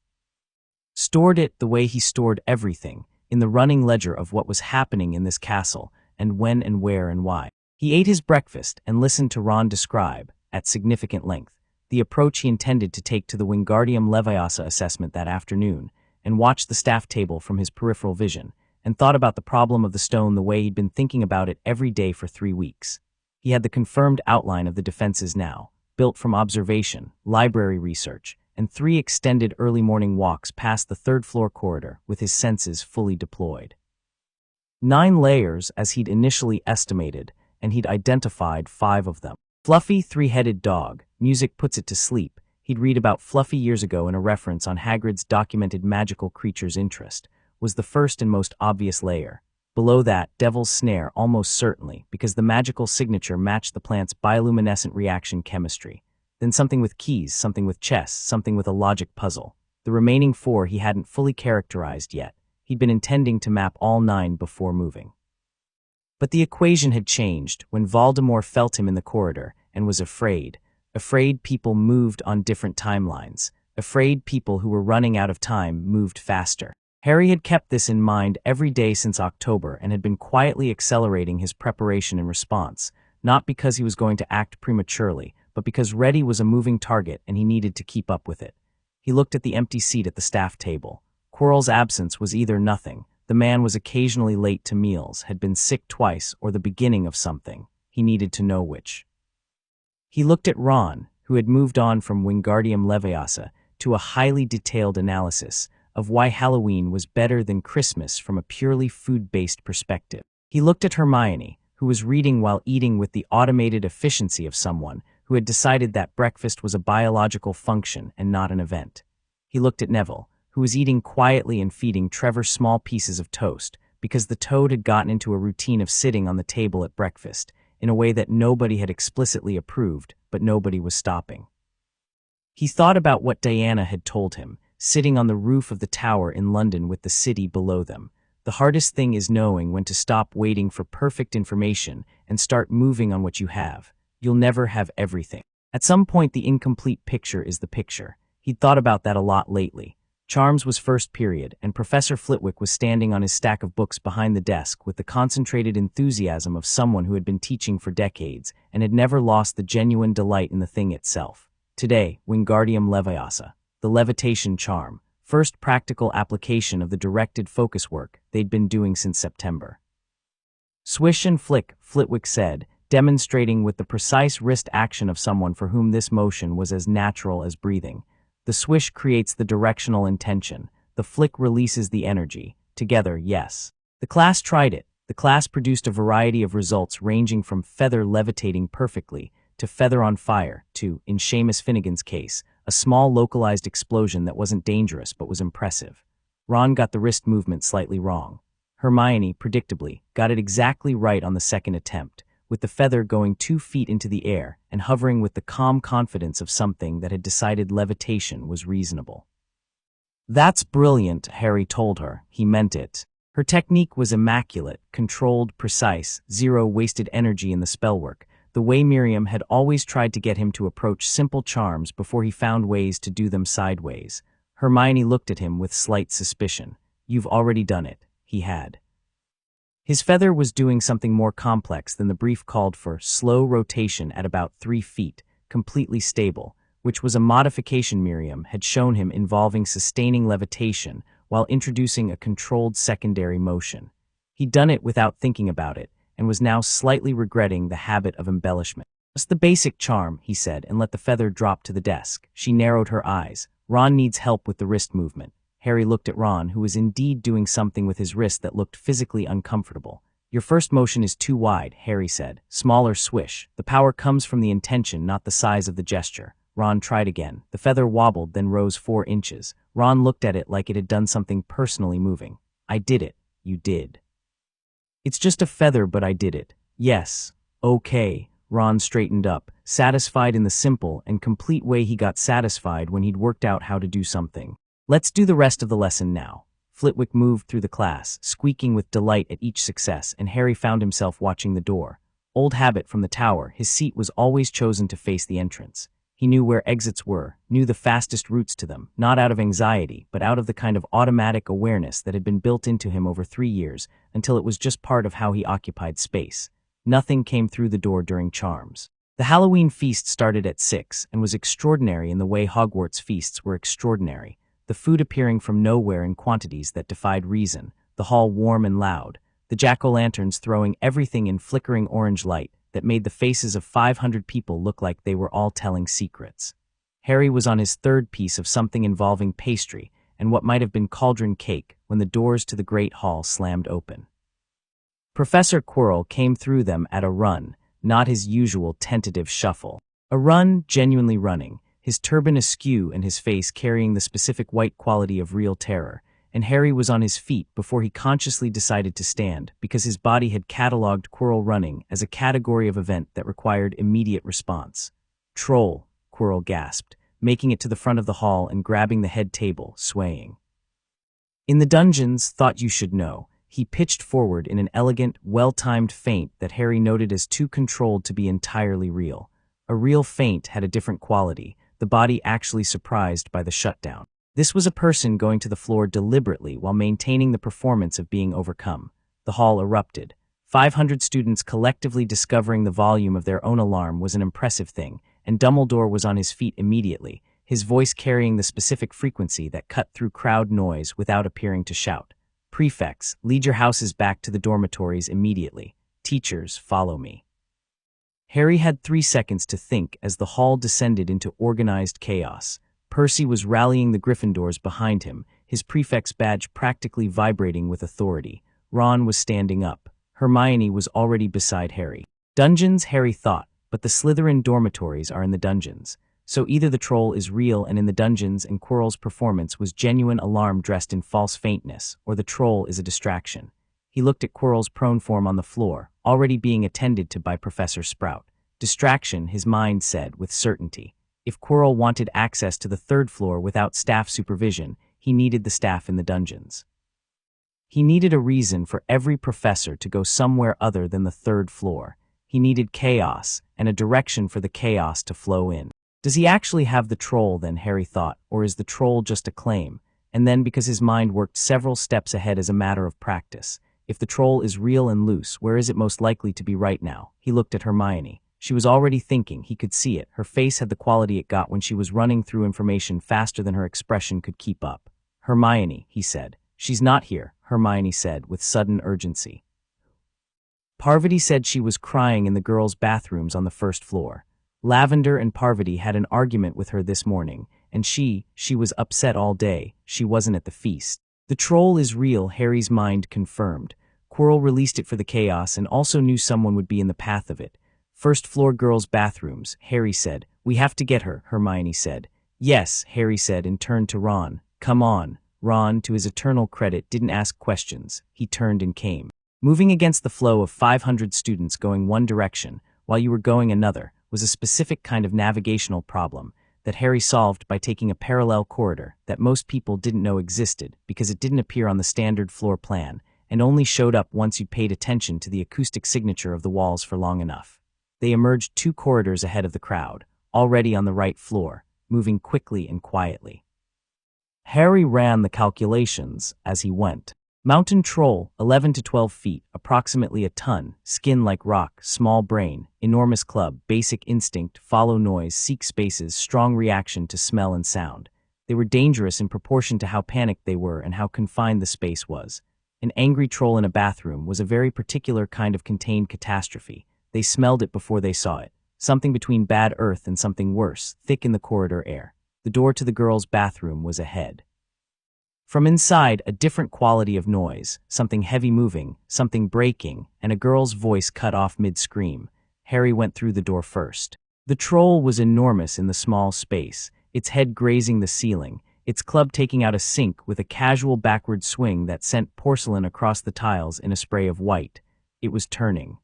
Stored it the way he stored everything, in the running ledger of what was happening in this castle, and when and where and why. He ate his breakfast and listened to Ron describe, at significant length, the approach he intended to take to the Wingardium Leviosa assessment that afternoon, and watched the staff table from his peripheral vision, and thought about the problem of the stone the way he'd been thinking about it every day for 3 weeks. He had the confirmed outline of the defenses now, built from observation, library research, and 3 extended early morning walks past the 3rd-floor corridor with his senses fully deployed. 9 layers, as he'd initially estimated, and he'd identified 5 of them. Fluffy, 3-headed dog. Music puts it to sleep. He'd read about Fluffy years ago in a reference on Hagrid's documented magical creatures interest, was the first and most obvious layer. Below that, Devil's Snare almost certainly, because the magical signature matched the plant's bioluminescent reaction chemistry. Then something with keys, something with chess, something with a logic puzzle. The remaining 4 he hadn't fully characterized yet. He'd been intending to map all 9 before moving. But the equation had changed when Voldemort felt him in the corridor and was afraid. Afraid people moved on different timelines. Afraid people who were running out of time moved faster. Harry had kept this in mind every day since October and had been quietly accelerating his preparation and response, not because he was going to act prematurely, but because Reddy was a moving target and he needed to keep up with it. He looked at the empty seat at the staff table. Quirrell's absence was either nothing, the man was occasionally late to meals, had been sick twice, or the beginning of something. He needed to know which. He looked at Ron, who had moved on from Wingardium Leviosa to a highly detailed analysis of why Halloween was better than Christmas from a purely food-based perspective. He looked at Hermione, who was reading while eating with the automated efficiency of someone who had decided that breakfast was a biological function and not an event. He looked at Neville, who was eating quietly and feeding Trevor small pieces of toast, because the toad had gotten into a routine of sitting on the table at breakfast, in a way that nobody had explicitly approved, but nobody was stopping. He thought about what Diana had told him, sitting on the roof of the tower in London with the city below them. The hardest thing is knowing when to stop waiting for perfect information and start moving on what you have. You'll never have everything. At some point, the incomplete picture is the picture. He'd thought about that a lot lately. Charms was first period, and Professor Flitwick was standing on his stack of books behind the desk with the concentrated enthusiasm of someone who had been teaching for decades and had never lost the genuine delight in the thing itself. Today, Wingardium Leviosa, the levitation charm, first practical application of the directed focus work they'd been doing since September. Swish and flick, Flitwick said, demonstrating with the precise wrist action of someone for whom this motion was as natural as breathing. The swish creates the directional intention. The flick releases the energy. Together, yes. The class tried it. The class produced a variety of results ranging from feather levitating perfectly to feather on fire to, in Seamus Finnegan's case, a small localized explosion that wasn't dangerous but was impressive. Ron got the wrist movement slightly wrong. Hermione, predictably, got it exactly right on the second attempt, with the feather going 2 feet into the air and hovering with the calm confidence of something that had decided levitation was reasonable. "That's brilliant," Harry told her. He meant it. Her technique was immaculate, controlled, precise, zero wasted energy in the spellwork, the way Miriam had always tried to get him to approach simple charms before he found ways to do them sideways. Hermione looked at him with slight suspicion. "You've already done it." He had. His feather was doing something more complex than the brief called for: slow rotation at about 3 feet, completely stable, which was a modification Miriam had shown him involving sustaining levitation while introducing a controlled secondary motion. He'd done it without thinking about it, and was now slightly regretting the habit of embellishment. "Just the basic charm," he said, and let the feather drop to the desk. She narrowed her eyes. "Ron needs help with the wrist movement." Harry looked at Ron, who was indeed doing something with his wrist that looked physically uncomfortable. "Your first motion is too wide," Harry said. "Smaller swish. The power comes from the intention, not the size of the gesture." Ron tried again. The feather wobbled, then rose 4 inches. Ron looked at it like it had done something personally moving. "I did it." "You did." "It's just a feather, but I did it." "Yes. Okay." Ron straightened up, satisfied in the simple and complete way he got satisfied when he'd worked out how to do something. "Let's do the rest of the lesson now." Flitwick moved through the class, squeaking with delight at each success, and Harry found himself watching the door. Old habit from the tower, his seat was always chosen to face the entrance. He knew where exits were, knew the fastest routes to them, not out of anxiety, but out of the kind of automatic awareness that had been built into him over 3 years, until it was just part of how he occupied space. Nothing came through the door during charms. The Halloween feast started at 6 and was extraordinary in the way Hogwarts feasts were extraordinary. The food appearing from nowhere in quantities that defied reason, the hall warm and loud, the jack-o'-lanterns throwing everything in flickering orange light that made the faces of 500 people look like they were all telling secrets. Harry was on his 3rd piece of something involving pastry and what might have been cauldron cake when the doors to the great hall slammed open. Professor Quirrell came through them at a run, not his usual tentative shuffle. A run, genuinely running, his turban askew and his face carrying the specific white quality of real terror, and Harry was on his feet before he consciously decided to stand, because his body had catalogued Quirrell running as a category of event that required immediate response. "Troll," Quirrell gasped, making it to the front of the hall and grabbing the head table, swaying. "In the dungeons, thought you should know." He pitched forward in an elegant, well-timed feint that Harry noted as too controlled to be entirely real. A real feint had a different quality, the body actually surprised by the shutdown. This was a person going to the floor deliberately while maintaining the performance of being overcome. The hall erupted. 500 students collectively discovering the volume of their own alarm was an impressive thing, and Dumbledore was on his feet immediately, his voice carrying the specific frequency that cut through crowd noise without appearing to shout. "Prefects, lead your houses back to the dormitories immediately. Teachers, follow me." Harry had 3 seconds to think as the hall descended into organized chaos. Percy was rallying the Gryffindors behind him, his prefect's badge practically vibrating with authority. Ron was standing up. Hermione was already beside Harry. Dungeons, Harry thought, but the Slytherin dormitories are in the dungeons. So either the troll is real and in the dungeons and Quirrell's performance was genuine alarm dressed in false faintness, or the troll is a distraction. He looked at Quirrell's prone form on the floor, already being attended to by Professor Sprout. Distraction, his mind said with certainty. If Quirrell wanted access to the third floor without staff supervision, he needed the staff in the dungeons. He needed a reason for every professor to go somewhere other than the third floor. He needed chaos, and a direction for the chaos to flow in. Does he actually have the troll then, Harry thought, or is the troll just a claim? And then, because his mind worked several steps ahead as a matter of practice, if the troll is real and loose, where is it most likely to be right now? He looked at Hermione. She was already thinking, he could see it. Her face had the quality it got when she was running through information faster than her expression could keep up. Hermione, he said. She's not here, Hermione said with sudden urgency. Parvati said she was crying in the girls' bathrooms on the first floor. Lavender and Parvati had an argument with her this morning, and she was upset all day. She wasn't at the feast. The troll is real, Harry's mind confirmed. Quirrell released it for the chaos and also knew someone would be in the path of it. First floor girls' bathrooms, Harry said. We have to get her, Hermione said. Yes, Harry said and turned to Ron. Come on. Ron, to his eternal credit, didn't ask questions. He turned and came. Moving against the flow of 500 students going one direction, while you were going another, was a specific kind of navigational problem that Harry solved by taking a parallel corridor that most people didn't know existed because it didn't appear on the standard floor plan and only showed up once you paid attention to the acoustic signature of the walls for long enough. They emerged 2 corridors ahead of the crowd, already on the right floor, moving quickly and quietly. Harry ran the calculations as he went. Mountain troll, 11 to 12 feet, approximately a ton, skin like rock, small brain, enormous club, basic instinct, follow noise, seek spaces, strong reaction to smell and sound. They were dangerous in proportion to how panicked they were and how confined the space was. An angry troll in a bathroom was a very particular kind of contained catastrophe. They smelled it before they saw it. Something between bad earth and something worse, thick in the corridor air. The door to the girls' bathroom was ahead. From inside, a different quality of noise, something heavy moving, something breaking, and a girl's voice cut off mid-scream. Harry went through the door first. The troll was enormous in the small space, its head grazing the ceiling, its club taking out a sink with a casual backward swing that sent porcelain across the tiles in a spray of white. It was turning.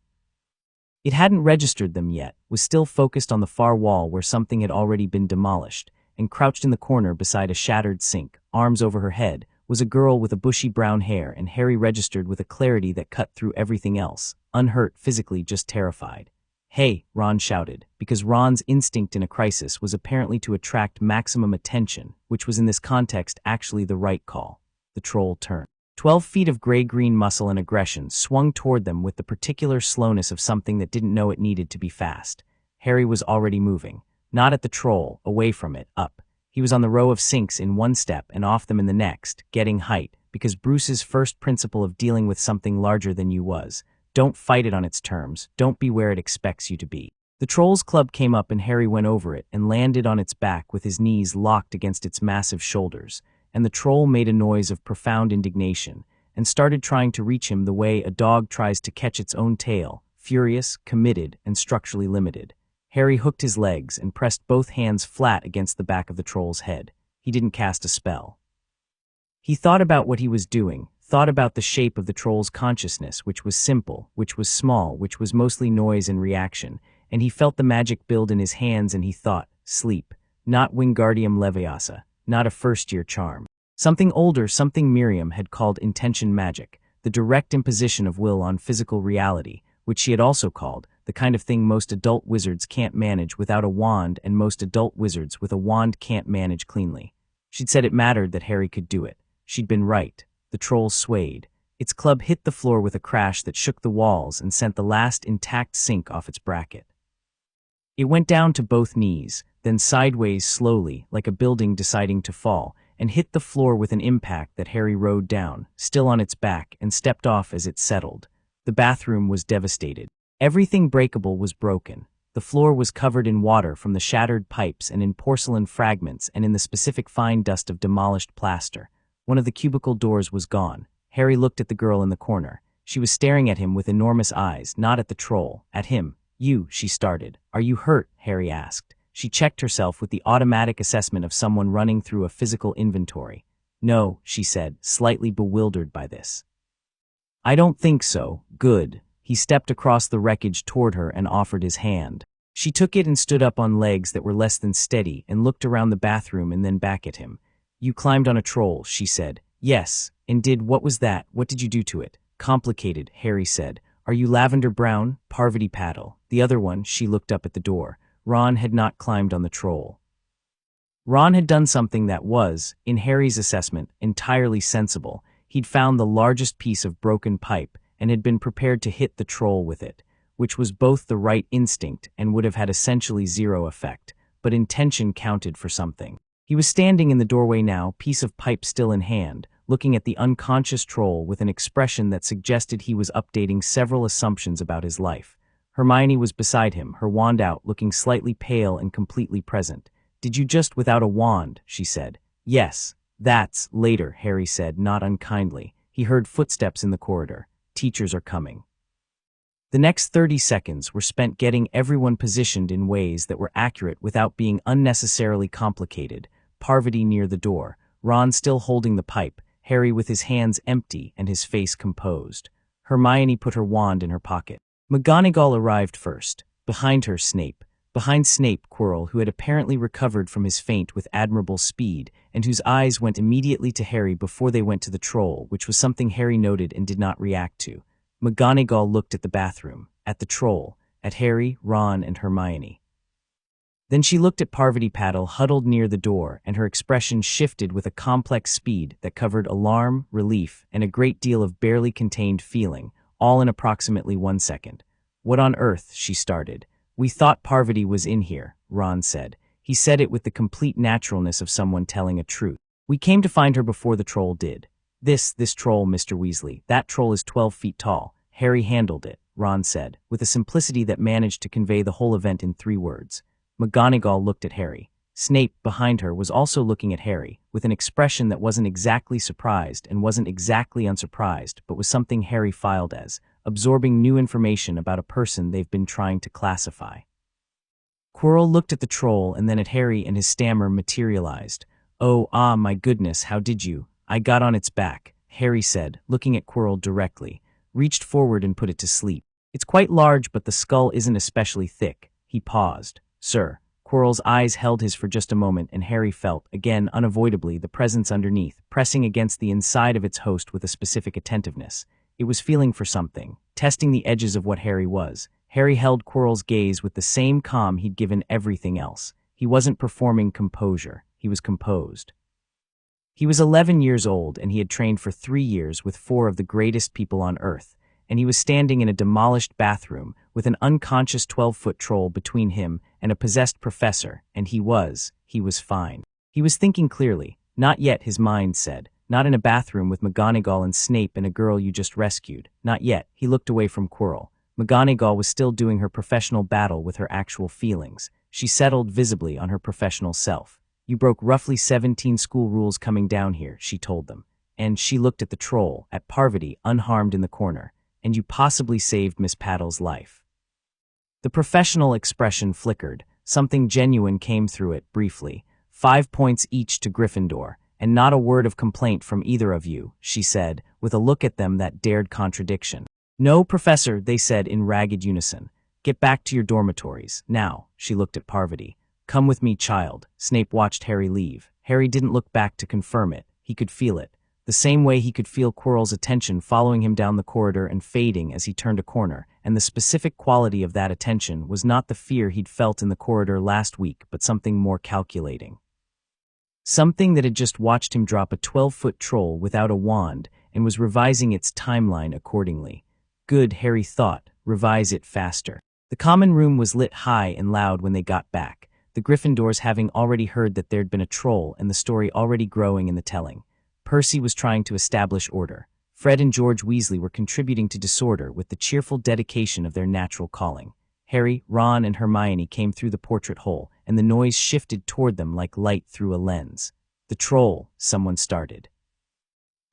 It hadn't registered them yet, was still focused on the far wall where something had already been demolished, and crouched in the corner beside a shattered sink, arms over her head, was a girl with a bushy brown hair, and Harry registered with a clarity that cut through everything else, unhurt physically, just terrified. Hey, Ron shouted, because Ron's instinct in a crisis was apparently to attract maximum attention, which was in this context actually the right call. The troll turned. 12 feet of gray-green muscle and aggression swung toward them with the particular slowness of something that didn't know it needed to be fast. Harry was already moving. Not at the troll, away from it, up. He was on the row of sinks in one step and off them in the next, getting height, because Bruce's first principle of dealing with something larger than you was, don't fight it on its terms, don't be where it expects you to be. The troll's club came up and Harry went over it and landed on its back with his knees locked against its massive shoulders, and the troll made a noise of profound indignation and started trying to reach him the way a dog tries to catch its own tail, furious, committed, and structurally limited. Harry hooked his legs and pressed both hands flat against the back of the troll's head. He didn't cast a spell. He thought about what he was doing, thought about the shape of the troll's consciousness, which was simple, which was small, which was mostly noise and reaction, and he felt the magic build in his hands and he thought, sleep, not Wingardium Leviosa, not a first-year charm. Something older, something Miriam had called intention magic, the direct imposition of will on physical reality, which she had also called the kind of thing most adult wizards can't manage without a wand and most adult wizards with a wand can't manage cleanly. She'd said it mattered that Harry could do it. She'd been right. The troll swayed. Its club hit the floor with a crash that shook the walls and sent the last intact sink off its bracket. It went down to both knees, then sideways slowly, like a building deciding to fall, and hit the floor with an impact that Harry rode down, still on its back, and stepped off as it settled. The bathroom was devastated. Everything breakable was broken. The floor was covered in water from the shattered pipes and in porcelain fragments and in the specific fine dust of demolished plaster. One of the cubicle doors was gone. Harry looked at the girl in the corner. She was staring at him with enormous eyes, not at the troll, at him. "You," she started. "Are you hurt?" Harry asked. She checked herself with the automatic assessment of someone running through a physical inventory. "No," she said, slightly bewildered by this. "I don't think so." "Good." He stepped across the wreckage toward her and offered his hand. She took it and stood up on legs that were less than steady and looked around the bathroom and then back at him. "You climbed on a troll," she said. "Yes. And what was that? What did you do to it?" "Complicated," Harry said. "Are you Lavender Brown?" "Parvati Patil." The other one, she looked up at the door. Ron had not climbed on the troll. Ron had done something that was, in Harry's assessment, entirely sensible. He'd found the largest piece of broken pipe and had been prepared to hit the troll with it, which was both the right instinct and would have had essentially zero effect, but intention counted for something. He was standing in the doorway now, piece of pipe still in hand, looking at the unconscious troll with an expression that suggested he was updating several assumptions about his life. Hermione was beside him, her wand out, looking slightly pale and completely present. "Did you just without a wand?" she said. "Yes. That's later," Harry said, not unkindly. He heard footsteps in the corridor. "Teachers are coming." The next 30 seconds were spent getting everyone positioned in ways that were accurate without being unnecessarily complicated. Parvati near the door, Ron still holding the pipe, Harry with his hands empty and his face composed. Hermione put her wand in her pocket. McGonagall arrived first. Behind her, Snape. Behind Snape, Quirrell, who had apparently recovered from his faint with admirable speed, and whose eyes went immediately to Harry before they went to the troll, which was something Harry noted and did not react to. McGonagall looked at the bathroom, at the troll, at Harry, Ron, and Hermione. Then she looked at Parvati Patil huddled near the door, and her expression shifted with a complex speed that covered alarm, relief, and a great deal of barely contained feeling, all in approximately 1 second. "What on earth?" she started. "We thought Parvati was in here," Ron said. He said it with the complete naturalness of someone telling a truth. "We came to find her before the troll did." This troll, Mr. Weasley. That troll is 12 feet tall. Harry handled it," Ron said, with a simplicity that managed to convey the whole event in 3 words. McGonagall looked at Harry. Snape, behind her, was also looking at Harry, with an expression that wasn't exactly surprised and wasn't exactly unsurprised, but was something Harry filed as, absorbing new information about a person they've been trying to classify. Quirrell looked at the troll and then at Harry, and his stammer materialized. "Oh, my goodness, how did you?" "I got on its back," Harry said, looking at Quirrell directly, reached forward and put it to sleep. "It's quite large, but the skull isn't especially thick." He paused. "Sir." Quirrell's eyes held his for just a moment, and Harry felt, again unavoidably, the presence underneath, pressing against the inside of its host with a specific attentiveness. It was feeling for something, testing the edges of what Harry was. Harry held Quirrell's gaze with the same calm he'd given everything else. He wasn't performing composure. He was composed. He was 11 years old, and he had trained for 3 years with 4 of the greatest people on Earth, and he was standing in a demolished bathroom with an unconscious 12-foot troll between him and a possessed professor, and he was fine. He was thinking clearly. Not yet, his mind said. Not in a bathroom with McGonagall and Snape and a girl you just rescued. Not yet. He looked away from Quirrell. McGonagall was still doing her professional battle with her actual feelings. She settled visibly on her professional self. "You broke roughly 17 school rules coming down here," she told them. And she looked at the troll, at Parvati, unharmed in the corner. "And you possibly saved Miss Patil's life." The professional expression flickered. Something genuine came through it, briefly. 5 points each to Gryffindor, and not a word of complaint from either of you, she said, with a look at them that dared contradiction. "No, Professor," they said in ragged unison. "Get back to your dormitories. Now," she looked at Parvati. "Come with me, child." Snape watched Harry leave. Harry didn't look back to confirm it. He could feel it. The same way he could feel Quirrell's attention following him down the corridor and fading as he turned a corner, and the specific quality of that attention was not the fear he'd felt in the corridor last week, but something more calculating. Something that had just watched him drop a 12-foot troll without a wand and was revising its timeline accordingly. Good, Harry thought, revise it faster. The common room was lit high and loud when they got back, the Gryffindors having already heard that there'd been a troll and the story already growing in the telling. Percy was trying to establish order. Fred and George Weasley were contributing to disorder with the cheerful dedication of their natural calling. Harry, Ron, and Hermione came through the portrait hole, and the noise shifted toward them like light through a lens. "The troll," someone started.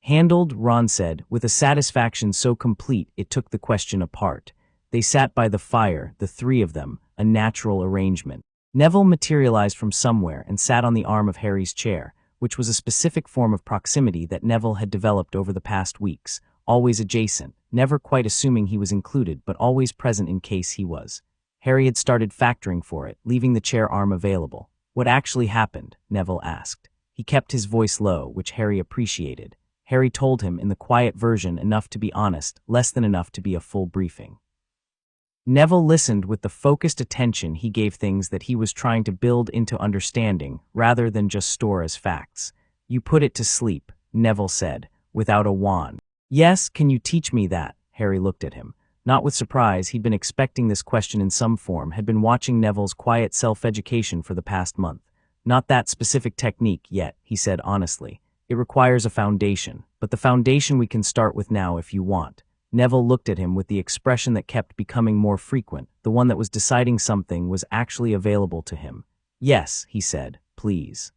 Handled, Ron said, with a satisfaction so complete it took the question apart. They sat by the fire, the three of them, a natural arrangement. Neville materialized from somewhere and sat on the arm of Harry's chair, which was a specific form of proximity that Neville had developed over the past weeks, always adjacent, never quite assuming he was included but always present in case he was. Harry had started factoring for it, leaving the chair arm available. What actually happened? Neville asked. He kept his voice low, which Harry appreciated. Harry told him in the quiet version enough to be honest, less than enough to be a full briefing. Neville listened with the focused attention he gave things that he was trying to build into understanding, rather than just store as facts. You put it to sleep, Neville said, without a wand. Yes, can you teach me that? Harry looked at him. Not with surprise, he'd been expecting this question in some form, had been watching Neville's quiet self-education for the past month. Not that specific technique yet, he said honestly. It requires a foundation, but the foundation we can start with now if you want. Neville looked at him with the expression that kept becoming more frequent, the one that was deciding something was actually available to him. Yes, he said, please.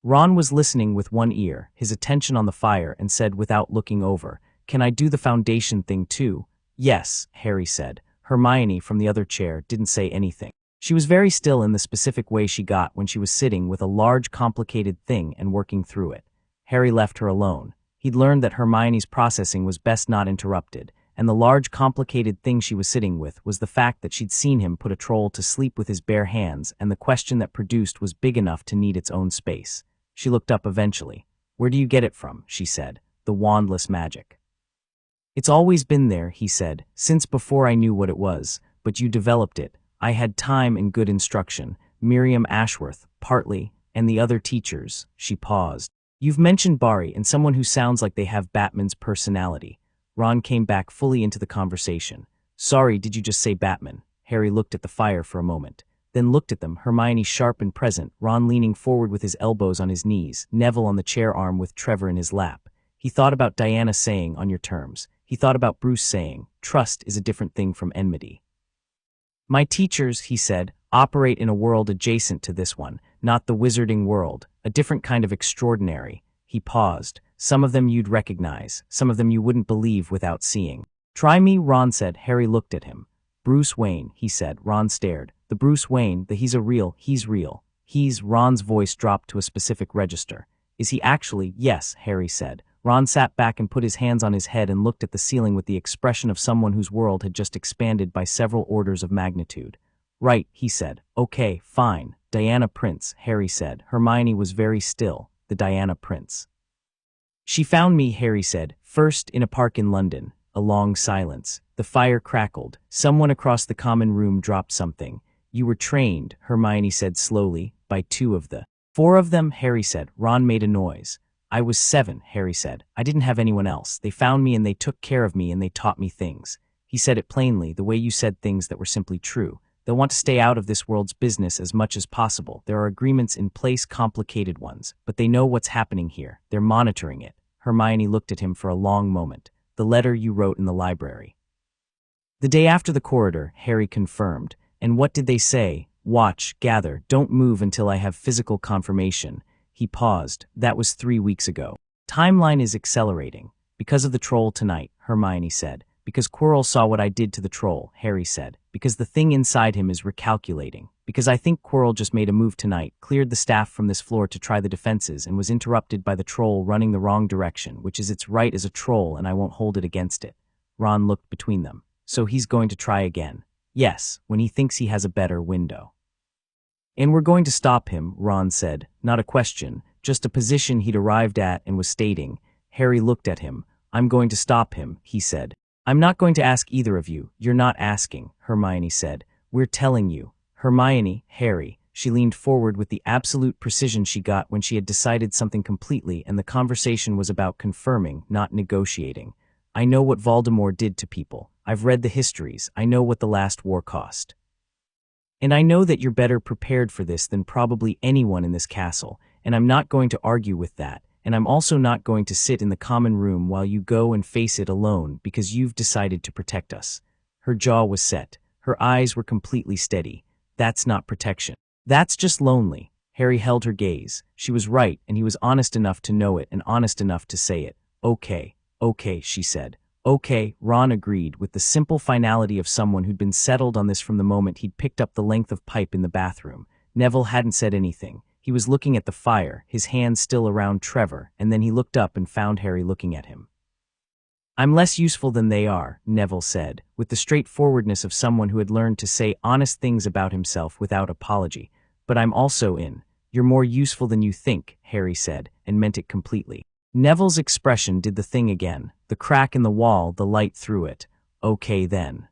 Ron was listening with one ear, his attention on the fire, and said without looking over, Can I do the foundation thing too? Yes, Harry said. Hermione from the other chair didn't say anything. She was very still in the specific way she got when she was sitting with a large complicated thing and working through it. Harry left her alone. He'd learned that Hermione's processing was best not interrupted, and the large complicated thing she was sitting with was the fact that she'd seen him put a troll to sleep with his bare hands, and the question that produced was big enough to need its own space. She looked up eventually. Where do you get it from? She said. The wandless magic. It's always been there, he said, since before I knew what it was, but you developed it. I had time and good instruction. Miriam Ashworth, partly, and the other teachers. She paused. You've mentioned Barry and someone who sounds like they have Batman's personality. Ron came back fully into the conversation. Sorry, did you just say Batman? Harry looked at the fire for a moment, then looked at them, Hermione sharp and present, Ron leaning forward with his elbows on his knees, Neville on the chair arm with Trevor in his lap. He thought about Diana saying, on your terms. He thought about Bruce saying, trust is a different thing from enmity. My teachers, he said, operate in a world adjacent to this one, not the wizarding world, a different kind of extraordinary. He paused. Some of them you'd recognize, some of them you wouldn't believe without seeing. Try me, Ron said. Harry looked at him. Bruce Wayne, he said. Ron stared. The Bruce Wayne, he's real. Ron's voice dropped to a specific register. Is he actually? Yes, Harry said. Ron sat back and put his hands on his head and looked at the ceiling with the expression of someone whose world had just expanded by several orders of magnitude. Right, he said. Okay, fine. Diana Prince, Harry said. Hermione was very still. The Diana Prince. She found me, Harry said, first in a park in London. A long silence. The fire crackled. Someone across the common room dropped something. You were trained, Hermione said slowly, by 2 of the 4 of them, Harry said. Ron made a noise. I was 7, Harry said. I didn't have anyone else. They found me and they took care of me and they taught me things. He said it plainly, the way you said things that were simply true. They'll want to stay out of this world's business as much as possible. There are agreements in place, complicated ones, but they know what's happening here. They're monitoring it. Hermione looked at him for a long moment. The letter you wrote in the library. The day after the corridor, Harry confirmed. And what did they say? Watch, gather, don't move until I have physical confirmation. He paused. That was 3 weeks ago. Timeline is accelerating. Because of the troll tonight, Hermione said. Because Quirrell saw what I did to the troll, Harry said. Because the thing inside him is recalculating. Because I think Quirrell just made a move tonight, cleared the staff from this floor to try the defenses, and was interrupted by the troll running the wrong direction, which is its right as a troll, and I won't hold it against it. Ron looked between them. So he's going to try again. Yes, when he thinks he has a better window. And we're going to stop him, Ron said. Not a question, just a position he'd arrived at and was stating. Harry looked at him. I'm going to stop him, he said. I'm not going to ask either of you. You're not asking, Hermione said. We're telling you. Hermione, Harry. She leaned forward with the absolute precision she got when she had decided something completely, and the conversation was about confirming, not negotiating. I know what Voldemort did to people. I've read the histories. I know what the last war cost. And I know that you're better prepared for this than probably anyone in this castle, and I'm not going to argue with that, and I'm also not going to sit in the common room while you go and face it alone because you've decided to protect us. Her jaw was set. Her eyes were completely steady. That's not protection. That's just lonely. Harry held her gaze. She was right, and he was honest enough to know it and honest enough to say it. Okay, she said. Okay, Ron agreed, with the simple finality of someone who'd been settled on this from the moment he'd picked up the length of pipe in the bathroom. Neville hadn't said anything. He was looking at the fire, his hands still around Trevor, and then he looked up and found Harry looking at him. I'm less useful than they are, Neville said, with the straightforwardness of someone who had learned to say honest things about himself without apology. But I'm also in. You're more useful than you think, Harry said, and meant it completely. Neville's expression did the thing again. The crack in the wall, the light through it. Okay then.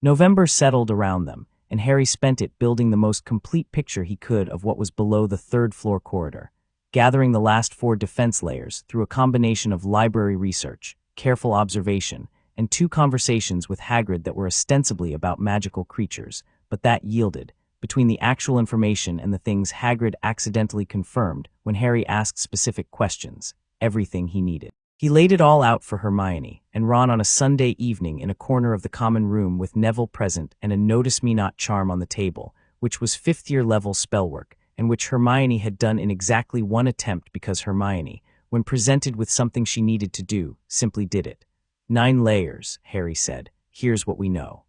November settled around them, and Harry spent it building the most complete picture he could of what was below the third-floor corridor, gathering the last 4 defense layers through a combination of library research, careful observation, and 2 conversations with Hagrid that were ostensibly about magical creatures, but that yielded, between the actual information and the things Hagrid accidentally confirmed when Harry asked specific questions, everything he needed. He laid it all out for Hermione and Ron on a Sunday evening in a corner of the common room with Neville present and a notice-me-not charm on the table, which was 5th-year level spellwork, and which Hermione had done in exactly 1 attempt because Hermione, when presented with something she needed to do, simply did it. 9 layers, Harry said. Here's what we know.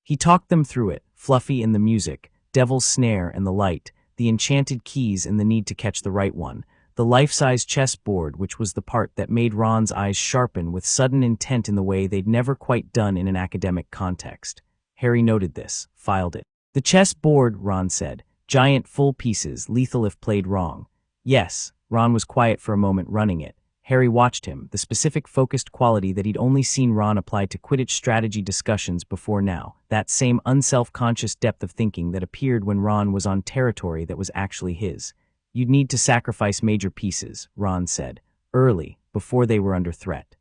He talked them through it, Fluffy and the music, Devil's Snare and the light, the enchanted keys and the need to catch the right one, the life-size chessboard, which was the part that made Ron's eyes sharpen with sudden intent in the way they'd never quite done in an academic context. Harry noted this, filed it. The chessboard, Ron said. Giant full pieces, lethal if played wrong. Yes, Ron was quiet for a moment running it. Harry watched him, the specific focused quality that he'd only seen Ron apply to Quidditch strategy discussions before now, that same unself-conscious depth of thinking that appeared when Ron was on territory that was actually his. You'd need to sacrifice major pieces, Ron said, early, before they were under threat.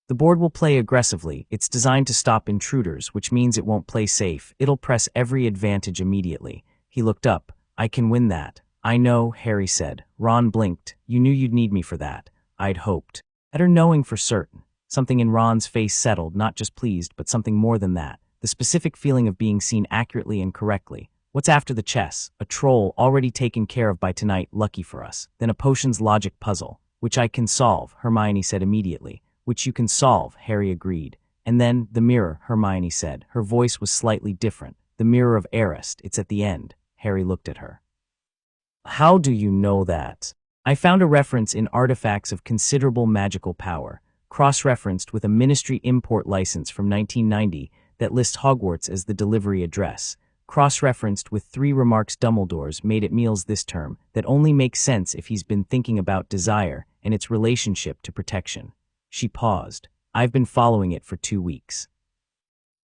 The board will play aggressively. It's designed to stop intruders, which means it won't play safe. It'll press every advantage immediately. He looked up. I can win that. I know, Harry said. Ron blinked. You knew you'd need me for that. I'd hoped. At her knowing for certain. Something in Ron's face settled, not just pleased, but something more than that. The specific feeling of being seen accurately and correctly. What's after the chess? A troll already taken care of by tonight, lucky for us. Then a potions logic puzzle, which I can solve, Hermione said immediately. Which you can solve, Harry agreed. And then, the mirror, Hermione said. Her voice was slightly different. The mirror of Erist, it's at the end. Harry looked at her. How do you know that? I found a reference in Artifacts of Considerable Magical Power, cross-referenced with a Ministry import license from 1990 that lists Hogwarts as the delivery address. Cross-referenced with 3 remarks Dumbledore's made at meals this term that only make sense if he's been thinking about desire and its relationship to protection. She paused. I've been following it for 2 weeks.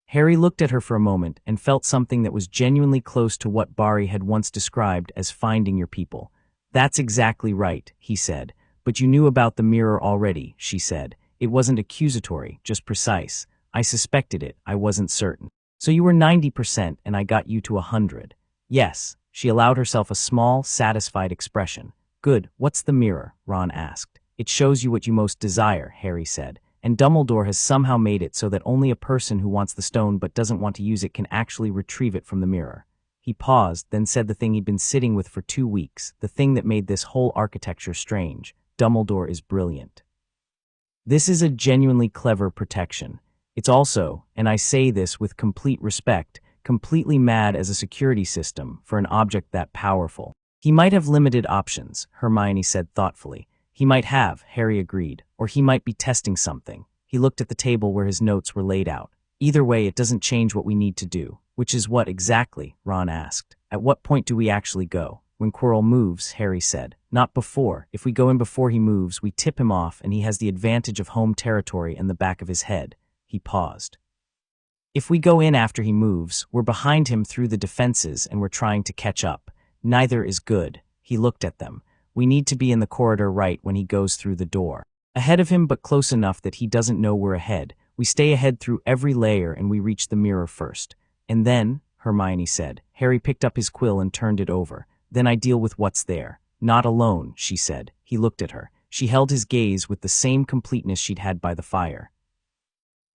Harry looked at her for a moment and felt something that was genuinely close to what Barry had once described as finding your people. That's exactly right, he said. But you knew about the mirror already, she said. It wasn't accusatory, just precise. I suspected it, I wasn't certain. So you were 90% and I got you to 100. Yes, she allowed herself a small, satisfied expression. Good, what's the mirror? Ron asked. It shows you what you most desire, Harry said. And Dumbledore has somehow made it so that only a person who wants the stone but doesn't want to use it can actually retrieve it from the mirror. He paused, then said the thing he'd been sitting with for 2 weeks, the thing that made this whole architecture strange. Dumbledore is brilliant. This is a genuinely clever protection. It's also, and I say this with complete respect, completely mad as a security system for an object that powerful. He might have limited options, Hermione said thoughtfully. He might have, Harry agreed, or he might be testing something. He looked at the table where his notes were laid out. Either way, it doesn't change what we need to do. Which is what exactly? Ron asked. At what point do we actually go? When Quirrell moves, Harry said. Not before. If we go in before he moves, we tip him off and he has the advantage of home territory and the back of his head. He paused. If we go in after he moves, we're behind him through the defenses and we're trying to catch up. Neither is good. He looked at them. We need to be in the corridor right when he goes through the door. Ahead of him but close enough that he doesn't know we're ahead. We stay ahead through every layer and we reach the mirror first. And then, Hermione said. Harry picked up his quill and turned it over. Then I deal with what's there. Not alone, she said. He looked at her. She held his gaze with the same completeness she'd had by the fire.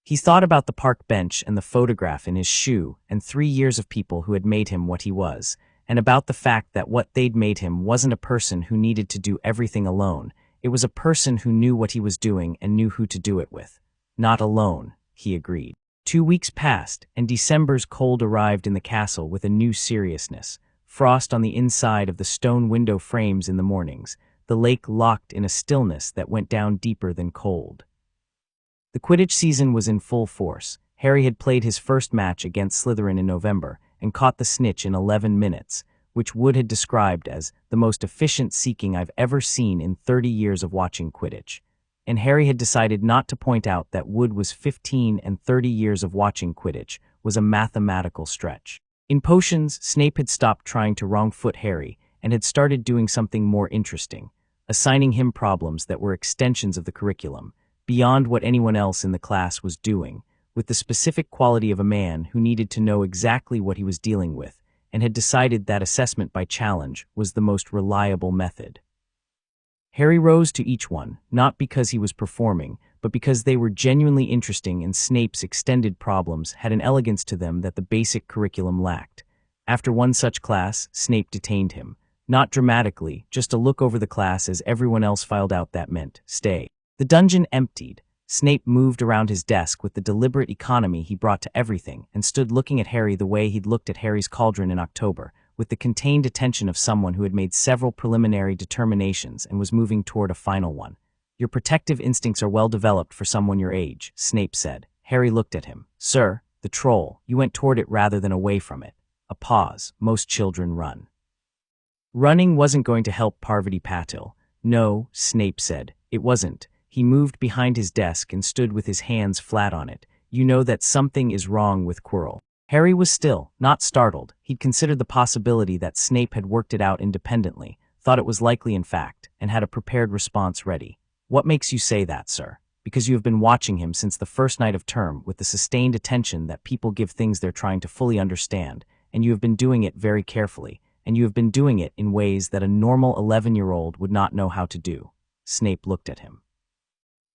He thought about the park bench and the photograph in his shoe and 3 years of people who had made him what he was, and about the fact that what they'd made him wasn't a person who needed to do everything alone. It was a person who knew what he was doing and knew who to do it with. Not alone, he agreed. 2 weeks passed, and December's cold arrived in the castle with a new seriousness. Frost on the inside of the stone window frames in the mornings, the lake locked in a stillness that went down deeper than cold. The Quidditch season was in full force. Harry had played his first match against Slytherin in November and caught the snitch in 11 minutes, which Wood had described as the most efficient seeking I've ever seen in 30 years of watching Quidditch. And Harry had decided not to point out that Wood was 15 and 30 years of watching Quidditch was a mathematical stretch. In potions, Snape had stopped trying to wrong-foot Harry and had started doing something more interesting, assigning him problems that were extensions of the curriculum, beyond what anyone else in the class was doing, with the specific quality of a man who needed to know exactly what he was dealing with, and had decided that assessment by challenge was the most reliable method. Harry rose to each one, not because he was performing, but because they were genuinely interesting, and Snape's extended problems had an elegance to them that the basic curriculum lacked. After one such class, Snape detained him. Not dramatically, just a look over the class as everyone else filed out that meant, stay. The dungeon emptied. Snape moved around his desk with the deliberate economy he brought to everything and stood looking at Harry the way he'd looked at Harry's cauldron in October, with the contained attention of someone who had made several preliminary determinations and was moving toward a final one. Your protective instincts are well developed for someone your age, Snape said. Harry looked at him. Sir, the troll, you went toward it rather than away from it. A pause. Most children run. Running wasn't going to help Parvati Patil. No, Snape said. It wasn't. He moved behind his desk and stood with his hands flat on it. You know that something is wrong with Quirrell. Harry was still, not startled. He'd considered the possibility that Snape had worked it out independently, thought it was likely in fact, and had a prepared response ready. What makes you say that, sir? Because you have been watching him since the first night of term with the sustained attention that people give things they're trying to fully understand, and you have been doing it very carefully, and you have been doing it in ways that a normal 11-year-old would not know how to do. Snape looked at him.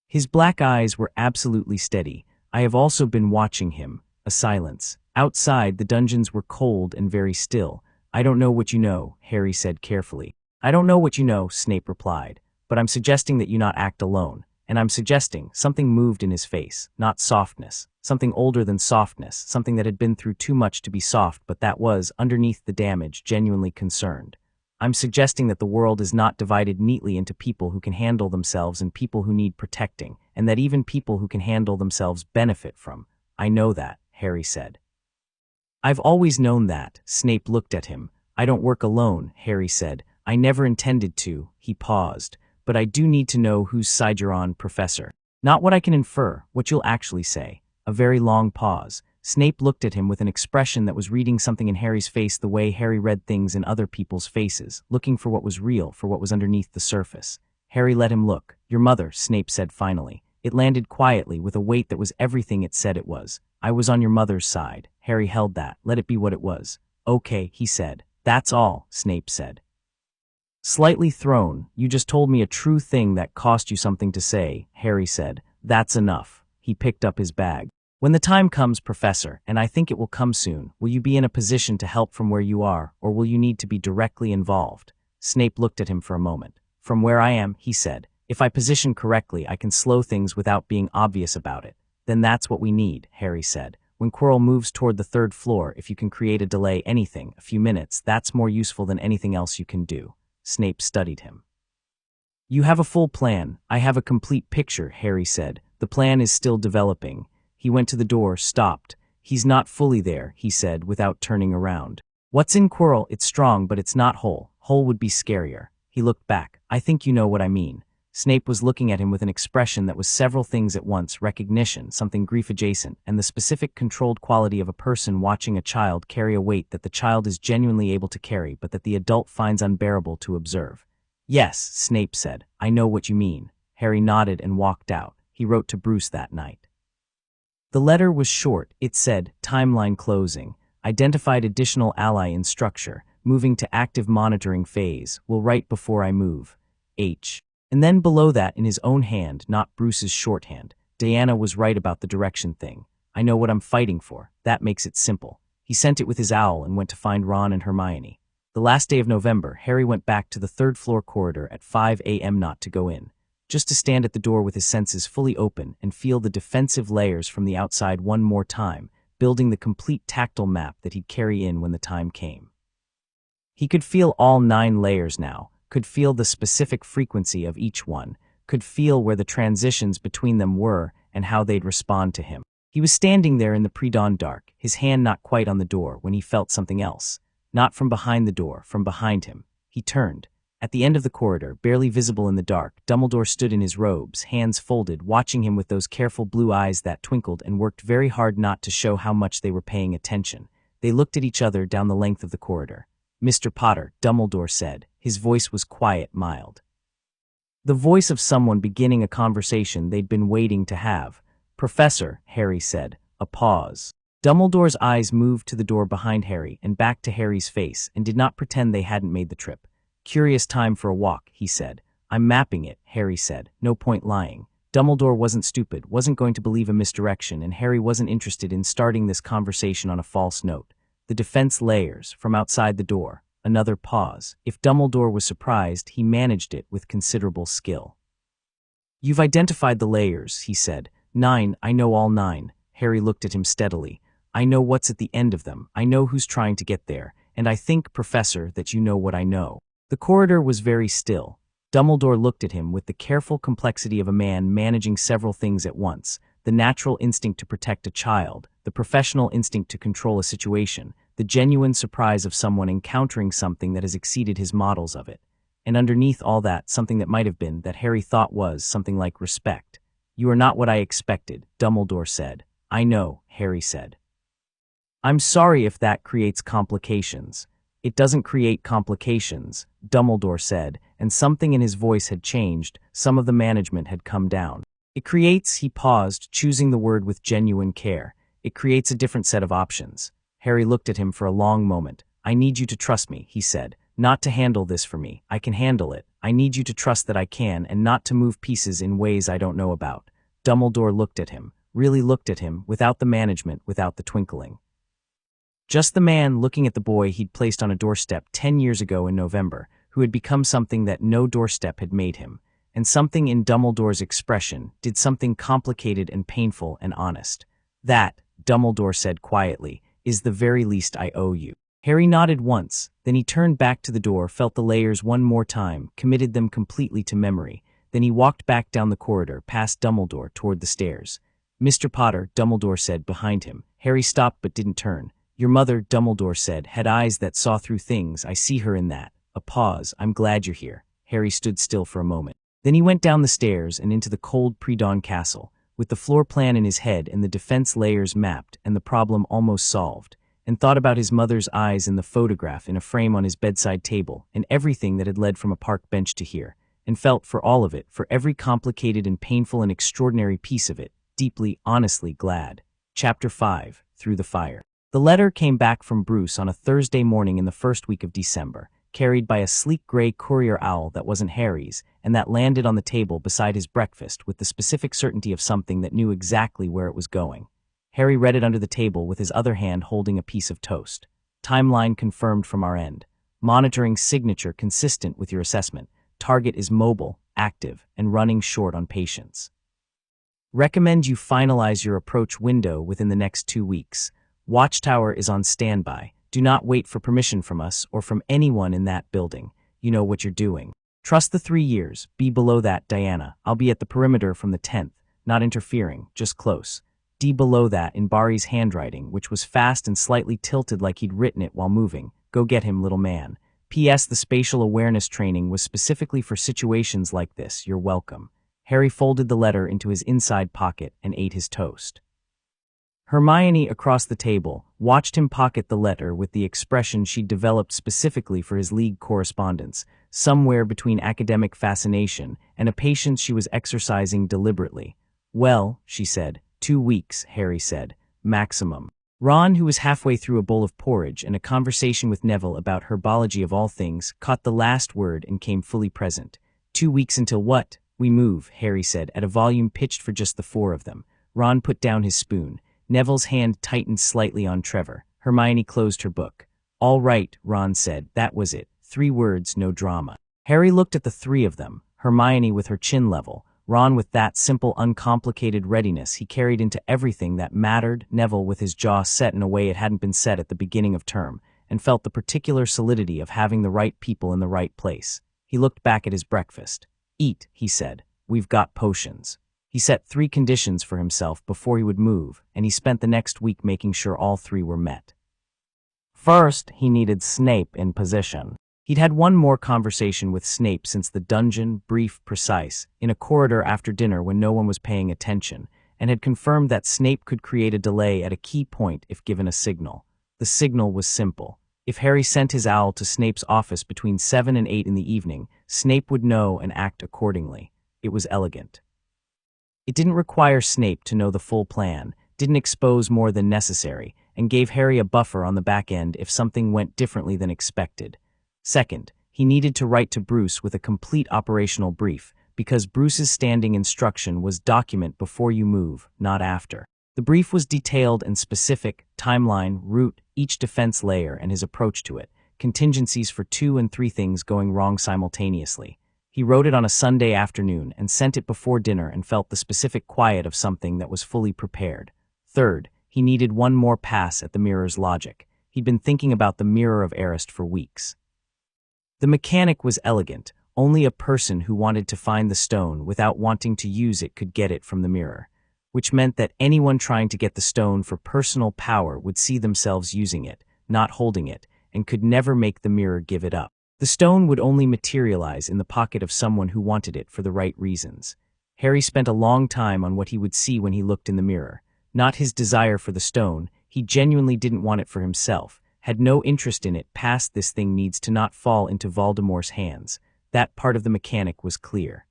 His black eyes were absolutely steady. I have also been watching him. A silence. Outside, the dungeons were cold and very still. I don't know what you know, Harry said carefully. I don't know what you know, Snape replied, but I'm suggesting that you not act alone. And I'm suggesting something moved in his face, not softness. Something older than softness, something that had been through too much to be soft, but that was, underneath the damage, genuinely concerned. I'm suggesting that the world is not divided neatly into people who can handle themselves and people who need protecting, and that even people who can handle themselves benefit from. I know that, Harry said. I've always known that. Snape looked at him. I don't work alone, Harry said. I never intended to. He paused. But I do need to know whose side you're on, Professor. Not what I can infer, what you'll actually say. A very long pause. Snape looked at him with an expression that was reading something in Harry's face the way Harry read things in other people's faces, looking for what was real, for what was underneath the surface. Harry let him look. Your mother, Snape said finally. It landed quietly, with a weight that was everything it said it was. I was on your mother's side. Harry held that. Let it be what it was. Okay, he said. That's all, Snape said. Slightly thrown. You just told me a true thing that cost you something to say, Harry said. That's enough. He picked up his bag. When the time comes, Professor, and I think it will come soon, will you be in a position to help from where you are, or will you need to be directly involved? Snape looked at him for a moment. From where I am, he said. If I position correctly, I can slow things without being obvious about it. Then that's what we need, Harry said. When Quirrell moves toward the 3rd floor, if you can create a delay anything, a few minutes, that's more useful than anything else you can do. Snape studied him. You have a full plan. I have a complete picture, Harry said. The plan is still developing. He went to the door, stopped. He's not fully there, he said, without turning around. What's in Quirrell? It's strong, but it's not whole. Whole would be scarier. He looked back. I think you know what I mean. Snape was looking at him with an expression that was several things at once: recognition, something grief-adjacent, and the specific controlled quality of a person watching a child carry a weight that the child is genuinely able to carry but that the adult finds unbearable to observe. Yes, Snape said. I know what you mean. Harry nodded and walked out. He wrote to Bruce that night. The letter was short. It said, timeline closing, identified additional ally in structure, moving to active monitoring phase, will write before I move. H. And then below that, in his own hand, not Bruce's shorthand, Diana was right about the direction thing. I know what I'm fighting for. That makes it simple. He sent it with his owl and went to find Ron and Hermione. The last day of November, Harry went back to the 3rd floor corridor at 5 a.m. not to go in. just to stand at the door with his senses fully open and feel the defensive layers from the outside one more time, building the complete tactile map that he'd carry in when the time came. He could feel all 9 layers now, could feel the specific frequency of each one, could feel where the transitions between them were and how they'd respond to him. He was standing there in the pre-dawn dark, his hand not quite on the door, when he felt something else. Not from behind the door, from behind him. He turned. At the end of the corridor, barely visible in the dark, Dumbledore stood in his robes, hands folded, watching him with those careful blue eyes that twinkled and worked very hard not to show how much they were paying attention. They looked at each other down the length of the corridor. "Mr. Potter," Dumbledore said. His voice was quiet, mild. The voice of someone beginning a conversation they'd been waiting to have. "Professor," Harry said. A pause. Dumbledore's eyes moved to the door behind Harry and back to Harry's face and did not pretend they hadn't made the trip. "Curious time for a walk," he said. "I'm mapping it," Harry said. No point lying. Dumbledore wasn't stupid, wasn't going to believe a misdirection, and Harry wasn't interested in starting this conversation on a false note. The defense layers, from outside the door. Another pause. If Dumbledore was surprised, he managed it with considerable skill. "You've identified the layers," he said. 9, I know all 9. Harry looked at him steadily. "I know what's at the end of them. I know who's trying to get there. And I think, Professor, that you know what I know." The corridor was very still. Dumbledore looked at him with the careful complexity of a man managing several things at once. The natural instinct to protect a child, the professional instinct to control a situation, the genuine surprise of someone encountering something that has exceeded his models of it. And underneath all that, something that might have been, that Harry thought was, something like respect. "You are not what I expected," Dumbledore said. "I know," Harry said. "I'm sorry if that creates complications." "It doesn't create complications," Dumbledore said, and something in his voice had changed, some of the management had come down. "It creates," he paused, choosing the word with genuine care. "It creates a different set of options." Harry looked at him for a long moment. "I need you to trust me," he said. "Not to handle this for me. I can handle it. I need you to trust that I can, and not to move pieces in ways I don't know about." Dumbledore looked at him, really looked at him, without the management, without the twinkling. Just the man looking at the boy he'd placed on a doorstep 10 years ago in November, who had become something that no doorstep had made him. And something in Dumbledore's expression did something complicated and painful and honest. "That," Dumbledore said quietly, "is the very least I owe you." Harry nodded once, then he turned back to the door, felt the layers one more time, committed them completely to memory. Then he walked back down the corridor, past Dumbledore, toward the stairs. "Mr. Potter," Dumbledore said behind him. Harry stopped but didn't turn. "Your mother," Dumbledore said, "had eyes that saw through things. I see her in that." A pause. "I'm glad you're here." Harry stood still for a moment. Then he went down the stairs and into the cold pre-dawn castle, with the floor plan in his head and the defense layers mapped and the problem almost solved, and thought about his mother's eyes in the photograph in a frame on his bedside table and everything that had led from a park bench to here, and felt for all of it, for every complicated and painful and extraordinary piece of it, deeply, honestly glad. Chapter 5. Through the Fire. The letter came back from Bruce on a Thursday morning in the first week of December, carried by a sleek gray courier owl that wasn't Harry's, and that landed on the table beside his breakfast with the specific certainty of something that knew exactly where it was going. Harry read it under the table with his other hand holding a piece of toast. "Timeline confirmed from our end. Monitoring signature consistent with your assessment. Target is mobile, active, and running short on patience. Recommend you finalize your approach window within the next 2 weeks. Watchtower is on standby. Do not wait for permission from us or from anyone in that building. You know what you're doing. Trust the 3 years. Be below that, Diana. I'll be at the perimeter from the 10th, not interfering, just close. D below that in Barry's handwriting, which was fast and slightly tilted like he'd written it while moving. Go get him, little man. P.S. The spatial awareness training was specifically for situations like this. You're welcome." Harry folded the letter into his inside pocket and ate his toast. Hermione, across the table, watched him pocket the letter with the expression she'd developed specifically for his league correspondence, somewhere between academic fascination and a patience she was exercising deliberately. "Well," she said. 2 weeks, Harry said. "Maximum." Ron, who was halfway through a bowl of porridge and a conversation with Neville about herbology of all things, caught the last word and came fully present. 2 weeks until what? "We move," Harry said, at a volume pitched for just the 4 of them. Ron put down his spoon. Neville's hand tightened slightly on Trevor. Hermione closed her book. "All right," Ron said. That was it. 3 words, no drama. Harry looked at the 3 of them. Hermione with her chin level, Ron with that simple, uncomplicated readiness he carried into everything that mattered, Neville with his jaw set in a way it hadn't been set at the beginning of term, and felt the particular solidity of having the right people in the right place. He looked back at his breakfast. "Eat," he said. "We've got potions." He set 3 conditions for himself before he would move, and he spent the next week making sure all 3 were met. First, he needed Snape in position. He'd had one more conversation with Snape since the dungeon, brief, precise, in a corridor after dinner when no one was paying attention, and had confirmed that Snape could create a delay at a key point if given a signal. The signal was simple. If Harry sent his owl to Snape's office between 7 and 8 in the evening, Snape would know and act accordingly. It was elegant. It didn't require Snape to know the full plan, didn't expose more than necessary, and gave Harry a buffer on the back end if something went differently than expected. Second, he needed to write to Bruce with a complete operational brief, because Bruce's standing instruction was document before you move, not after. The brief was detailed and specific, timeline, route, each defense layer and his approach to it, contingencies for 2 and 3 things going wrong simultaneously. He wrote it on a Sunday afternoon and sent it before dinner and felt the specific quiet of something that was fully prepared. Third, he needed one more pass at the mirror's logic. He'd been thinking about the Mirror of Erised for weeks. The mechanic was elegant. Only a person who wanted to find the stone without wanting to use it could get it from the mirror, which meant that anyone trying to get the stone for personal power would see themselves using it, not holding it, and could never make the mirror give it up. The stone would only materialize in the pocket of someone who wanted it for the right reasons. Harry spent a long time on what he would see when he looked in the mirror. Not his desire for the stone, he genuinely didn't want it for himself, had no interest in it past this thing needs to not fall into Voldemort's hands. That part of the mechanic was clear.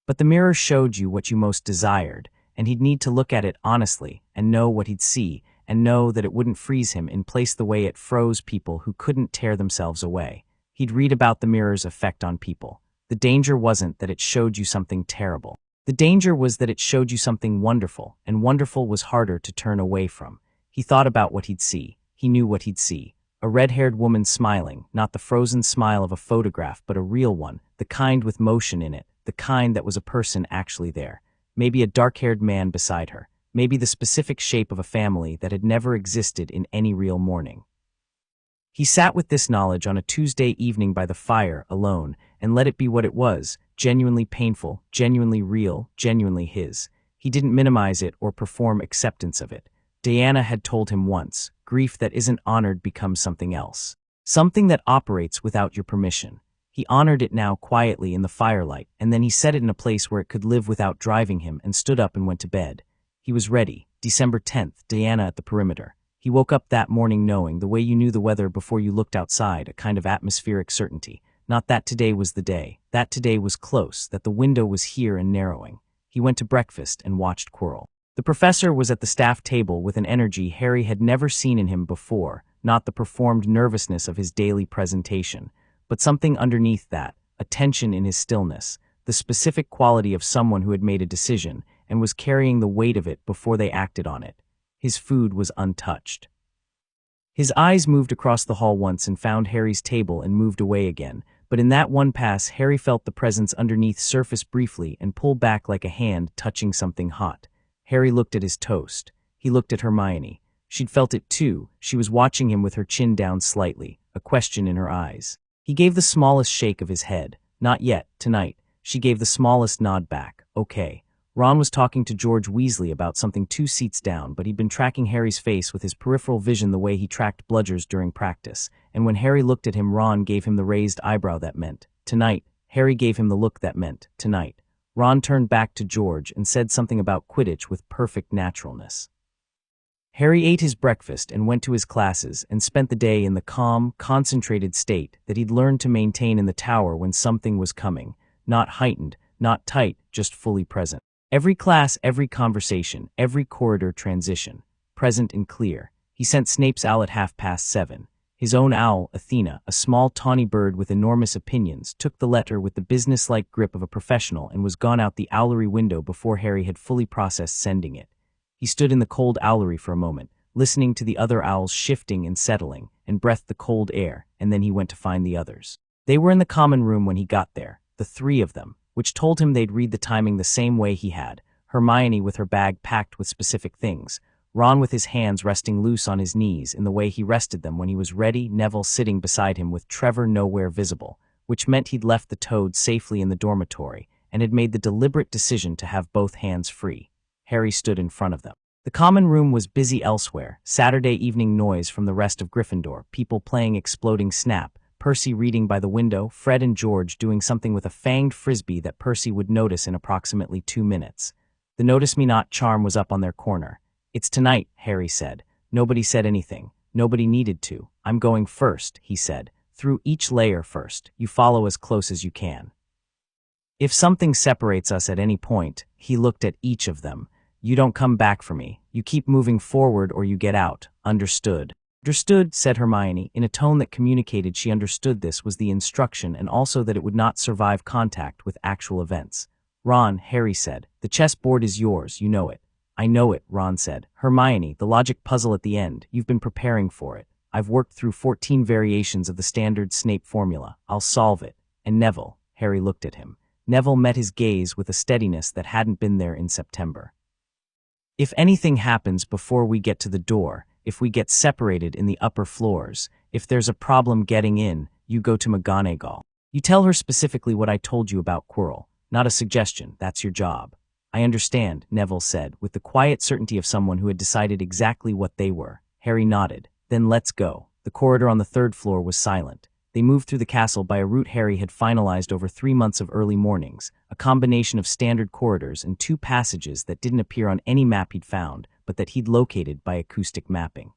But the mirror showed you what you most desired, and he'd need to look at it honestly and know what he'd see, and know that it wouldn't freeze him in place the way it froze people who couldn't tear themselves away. He'd read about the mirror's effect on people. The danger wasn't that it showed you something terrible. The danger was that it showed you something wonderful, and wonderful was harder to turn away from. He thought about what he'd see. He knew what he'd see. A red-haired woman smiling, not the frozen smile of a photograph, but a real one, the kind with motion in it, the kind that was a person actually there. Maybe a dark-haired man beside her. Maybe the specific shape of a family that had never existed in any real morning. He sat with this knowledge on a Tuesday evening by the fire, alone, and let it be what it was, genuinely painful, genuinely real, genuinely his. He didn't minimize it or perform acceptance of it. Diana had told him once, grief that isn't honored becomes something else. Something that operates without your permission. He honored it now quietly in the firelight, and then he set it in a place where it could live without driving him and stood up and went to bed. He was ready. December 10th, Diana at the perimeter. He woke up that morning knowing, the way you knew the weather before you looked outside, a kind of atmospheric certainty. Not that today was the day, that today was close, that the window was here and narrowing. He went to breakfast and watched Quirrell. The professor was at the staff table with an energy Harry had never seen in him before, not the performed nervousness of his daily presentation, but something underneath that, a tension in his stillness, the specific quality of someone who had made a decision and was carrying the weight of it before they acted on it. His food was untouched. His eyes moved across the hall once and found Harry's table and moved away again, but in that one pass Harry felt the presence underneath surface briefly and pull back like a hand touching something hot. Harry looked at his toast. He looked at Hermione. She'd felt it too. She was watching him with her chin down slightly, a question in her eyes. He gave the smallest shake of his head. Not yet, tonight. She gave the smallest nod back. Okay. Ron was talking to George Weasley about something 2 seats down, but he'd been tracking Harry's face with his peripheral vision the way he tracked bludgers during practice, and when Harry looked at him, Ron gave him the raised eyebrow that meant, tonight. Harry gave him the look that meant, tonight. Ron turned back to George and said something about Quidditch with perfect naturalness. Harry ate his breakfast and went to his classes and spent the day in the calm, concentrated state that he'd learned to maintain in the tower when something was coming, not heightened, not tight, just fully present. Every class, every conversation, every corridor transition, present and clear. He sent Snape's owl at 7:30. His own owl, Athena, a small tawny bird with enormous opinions, took the letter with the businesslike grip of a professional and was gone out the owlery window before Harry had fully processed sending it. He stood in the cold owlery for a moment, listening to the other owls shifting and settling, and breathed the cold air, and then he went to find the others. They were in the common room when he got there. the three of them, which told him they'd read the timing the same way he had. Hermione with her bag packed with specific things, Ron with his hands resting loose on his knees in the way he rested them when he was ready, Neville sitting beside him with Trevor nowhere visible, which meant he'd left the toad safely in the dormitory and had made the deliberate decision to have both hands free. Harry stood in front of them. The common room was busy elsewhere, Saturday evening noise from the rest of Gryffindor, people playing Exploding Snap, Percy reading by the window, Fred and George doing something with a fanged frisbee that Percy would notice in approximately 2 minutes. The Notice Me Not charm was up on their corner. "It's tonight," Harry said. Nobody said anything. Nobody needed to. "I'm going first," he said. "Through each layer first. You follow as close as you can. If something separates us at any point," he looked at each of them, "you don't come back for me. You keep moving forward or you get out. Understood?" "Understood," said Hermione, in a tone that communicated she understood this was the instruction and also that it would not survive contact with actual events. "Ron," Harry said, "the chessboard is yours, you know it." "I know it," Ron said. "Hermione, the logic puzzle at the end, you've been preparing for it. I've worked through 14 variations of the standard Snape formula. I'll solve it." "And Neville," Harry looked at him. Neville met his gaze with a steadiness that hadn't been there in September. "If anything happens before we get to the door, if we get separated in the upper floors, if there's a problem getting in, you go to McGonagall. You tell her specifically what I told you about Quirrell. Not a suggestion, that's your job." "I understand," Neville said, with the quiet certainty of someone who had decided exactly what they were. Harry nodded. "Then let's go." The corridor on the 3rd floor was silent. They moved through the castle by a route Harry had finalized over 3 months of early mornings, a combination of standard corridors and 2 passages that didn't appear on any map he'd found, but that he'd located by acoustic mapping.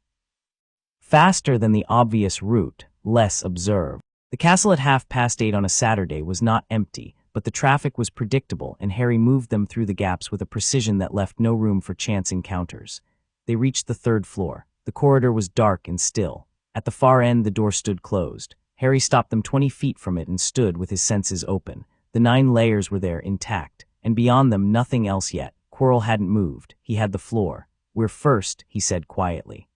Faster than the obvious route, less observed. The castle at 8:30 on a Saturday was not empty, but the traffic was predictable and Harry moved them through the gaps with a precision that left no room for chance encounters. They reached the 3rd floor. The corridor was dark and still. At the far end the door stood closed. Harry stopped them 20 feet from it and stood with his senses open. The 9 layers were there intact, and beyond them nothing else yet. Quirrell hadn't moved. He had the floor. "We're first," he said quietly.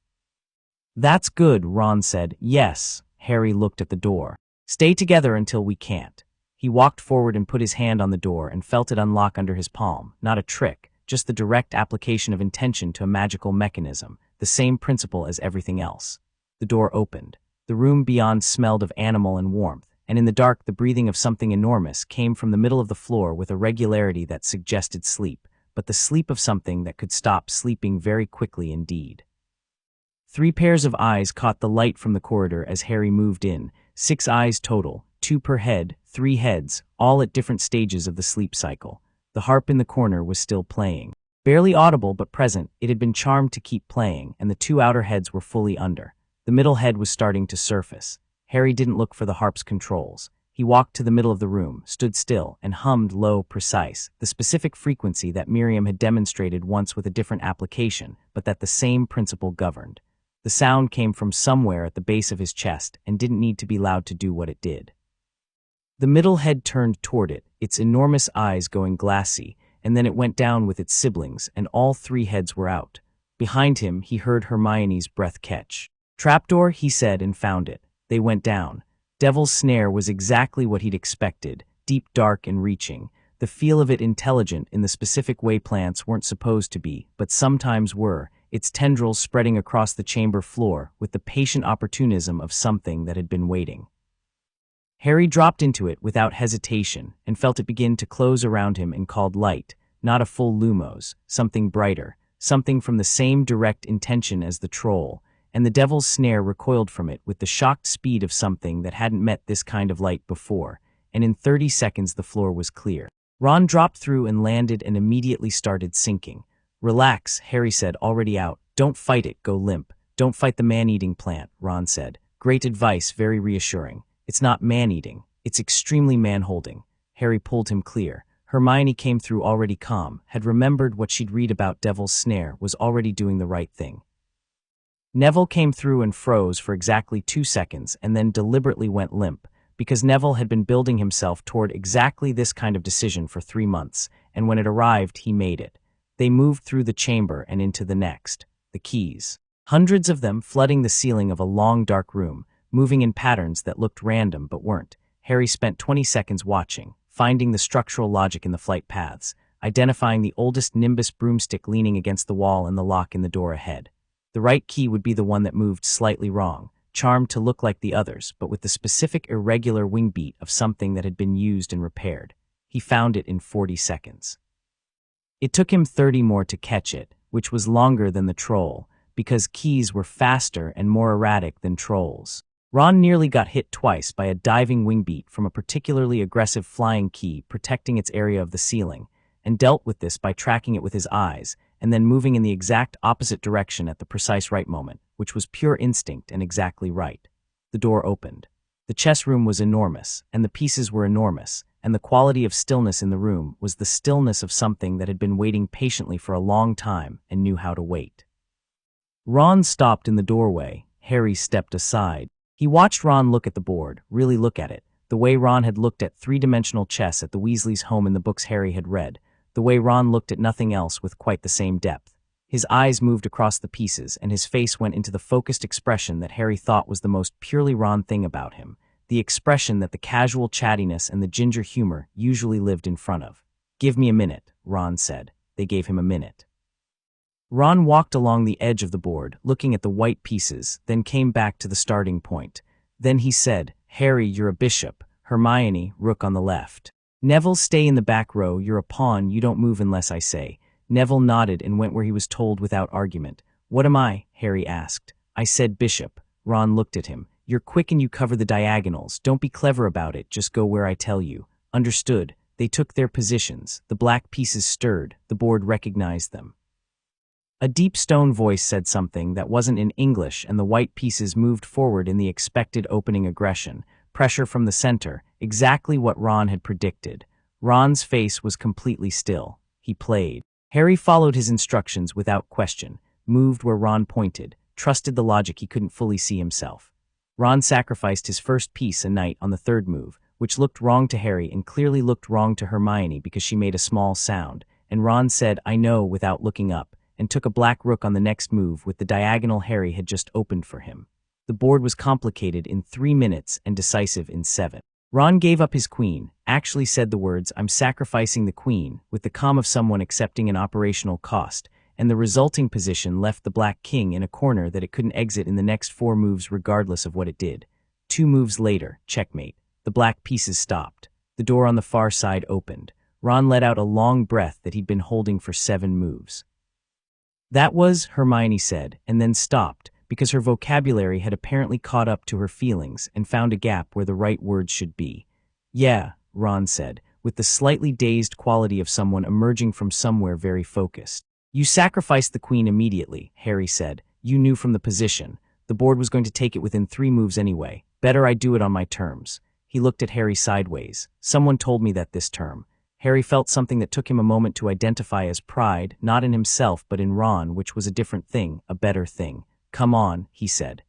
"That's good," Ron said. "Yes." Harry looked at the door. "Stay together until we can't." He walked forward and put his hand on the door and felt it unlock under his palm. Not a trick, just the direct application of intention to a magical mechanism, the same principle as everything else. The door opened. The room beyond smelled of animal and warmth, and in the dark the breathing of something enormous came from the middle of the floor with a regularity that suggested sleep, but the sleep of something that could stop sleeping very quickly indeed. 3 pairs of eyes caught the light from the corridor as Harry moved in, 6 eyes total, 2 per head, 3 heads, all at different stages of the sleep cycle. The harp in the corner was still playing. Barely audible but present, it had been charmed to keep playing, and the 2 outer heads were fully under. The middle head was starting to surface. Harry didn't look for the harp's controls. He walked to the middle of the room, stood still, and hummed low, precise, the specific frequency that Miriam had demonstrated once with a different application, but that the same principle governed. The sound came from somewhere at the base of his chest and didn't need to be loud to do what it did. The middle head turned toward it, its enormous eyes going glassy, and then it went down with its siblings, and all 3 heads were out. Behind him, he heard Hermione's breath catch. "Trapdoor," he said, and found it. They went down. Devil's Snare was exactly what he'd expected, deep, dark, and reaching. The feel of it intelligent in the specific way plants weren't supposed to be, but sometimes were, its tendrils spreading across the chamber floor with the patient opportunism of something that had been waiting. Harry dropped into it without hesitation and felt it begin to close around him and called light, not a full lumos, something brighter, something from the same direct intention as the troll, and the Devil's Snare recoiled from it with the shocked speed of something that hadn't met this kind of light before, and in 30 seconds the floor was clear. Ron dropped through and landed and immediately started sinking. "Relax," Harry said, already out. "Don't fight it, go limp. Don't fight the man-eating plant," Ron said. "Great advice, very reassuring. It's not man-eating, it's extremely man-holding." Harry pulled him clear. Hermione came through already calm, had remembered what she'd read about Devil's Snare, was already doing the right thing. Neville came through and froze for exactly 2 seconds and then deliberately went limp, because Neville had been building himself toward exactly this kind of decision for 3 months, and when it arrived, he made it. They moved through the chamber and into the next. The keys. Hundreds of them flooding the ceiling of a long dark room, moving in patterns that looked random but weren't. Harry spent 20 seconds watching, finding the structural logic in the flight paths, identifying the oldest Nimbus broomstick leaning against the wall and the lock in the door ahead. The right key would be the one that moved slightly wrong, charmed to look like the others, but with the specific irregular wing beat of something that had been used and repaired. He found it in 40 seconds. It took him 30 more to catch it, which was longer than the troll, because keys were faster and more erratic than trolls. Ron nearly got hit twice by a diving wing beat from a particularly aggressive flying key protecting its area of the ceiling, and dealt with this by tracking it with his eyes, and then moving in the exact opposite direction at the precise right moment, which was pure instinct and exactly right. The door opened. The chess room was enormous, and the pieces were enormous, and the quality of stillness in the room was the stillness of something that had been waiting patiently for a long time and knew how to wait. Ron stopped in the doorway. Harry stepped aside. He watched Ron look at the board, really look at it, the way Ron had looked at three-dimensional chess at the Weasleys' home in the books Harry had read, the way Ron looked at nothing else with quite the same depth. His eyes moved across the pieces, and his face went into the focused expression that Harry thought was the most purely Ron thing about him, the expression that the casual chattiness and the ginger humor usually lived in front of. "Give me a minute," Ron said. They gave him a minute. Ron walked along the edge of the board, looking at the white pieces, then came back to the starting point. Then he said, "Harry, you're a bishop. Hermione, rook on the left. Neville, stay in the back row. You're a pawn. You don't move unless I say." Neville nodded and went where he was told without argument. "What am I?" Harry asked. "I said bishop." Ron looked at him. "You're quick and you cover the diagonals. Don't be clever about it. Just go where I tell you." Understood. They took their positions. The black pieces stirred. The board recognized them. A deep stone voice said something that wasn't in English, and the white pieces moved forward in the expected opening aggression. Pressure from the center, exactly what Ron had predicted. Ron's face was completely still. He played. Harry followed his instructions without question, moved where Ron pointed, trusted the logic he couldn't fully see himself. Ron sacrificed his first piece a knight on the third move, which looked wrong to Harry and clearly looked wrong to Hermione because she made a small sound, and Ron said, "I know," without looking up, and took a black rook on the next move with the diagonal Harry had just opened for him. The board was complicated in 3 minutes and decisive in 7. Ron gave up his queen, actually said the words, "I'm sacrificing the queen," with the calm of someone accepting an operational cost, and the resulting position left the black king in a corner that it couldn't exit in the next 4 moves regardless of what it did. 2 moves later, checkmate. The black pieces stopped. The door on the far side opened. Ron let out a long breath that he'd been holding for 7 moves. "That was," Hermione said, and then stopped, because her vocabulary had apparently caught up to her feelings and found a gap where the right words should be. "Yeah," Ron said, with the slightly dazed quality of someone emerging from somewhere very focused. "You sacrificed the queen immediately," Harry said. "You knew from the position. The board was going to take it within 3 moves anyway. Better I do it on my terms." He looked at Harry sideways. "Someone told me that this term." Harry felt something that took him a moment to identify as pride, not in himself but in Ron, which was a different thing, a better thing. "Come on," he said.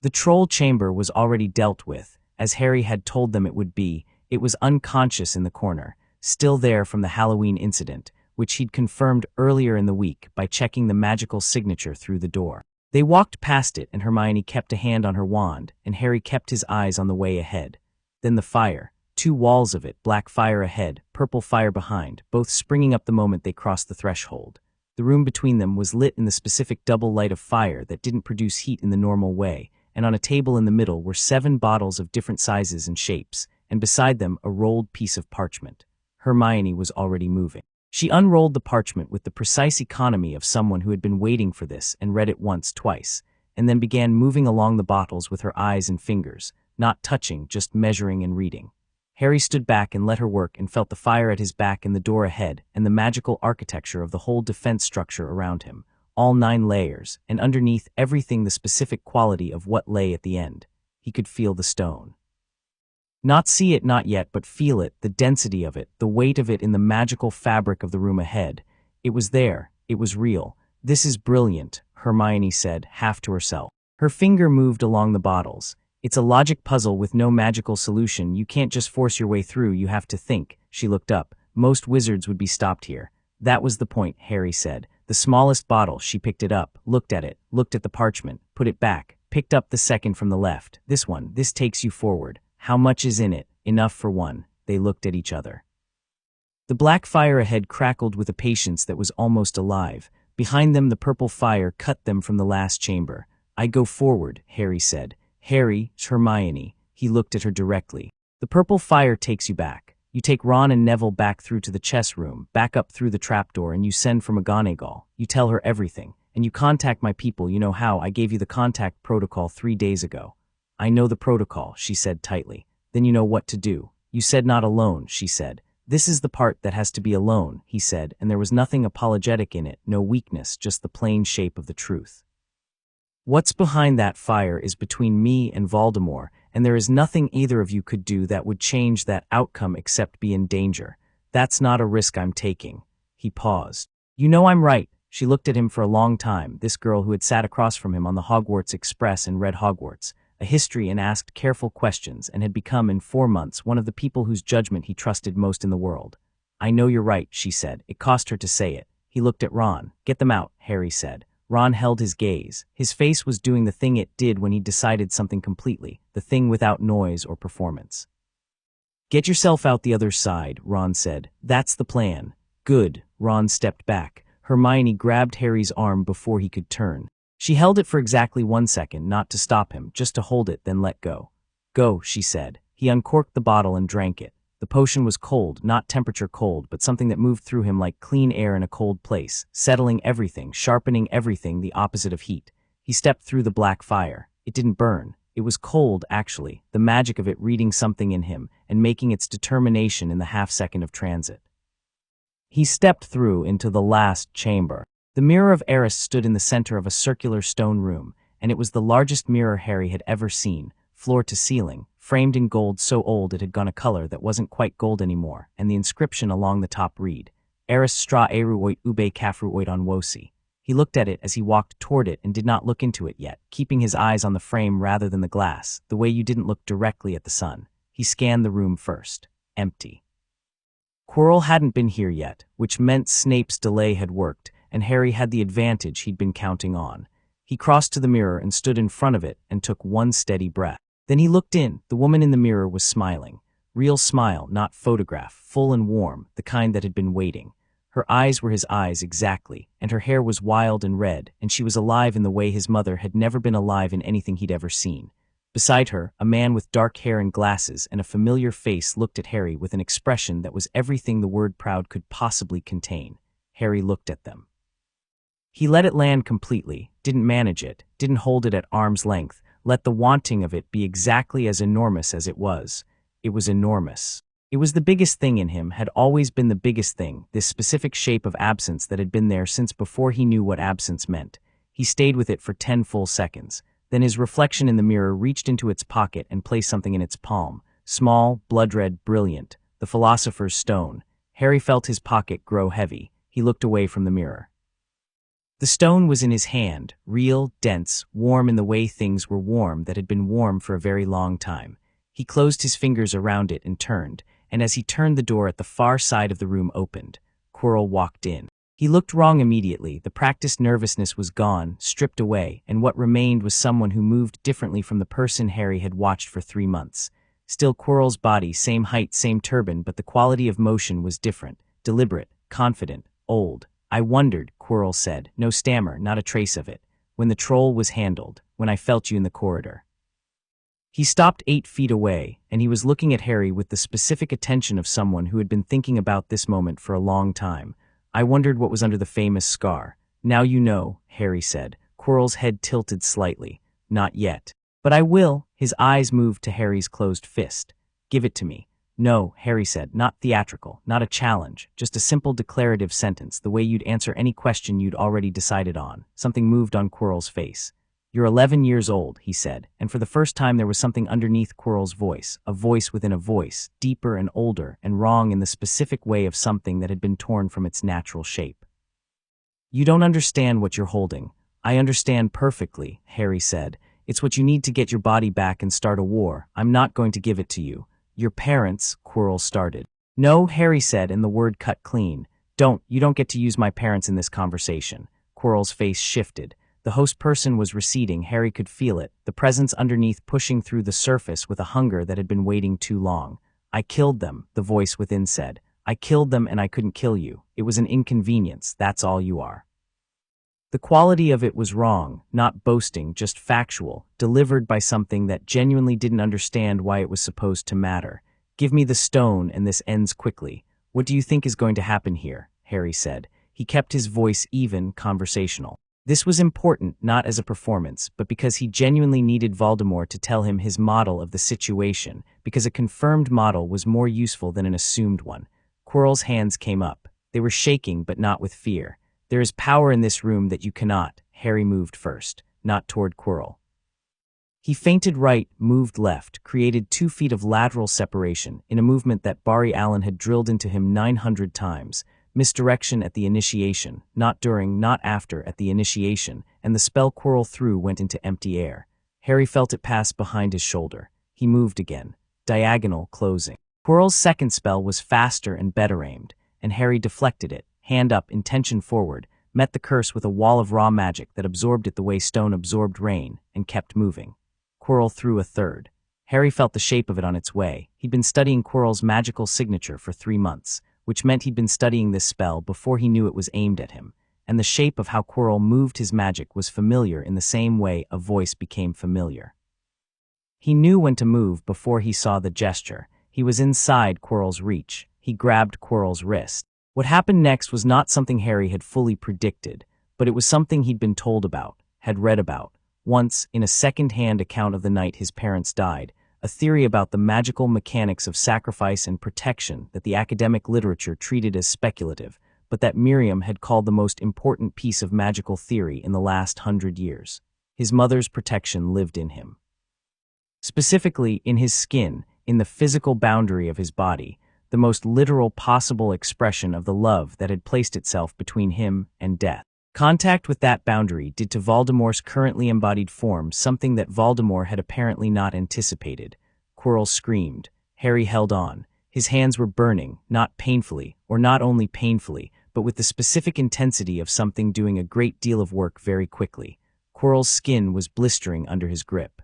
The troll chamber was already dealt with, as Harry had told them it would be. It was unconscious in the corner, still there from the Halloween incident, which he'd confirmed earlier in the week by checking the magical signature through the door. They walked past it, and Hermione kept a hand on her wand, and Harry kept his eyes on the way ahead. Then the fire. 2 walls of it, black fire ahead, purple fire behind, both springing up the moment they crossed the threshold. The room between them was lit in the specific double light of fire that didn't produce heat in the normal way, and on a table in the middle were 7 bottles of different sizes and shapes, and beside them a rolled piece of parchment. Hermione was already moving. She unrolled the parchment with the precise economy of someone who had been waiting for this and read it once, twice, and then began moving along the bottles with her eyes and fingers, not touching, just measuring and reading. Harry stood back and let her work and felt the fire at his back and the door ahead and the magical architecture of the whole defense structure around him, all 9 layers, and underneath everything the specific quality of what lay at the end. He could feel the stone. Not see it, not yet, but feel it, the density of it, the weight of it in the magical fabric of the room ahead. It was there. It was real. "This is brilliant," Hermione said, half to herself. Her finger moved along the bottles. "It's a logic puzzle with no magical solution. You can't just force your way through, you have to think." She looked up. "Most wizards would be stopped here." "That was the point," Harry said. The smallest bottle, she picked it up, looked at it, looked at the parchment, put it back, picked up the second from the left. "This one, this takes you forward. How much is in it?" "Enough for one." They looked at each other. The black fire ahead crackled with a patience that was almost alive. Behind them, the purple fire cut them from the last chamber. "I go forward," Harry said. "Harry, Hermione." He looked at her directly. "The purple fire takes you back. You take Ron and Neville back through to the chess room, back up through the trapdoor, and you send for McGonagall. You tell her everything. And you contact my people. You know how. I gave you the contact protocol 3 days ago." "I know the protocol," she said tightly. "Then you know what to do." "You said not alone," she said. "This is the part that has to be alone," he said, and there was nothing apologetic in it, no weakness, just the plain shape of the truth. "What's behind that fire is between me and Voldemort, and there is nothing either of you could do that would change that outcome except be in danger. That's not a risk I'm taking." He paused. "You know I'm right." She looked at him for a long time, this girl who had sat across from him on the Hogwarts Express and read Hogwarts, a history, and asked careful questions, and had become in 4 months one of the people whose judgment he trusted most in the world. "I know you're right," she said. It cost her to say it. He looked at Ron. "Get them out," Harry said. Ron held his gaze. His face was doing the thing it did when he decided something completely, the thing without noise or performance. "Get yourself out the other side," Ron said. "That's the plan." "Good." Ron stepped back. Hermione grabbed Harry's arm before he could turn. She held it for exactly 1 second, not to stop him, just to hold it, then let go. "Go," she said. He uncorked the bottle and drank it. The potion was cold, not temperature cold, but something that moved through him like clean air in a cold place, settling everything, sharpening everything, the opposite of heat. He stepped through the black fire. It didn't burn. It was cold, actually, the magic of it reading something in him and making its determination in the half-second of transit. He stepped through into the last chamber. The Mirror of Eris stood in the center of a circular stone room, and it was the largest mirror Harry had ever seen, floor to ceiling, framed in gold so old it had gone a color that wasn't quite gold anymore, and the inscription along the top read, "Eris stra eru oit ube kafru oit on wosi." He looked at it as he walked toward it and did not look into it yet, keeping his eyes on the frame rather than the glass, the way you didn't look directly at the sun. He scanned the room first. Empty. Quirrell hadn't been here yet, which meant Snape's delay had worked, and Harry had the advantage he'd been counting on. He crossed to the mirror and stood in front of it and took one steady breath. Then he looked in. The woman in the mirror was smiling. Real smile, not photograph, full and warm, the kind that had been waiting. Her eyes were his eyes exactly, and her hair was wild and red, and she was alive in the way his mother had never been alive in anything he'd ever seen. Beside her, a man with dark hair and glasses and a familiar face looked at Harry with an expression that was everything the word proud could possibly contain. Harry looked at them. He let it land completely, didn't manage it, didn't hold it at arm's length, let the wanting of it be exactly as enormous as it was. It was enormous. It was the biggest thing in him, had always been the biggest thing, this specific shape of absence that had been there since before he knew what absence meant. He stayed with it for 10 full seconds. Then his reflection in the mirror reached into its pocket and placed something in its palm. Small, blood-red, brilliant. The Philosopher's Stone. Harry felt his pocket grow heavy. He looked away from the mirror. The stone was in his hand, real, dense, warm in the way things were warm that had been warm for a very long time. He closed his fingers around it and turned, and as he turned the door at the far side of the room opened. Quirrell walked in. He looked wrong immediately. The practiced nervousness was gone, stripped away, and what remained was someone who moved differently from the person Harry had watched for 3 months. Still Quirrell's body, same height, same turban, but the quality of motion was different, deliberate, confident, old. "I wondered," Quirrell said, no stammer, not a trace of it, "when the troll was handled, when I felt you in the corridor." He stopped 8 feet away, and he was looking at Harry with the specific attention of someone who had been thinking about this moment for a long time. "I wondered what was under the famous scar." "Now you know," Harry said. Quirrell's head tilted slightly. "Not yet." "But I will." His eyes moved to Harry's closed fist. "Give it to me." "No," Harry said, not theatrical, not a challenge, just a simple declarative sentence, the way you'd answer any question you'd already decided on. Something moved on Quirrell's face. "You're 11 years old," he said, and for the first time there was something underneath Quirrell's voice, a voice within a voice, deeper and older and wrong in the specific way of something that had been torn from its natural shape. "You don't understand what you're holding." "I understand perfectly," Harry said. "It's what you need to get your body back and start a war. I'm not going to give it to you." "Your parents," Quirrell started. "No," Harry said, and the word cut clean. You don't get to use my parents in this conversation." Quirrell's face shifted. The host person was receding. Harry could feel it, the presence underneath pushing through the surface with a hunger that had been waiting too long. I killed them, the voice within said. I killed them and I couldn't kill you. It was an inconvenience, that's all you are. The quality of it was wrong, not boasting, just factual, delivered by something that genuinely didn't understand why it was supposed to matter. Give me the stone and this ends quickly. What do you think is going to happen here? Harry said. He kept his voice even, conversational. This was important, not as a performance, but because he genuinely needed Voldemort to tell him his model of the situation, because a confirmed model was more useful than an assumed one. Quirrell's hands came up. They were shaking, but not with fear. There is power in this room that you cannot. Harry moved first, not toward Quirrell. He feinted right, moved left, created 2 feet of lateral separation, in a movement that Barry Allen had drilled into him 900 times. Misdirection at the initiation, not during, not after, at the initiation, and the spell Quirrell threw went into empty air. Harry felt it pass behind his shoulder. He moved again. Diagonal, closing. Quirrell's second spell was faster and better aimed, and Harry deflected it, hand up, intention forward, met the curse with a wall of raw magic that absorbed it the way stone absorbed rain, and kept moving. Quirrell threw a third. Harry felt the shape of it on its way. He'd been studying Quirrell's magical signature for 3 months, which meant he'd been studying this spell before he knew it was aimed at him, and the shape of how Quirrell moved his magic was familiar in the same way a voice became familiar. He knew when to move before he saw the gesture. He was inside Quirrell's reach. He grabbed Quirrell's wrist. What happened next was not something Harry had fully predicted, but it was something he'd been told about, had read about, once in a second-hand account of the night his parents died, a theory about the magical mechanics of sacrifice and protection that the academic literature treated as speculative, but that Miriam had called the most important piece of magical theory in the last 100 years. His mother's protection lived in him. Specifically, in his skin, in the physical boundary of his body, the most literal possible expression of the love that had placed itself between him and death. Contact with that boundary did to Voldemort's currently embodied form something that Voldemort had apparently not anticipated. Quirrell screamed. Harry held on. His hands were burning, not painfully, or not only painfully, but with the specific intensity of something doing a great deal of work very quickly. Quirrell's skin was blistering under his grip.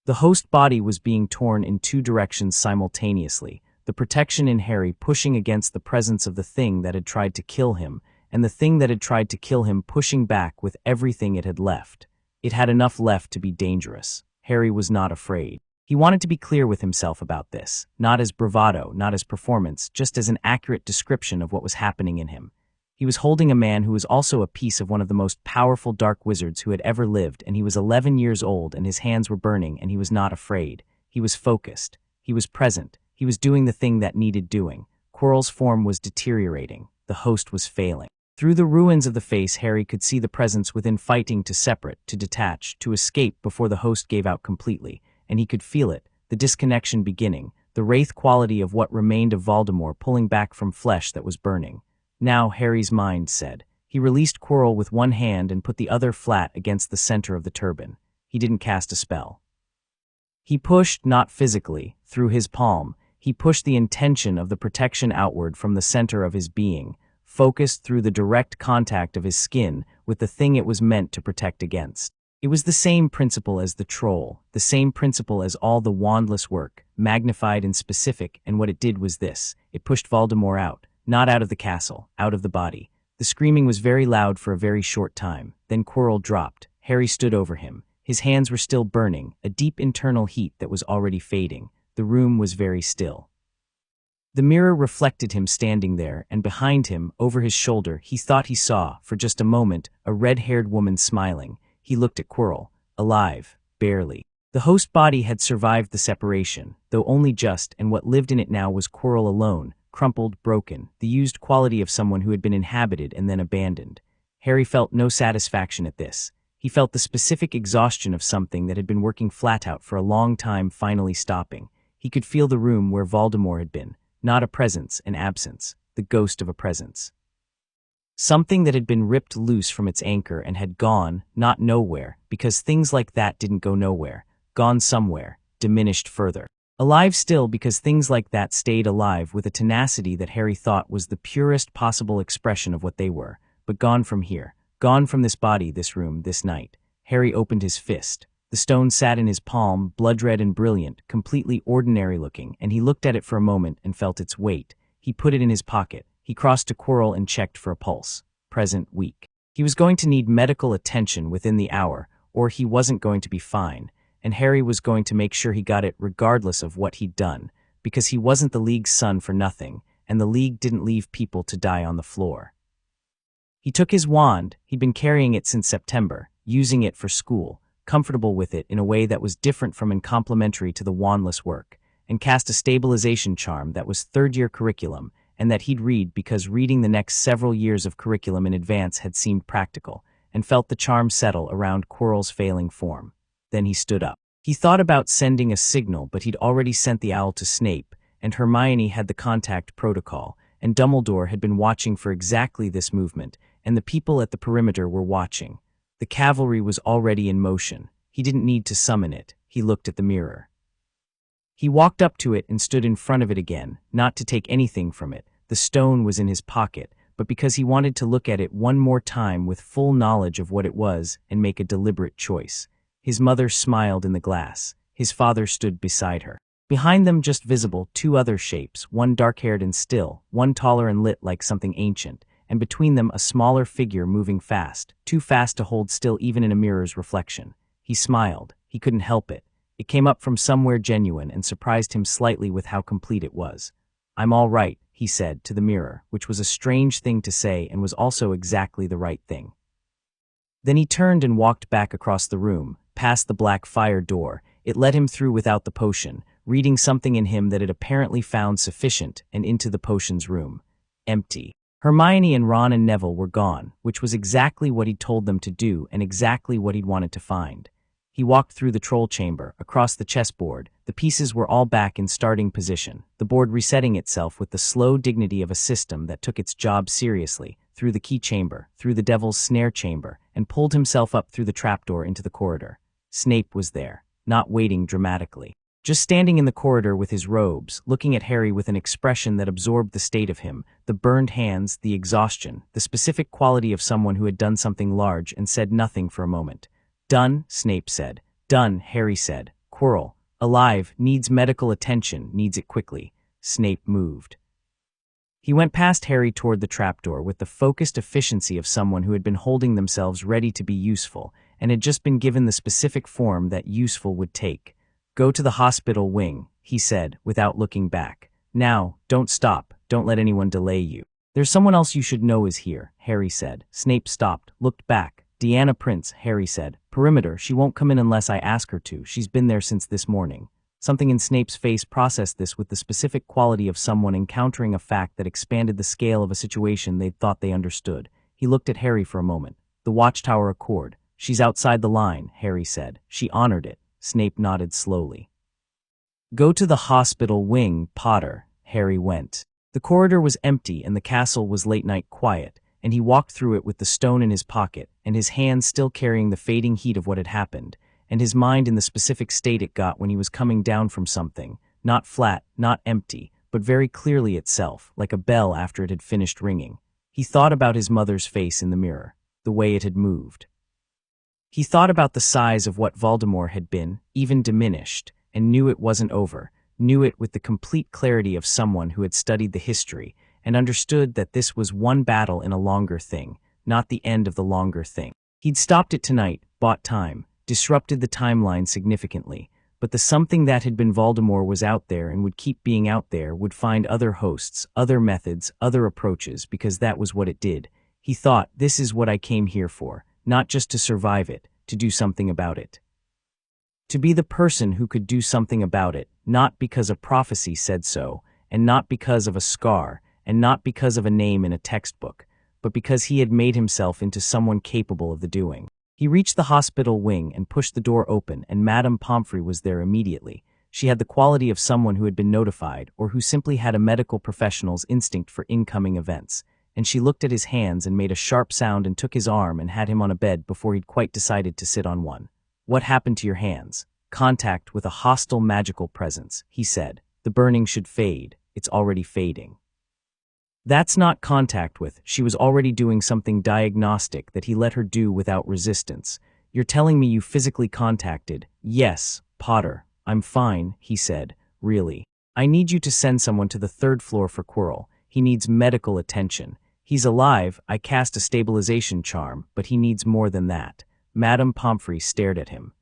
The host body was being torn in 2 directions simultaneously, the protection in Harry pushing against the presence of the thing that had tried to kill him, and the thing that had tried to kill him pushing back with everything it had left. It had enough left to be dangerous. Harry was not afraid. He wanted to be clear with himself about this, not as bravado, not as performance, just as an accurate description of what was happening in him. He was holding a man who was also a piece of one of the most powerful dark wizards who had ever lived, and he was 11 years old and his hands were burning, and he was not afraid. He was focused. He was present. He was doing the thing that needed doing. Quirrell's form was deteriorating. The host was failing. Through the ruins of the face, Harry could see the presence within fighting to separate, to detach, to escape before the host gave out completely, and he could feel it, the disconnection beginning, the wraith quality of what remained of Voldemort pulling back from flesh that was burning. Now, Harry's mind said. He released Quirrell with one hand and put the other flat against the center of the turban. He didn't cast a spell. He pushed, not physically, through his palm. He pushed the intention of the protection outward from the center of his being, focused through the direct contact of his skin with the thing it was meant to protect against. It was the same principle as the troll, the same principle as all the wandless work, magnified and specific, and what it did was this. It pushed Voldemort out, not out of the castle, out of the body. The screaming was very loud for a very short time. Then Quirrell dropped. Harry stood over him. His hands were still burning, a deep internal heat that was already fading. The room was very still. The mirror reflected him standing there, and behind him, over his shoulder, he thought he saw, for just a moment, a red-haired woman smiling. He looked at Quirrell. Alive. Barely. The host body had survived the separation, though only just, and what lived in it now was Quirrell alone, crumpled, broken, the used quality of someone who had been inhabited and then abandoned. Harry felt no satisfaction at this. He felt the specific exhaustion of something that had been working flat out for a long time finally stopping. He could feel the room where Voldemort had been. Not a presence, an absence, the ghost of a presence. Something that had been ripped loose from its anchor and had gone, not nowhere, because things like that didn't go nowhere, gone somewhere, diminished further. Alive still because things like that stayed alive with a tenacity that Harry thought was the purest possible expression of what they were, but gone from here, gone from this body, this room, this night. Harry opened his fist. The stone sat in his palm, blood-red and brilliant, completely ordinary-looking, and he looked at it for a moment and felt its weight. He put it in his pocket. He crossed to Quirrell and checked for a pulse. Present weak. He was going to need medical attention within the hour, or he wasn't going to be fine, and Harry was going to make sure he got it regardless of what he'd done, because he wasn't the League's son for nothing, and the League didn't leave people to die on the floor. He took his wand. He'd been carrying it since September, using it for school, comfortable with it in a way that was different from and complementary to the wandless work, and cast a stabilization charm that was third-year curriculum, and that he'd read because reading the next several years of curriculum in advance had seemed practical, and felt the charm settle around Quirrell's failing form. Then he stood up. He thought about sending a signal, but he'd already sent the owl to Snape, and Hermione had the contact protocol, and Dumbledore had been watching for exactly this movement, and the people at the perimeter were watching. The cavalry was already in motion. He didn't need to summon it. He looked at the mirror. He walked up to it and stood in front of it again, not to take anything from it. The stone was in his pocket, but because he wanted to look at it one more time with full knowledge of what it was and make a deliberate choice. His mother smiled in the glass. His father stood beside her. Behind them, just visible, two other shapes, one dark-haired and still, one taller and lit like something ancient, and between them a smaller figure moving fast, too fast to hold still even in a mirror's reflection. He smiled. He couldn't help it. It came up from somewhere genuine and surprised him slightly with how complete it was. "I'm all right," he said to the mirror, which was a strange thing to say and was also exactly the right thing. Then he turned and walked back across the room, past the black fire door. It let him through without the potion, reading something in him that it apparently found sufficient, and into the potion's room. Empty. Hermione and Ron and Neville were gone, which was exactly what he'd told them to do and exactly what he'd wanted to find. He walked through the troll chamber, across the chessboard. The pieces were all back in starting position, the board resetting itself with the slow dignity of a system that took its job seriously, through the key chamber, through the devil's snare chamber, and pulled himself up through the trapdoor into the corridor. Snape was there, not waiting dramatically. Just standing in the corridor with his robes, looking at Harry with an expression that absorbed the state of him, the burned hands, the exhaustion, the specific quality of someone who had done something large and said nothing for a moment. "Done," Snape said. "Done," Harry said. "Quirrell. Alive, needs medical attention, needs it quickly." Snape moved. He went past Harry toward the trapdoor with the focused efficiency of someone who had been holding themselves ready to be useful, and had just been given the specific form that useful would take. "Go to the hospital wing," he said, without looking back. "Now, don't stop, don't let anyone delay you." "There's someone else you should know is here," Harry said. Snape stopped, looked back. "Deanna Prince," Harry said. "Perimeter, she won't come in unless I ask her to. She's been there since this morning." Something in Snape's face processed this with the specific quality of someone encountering a fact that expanded the scale of a situation they'd thought they understood. He looked at Harry for a moment. "The Watchtower Accord. She's outside the line," Harry said. "She honored it." Snape nodded slowly. "Go to the hospital wing, Potter." Harry went. The corridor was empty and the castle was late-night quiet, and he walked through it with the stone in his pocket, and his hands still carrying the fading heat of what had happened, and his mind in the specific state it got when he was coming down from something, not flat, not empty, but very clearly itself, like a bell after it had finished ringing. He thought about his mother's face in the mirror, the way it had moved. He thought about the size of what Voldemort had been, even diminished, and knew it wasn't over, knew it with the complete clarity of someone who had studied the history, and understood that this was one battle in a longer thing, not the end of the longer thing. He'd stopped it tonight, bought time, disrupted the timeline significantly, but the something that had been Voldemort was out there and would keep being out there, would find other hosts, other methods, other approaches, because that was what it did. He thought, this is what I came here for, not just to survive it, to do something about it. To be the person who could do something about it, not because a prophecy said so, and not because of a scar, and not because of a name in a textbook, but because he had made himself into someone capable of the doing. He reached the hospital wing and pushed the door open, and Madame Pomfrey was there immediately. She had the quality of someone who had been notified, or who simply had a medical professional's instinct for incoming events, and she looked at his hands and made a sharp sound and took his arm and had him on a bed before he'd quite decided to sit on one. "What happened to your hands?" "Contact with a hostile magical presence," he said. "The burning should fade. It's already fading." "That's not contact with. She was already doing something diagnostic that he let her do without resistance. You're telling me you physically contacted? Yes, Potter. I'm fine, he said. Really. I need you to send someone to the 3rd floor for Quirrell. He needs medical attention. He's alive. I cast a stabilization charm, but he needs more than that. Madame Pomfrey stared at him.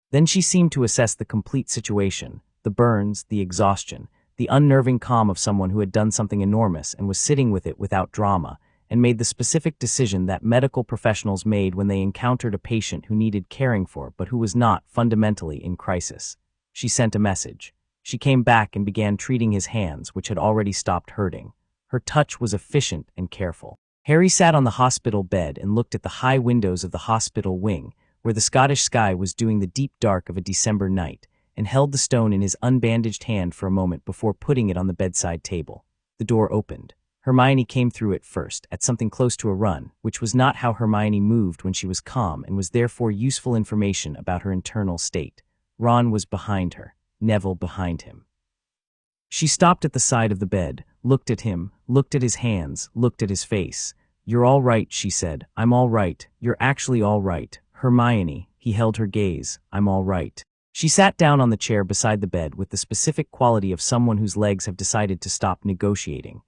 Then she seemed to assess the complete situation, the burns, the exhaustion, the unnerving calm of someone who had done something enormous and was sitting with it without drama, and made the specific decision that medical professionals made when they encountered a patient who needed caring for but who was not fundamentally in crisis. She sent a message. She came back and began treating his hands, which had already stopped hurting. Her touch was efficient and careful. Harry sat on the hospital bed and looked at the high windows of the hospital wing, where the Scottish sky was doing the deep dark of a December night, and held the stone in his unbandaged hand for a moment before putting it on the bedside table. The door opened. Hermione came through it first, at something close to a run, which was not how Hermione moved when she was calm and was therefore useful information about her internal state. Ron was behind her, Neville behind him. She stopped at the side of the bed, looked at him, looked at his hands, looked at his face. "You're all right," she said. "I'm all right. You're actually all right. Hermione," he held her gaze. "I'm all right." She sat down on the chair beside the bed with the specific quality of someone whose legs have decided to stop negotiating.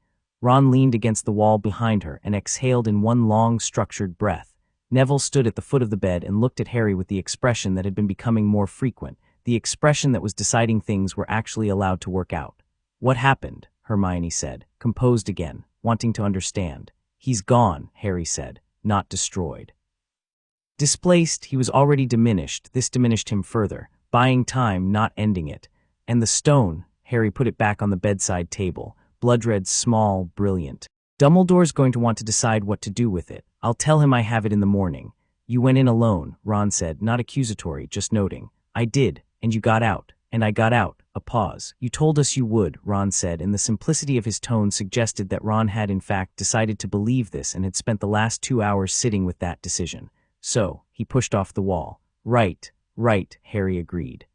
Ron leaned against the wall behind her and exhaled in one long, structured breath. Neville stood at the foot of the bed and looked at Harry with the expression that had been becoming more frequent, the expression that was deciding things were actually allowed to work out. "What happened?" Hermione said, composed again, wanting to understand. "He's gone," Harry said, "not destroyed." Displaced, he was already diminished. This diminished him further, buying time, not ending it. And the stone, Harry put it back on the bedside table, blood-red, small, brilliant. "Dumbledore's going to want to decide what to do with it. I'll tell him I have it in the morning." "You went in alone," Ron said, not accusatory, just noting. "I did, and you got out, and I got out." A pause. "You told us you would," Ron said, and the simplicity of his tone suggested that Ron had in fact decided to believe this and had spent the last 2 hours sitting with that decision. "So," he pushed off the wall. Right, Harry agreed.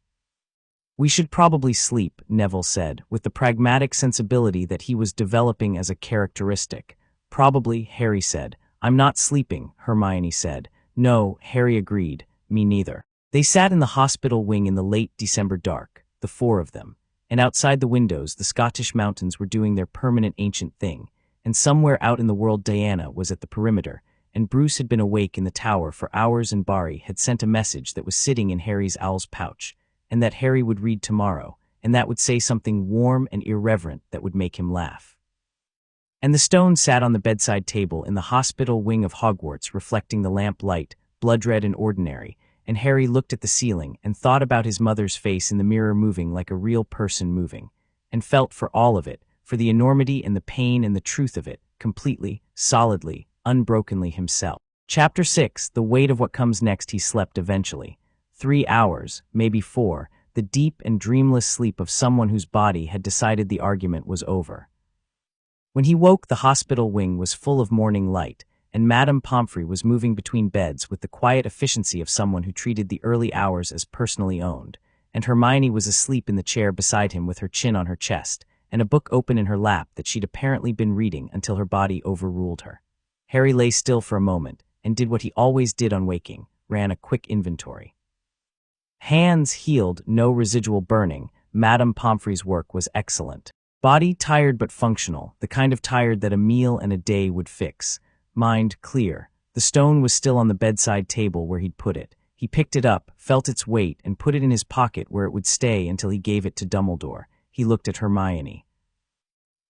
"We should probably sleep," Neville said, with the pragmatic sensibility that he was developing as a characteristic. "Probably," Harry said. "I'm not sleeping," Hermione said. "No," Harry agreed. "Me neither." They sat in the hospital wing in the late December dark, the 4 of them, and outside the windows the Scottish mountains were doing their permanent ancient thing, and somewhere out in the world Diana was at the perimeter, and Bruce had been awake in the tower for hours and Barry had sent a message that was sitting in Harry's owl's pouch, and that Harry would read tomorrow, and that would say something warm and irreverent that would make him laugh. And the stone sat on the bedside table in the hospital wing of Hogwarts, reflecting the lamp light, blood-red and ordinary, and Harry looked at the ceiling and thought about his mother's face in the mirror moving like a real person moving, and felt for all of it, for the enormity and the pain and the truth of it, completely, solidly, unbrokenly himself. Chapter 6, the weight of what comes next. He slept eventually. 3 hours, maybe 4, the deep and dreamless sleep of someone whose body had decided the argument was over. When he woke, the hospital wing was full of morning light, and Madame Pomfrey was moving between beds with the quiet efficiency of someone who treated the early hours as personally owned, and Hermione was asleep in the chair beside him with her chin on her chest, and a book open in her lap that she'd apparently been reading until her body overruled her. Harry lay still for a moment, and did what he always did on waking, ran a quick inventory. Hands healed, no residual burning. Madame Pomfrey's work was excellent. Body tired but functional, the kind of tired that a meal and a day would fix. Mind clear. The stone was still on the bedside table where he'd put it. He picked it up, felt its weight, and put it in his pocket where it would stay until he gave it to Dumbledore. He looked at Hermione.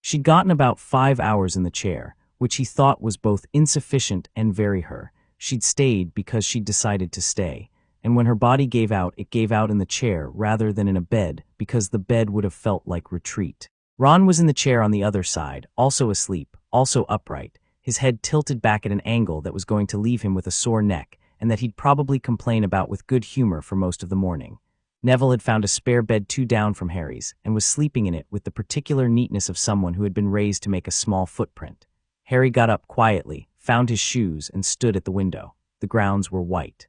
She'd gotten about 5 hours in the chair, which he thought was both insufficient and very her. She'd stayed because she'd decided to stay. And when her body gave out, it gave out in the chair rather than in a bed, because the bed would have felt like retreat. Ron was in the chair on the other side, also asleep, also upright, his head tilted back at an angle that was going to leave him with a sore neck, and that he'd probably complain about with good humor for most of the morning. Neville had found a spare bed 2 down from Harry's, and was sleeping in it with the particular neatness of someone who had been raised to make a small footprint. Harry got up quietly, found his shoes, and stood at the window. The grounds were white.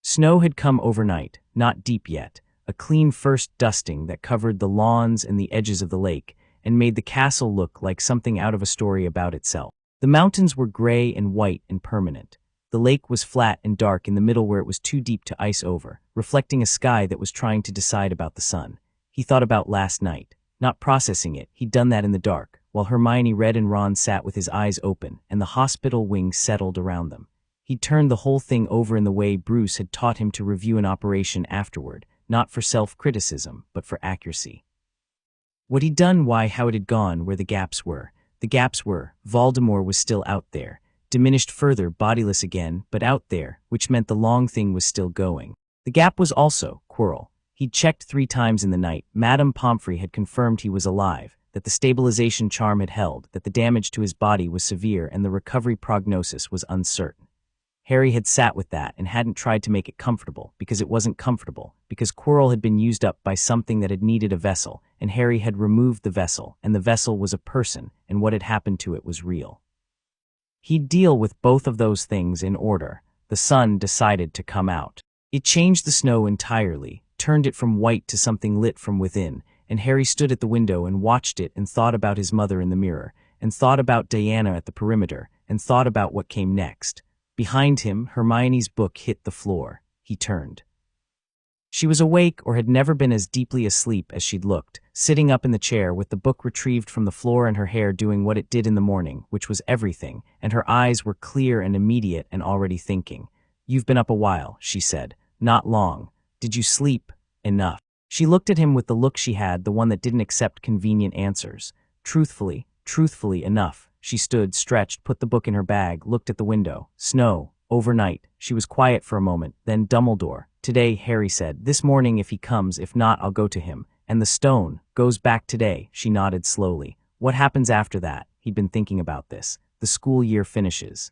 Snow had come overnight, not deep yet, a clean first dusting that covered the lawns and the edges of the lake, and made the castle look like something out of a story about itself. The mountains were gray and white and permanent. The lake was flat and dark in the middle where it was too deep to ice over, reflecting a sky that was trying to decide about the sun. He thought about last night. Not processing it, he'd done that in the dark, while Hermione read and Ron sat with his eyes open, and the hospital wing settled around them. He'd turned the whole thing over in the way Bruce had taught him to review an operation afterward, not for self-criticism, but for accuracy. What he'd done, why, how it had gone, where the gaps were. The gaps were, Voldemort was still out there, diminished further, bodiless again, but out there, which meant the long thing was still going. The gap was also, Quirrell. He'd checked 3 times in the night. Madame Pomfrey had confirmed he was alive, that the stabilization charm had held, that the damage to his body was severe and the recovery prognosis was uncertain. Harry had sat with that and hadn't tried to make it comfortable, because it wasn't comfortable, because Quirrell had been used up by something that had needed a vessel, and Harry had removed the vessel, and the vessel was a person, and what had happened to it was real. He'd deal with both of those things in order. The sun decided to come out. It changed the snow entirely, turned it from white to something lit from within, and Harry stood at the window and watched it and thought about his mother in the mirror, and thought about Diana at the perimeter, and thought about what came next. Behind him, Hermione's book hit the floor. He turned. She was awake or had never been as deeply asleep as she'd looked, sitting up in the chair with the book retrieved from the floor and her hair doing what it did in the morning, which was everything, and her eyes were clear and immediate and already thinking. "You've been up a while," she said. "Not long. Did you sleep enough?" She looked at him with the look she had, the one that didn't accept convenient answers. Truthfully enough. She stood, stretched, put the book in her bag, looked at the window. Snow. Overnight. She was quiet for a moment. Then Dumbledore. "Today," Harry said. "This morning if he comes, if not, I'll go to him. And the stone goes back today." She nodded slowly. "What happens after that?" He'd been thinking about this. "The school year finishes.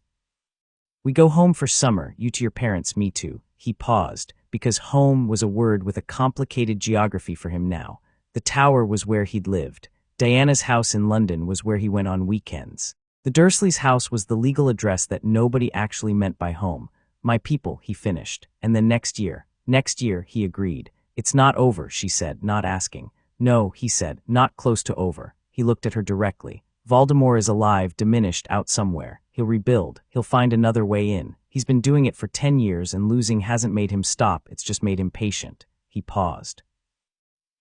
We go home for summer, you to your parents, me too." He paused, because home was a word with a complicated geography for him now. The Tower was where he'd lived. Diana's house in London was where he went on weekends. The Dursleys' house was the legal address that nobody actually meant by home. "My people," he finished. "And then next year." "Next year," he agreed. "It's not over," she said, not asking. "No," he said, "not close to over." He looked at her directly. "Voldemort is alive, diminished, out somewhere. He'll rebuild. He'll find another way in. He's been doing it for 10 years and losing hasn't made him stop, it's just made him patient." He paused.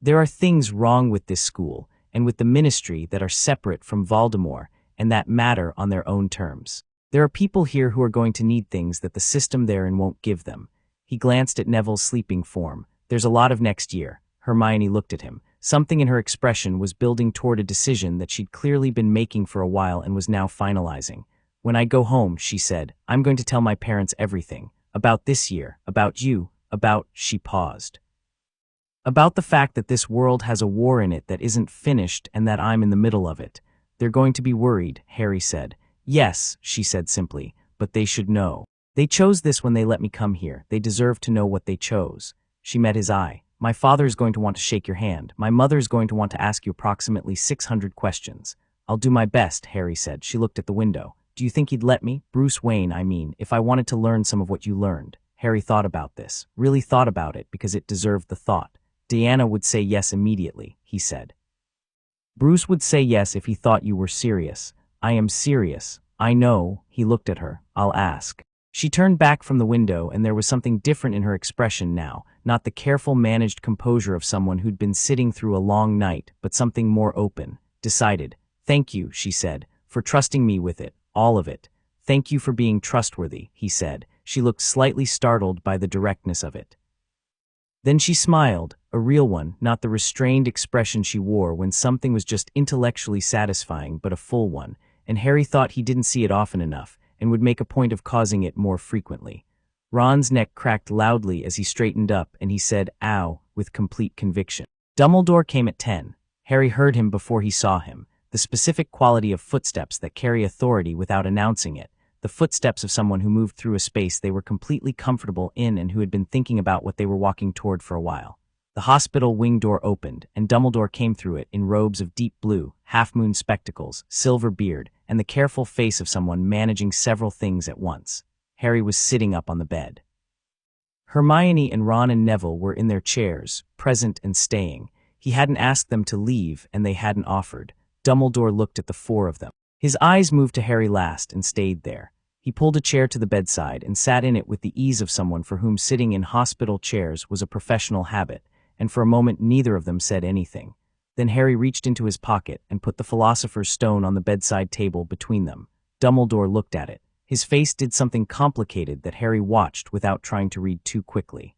"There are things wrong with this school and with the ministry that are separate from Voldemort and that matter on their own terms. There are people here who are going to need things that the system therein won't give them." He glanced at Neville's sleeping form. "There's a lot of next year." Hermione looked at him. Something in her expression was building toward a decision that she'd clearly been making for a while and was now finalizing. "When I go home," she said, "I'm going to tell my parents everything. About this year, about you, about—" She paused. "About the fact that this world has a war in it that isn't finished and that I'm in the middle of it. They're going to be worried," Harry said. "Yes," she said simply, "but they should know. They chose this when they let me come here. They deserve to know what they chose." She met his eye. "My father's going to want to shake your hand. My mother's going to want to ask you approximately 600 questions." "I'll do my best," Harry said. She looked at the window. "Do you think he'd let me? Bruce Wayne, I mean, if I wanted to learn some of what you learned." Harry thought about this, really thought about it because it deserved the thought. "Diana would say yes immediately," he said. "Bruce would say yes if he thought you were serious." "I am serious. I know." He looked at her. "I'll ask." She turned back from the window and there was something different in her expression now, not the careful managed composure of someone who'd been sitting through a long night, but something more open, decided. "Thank you," she said, "for trusting me with it, all of it. Thank you for being trustworthy," he said. She looked slightly startled by the directness of it. Then she smiled, a real one, not the restrained expression she wore when something was just intellectually satisfying, but a full one, and Harry thought he didn't see it often enough, and would make a point of causing it more frequently. Ron's neck cracked loudly as he straightened up, and he said, "Ow," with complete conviction. Dumbledore came at 10. Harry heard him before he saw him, the specific quality of footsteps that carry authority without announcing it, the footsteps of someone who moved through a space they were completely comfortable in and who had been thinking about what they were walking toward for a while. The hospital wing door opened, and Dumbledore came through it in robes of deep blue, half-moon spectacles, silver beard, and the careful face of someone managing several things at once. Harry was sitting up on the bed. Hermione and Ron and Neville were in their chairs, present and staying. He hadn't asked them to leave, and they hadn't offered. Dumbledore looked at the 4 of them. His eyes moved to Harry last and stayed there. He pulled a chair to the bedside and sat in it with the ease of someone for whom sitting in hospital chairs was a professional habit, and for a moment neither of them said anything. Then Harry reached into his pocket and put the Philosopher's Stone on the bedside table between them. Dumbledore looked at it. His face did something complicated that Harry watched without trying to read too quickly.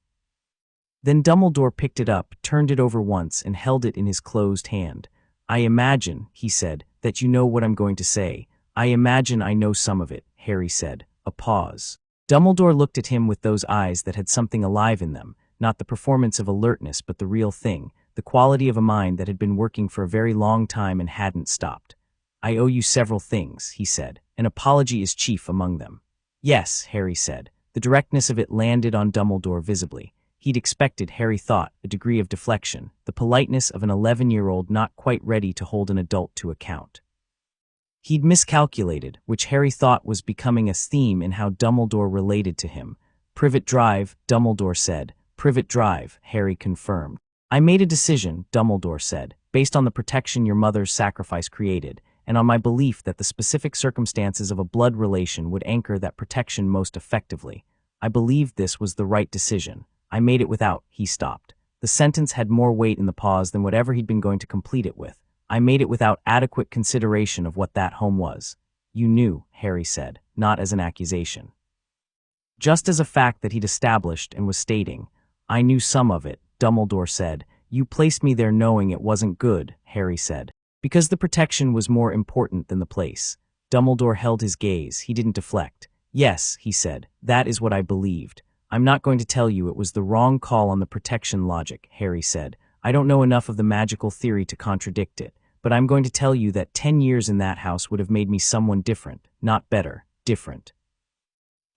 Then Dumbledore picked it up, turned it over once, and held it in his closed hand. "I imagine," he said, "that you know what I'm going to say. I imagine I know some of it," Harry said. A pause. Dumbledore looked at him with those eyes that had something alive in them, not the performance of alertness but the real thing, the quality of a mind that had been working for a very long time and hadn't stopped. "I owe you several things," he said. "An apology is chief among them." "Yes," Harry said. The directness of it landed on Dumbledore visibly. He'd expected, Harry thought, a degree of deflection, the politeness of an 11-year-old not quite ready to hold an adult to account. He'd miscalculated, which Harry thought was becoming a theme in how Dumbledore related to him. "Privet Drive," Dumbledore said. "Privet Drive," Harry confirmed. "I made a decision," Dumbledore said, "based on the protection your mother's sacrifice created, and on my belief that the specific circumstances of a blood relation would anchor that protection most effectively. I believed this was the right decision. I made it without—" He stopped. The sentence had more weight in the pause than whatever he'd been going to complete it with. "I made it without adequate consideration of what that home was." "You knew," Harry said, not as an accusation. Just as a fact that he'd established and was stating. "I knew some of it," Dumbledore said. "You placed me there knowing it wasn't good," Harry said. "Because the protection was more important than the place." Dumbledore held his gaze. He didn't deflect. "Yes," he said, "that is what I believed. I'm not going to tell you it was the wrong call on the protection logic," Harry said. "I don't know enough of the magical theory to contradict it, but I'm going to tell you that 10 years in that house would have made me someone different, not better, different.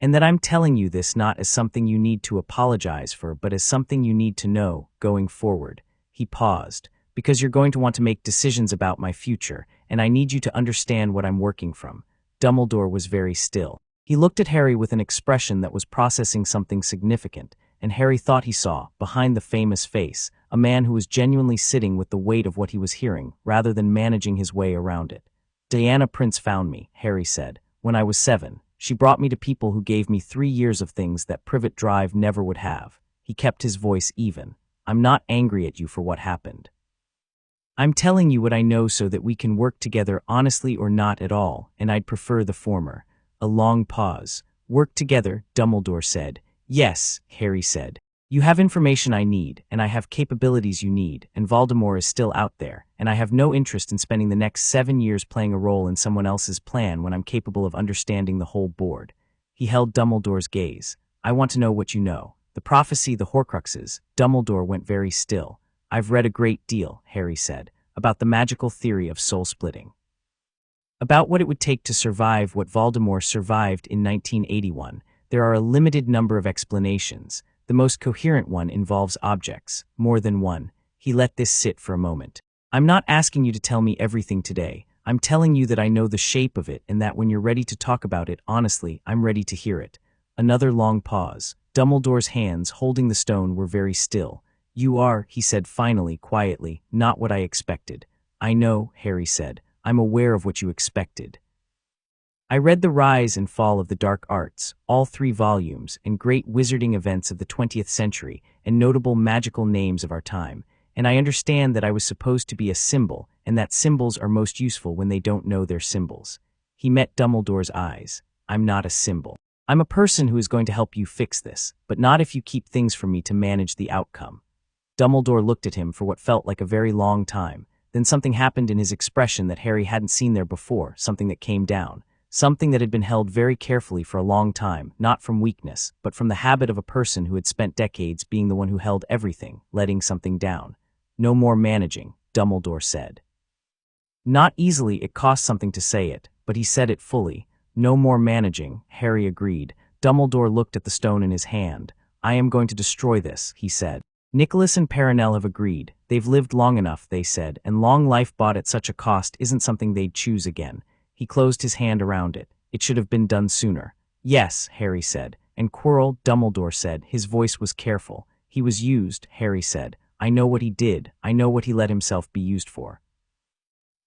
And that I'm telling you this not as something you need to apologize for, but as something you need to know, going forward." He paused. "Because you're going to want to make decisions about my future, and I need you to understand what I'm working from." Dumbledore was very still. He looked at Harry with an expression that was processing something significant, and Harry thought he saw, behind the famous face, a man who was genuinely sitting with the weight of what he was hearing, rather than managing his way around it. "Diana Prince found me," Harry said, "when I was 7. She brought me to people who gave me 3 years of things that Privet Drive never would have." He kept his voice even. "I'm not angry at you for what happened. I'm telling you what I know so that we can work together honestly or not at all, and I'd prefer the former." A long pause. "Work together," Dumbledore said. "Yes," Harry said. "You have information I need, and I have capabilities you need, and Voldemort is still out there, and I have no interest in spending the next 7 years playing a role in someone else's plan when I'm capable of understanding the whole board." He held Dumbledore's gaze. "I want to know what you know. The prophecy, the Horcruxes." Dumbledore went very still. "I've read a great deal," Harry said, "about the magical theory of soul-splitting. About what it would take to survive what Voldemort survived in 1981. There are a limited number of explanations. The most coherent one involves objects, more than one." He let this sit for a moment. "I'm not asking you to tell me everything today. I'm telling you that I know the shape of it and that when you're ready to talk about it honestly, I'm ready to hear it." Another long pause. Dumbledore's hands holding the stone were very still. "You are," he said finally, quietly, "not what I expected." "I know," Harry said. "I'm aware of what you expected. I read The Rise and Fall of the Dark Arts, all 3 volumes, and great wizarding events of the 20th century, and notable magical names of our time, and I understand that I was supposed to be a symbol, and that symbols are most useful when they don't know they're symbols." He met Dumbledore's eyes. "I'm not a symbol. I'm a person who is going to help you fix this, but not if you keep things from me to manage the outcome." Dumbledore looked at him for what felt like a very long time. Then something happened in his expression that Harry hadn't seen there before, something that came down. Something that had been held very carefully for a long time, not from weakness, but from the habit of a person who had spent decades being the one who held everything, letting something down. "No more managing," Dumbledore said. Not easily, it cost something to say it, but he said it fully. "No more managing," Harry agreed. Dumbledore looked at the stone in his hand. "I am going to destroy this," he said. "Nicholas and Perenelle have agreed. They've lived long enough," they said, "and long life bought at such a cost isn't something they'd choose again." He closed his hand around it. "It should have been done sooner." "Yes," Harry said. "And Quirrell," Dumbledore said. His voice was careful. "He was used," Harry said. "I know what he did. I know what he let himself be used for."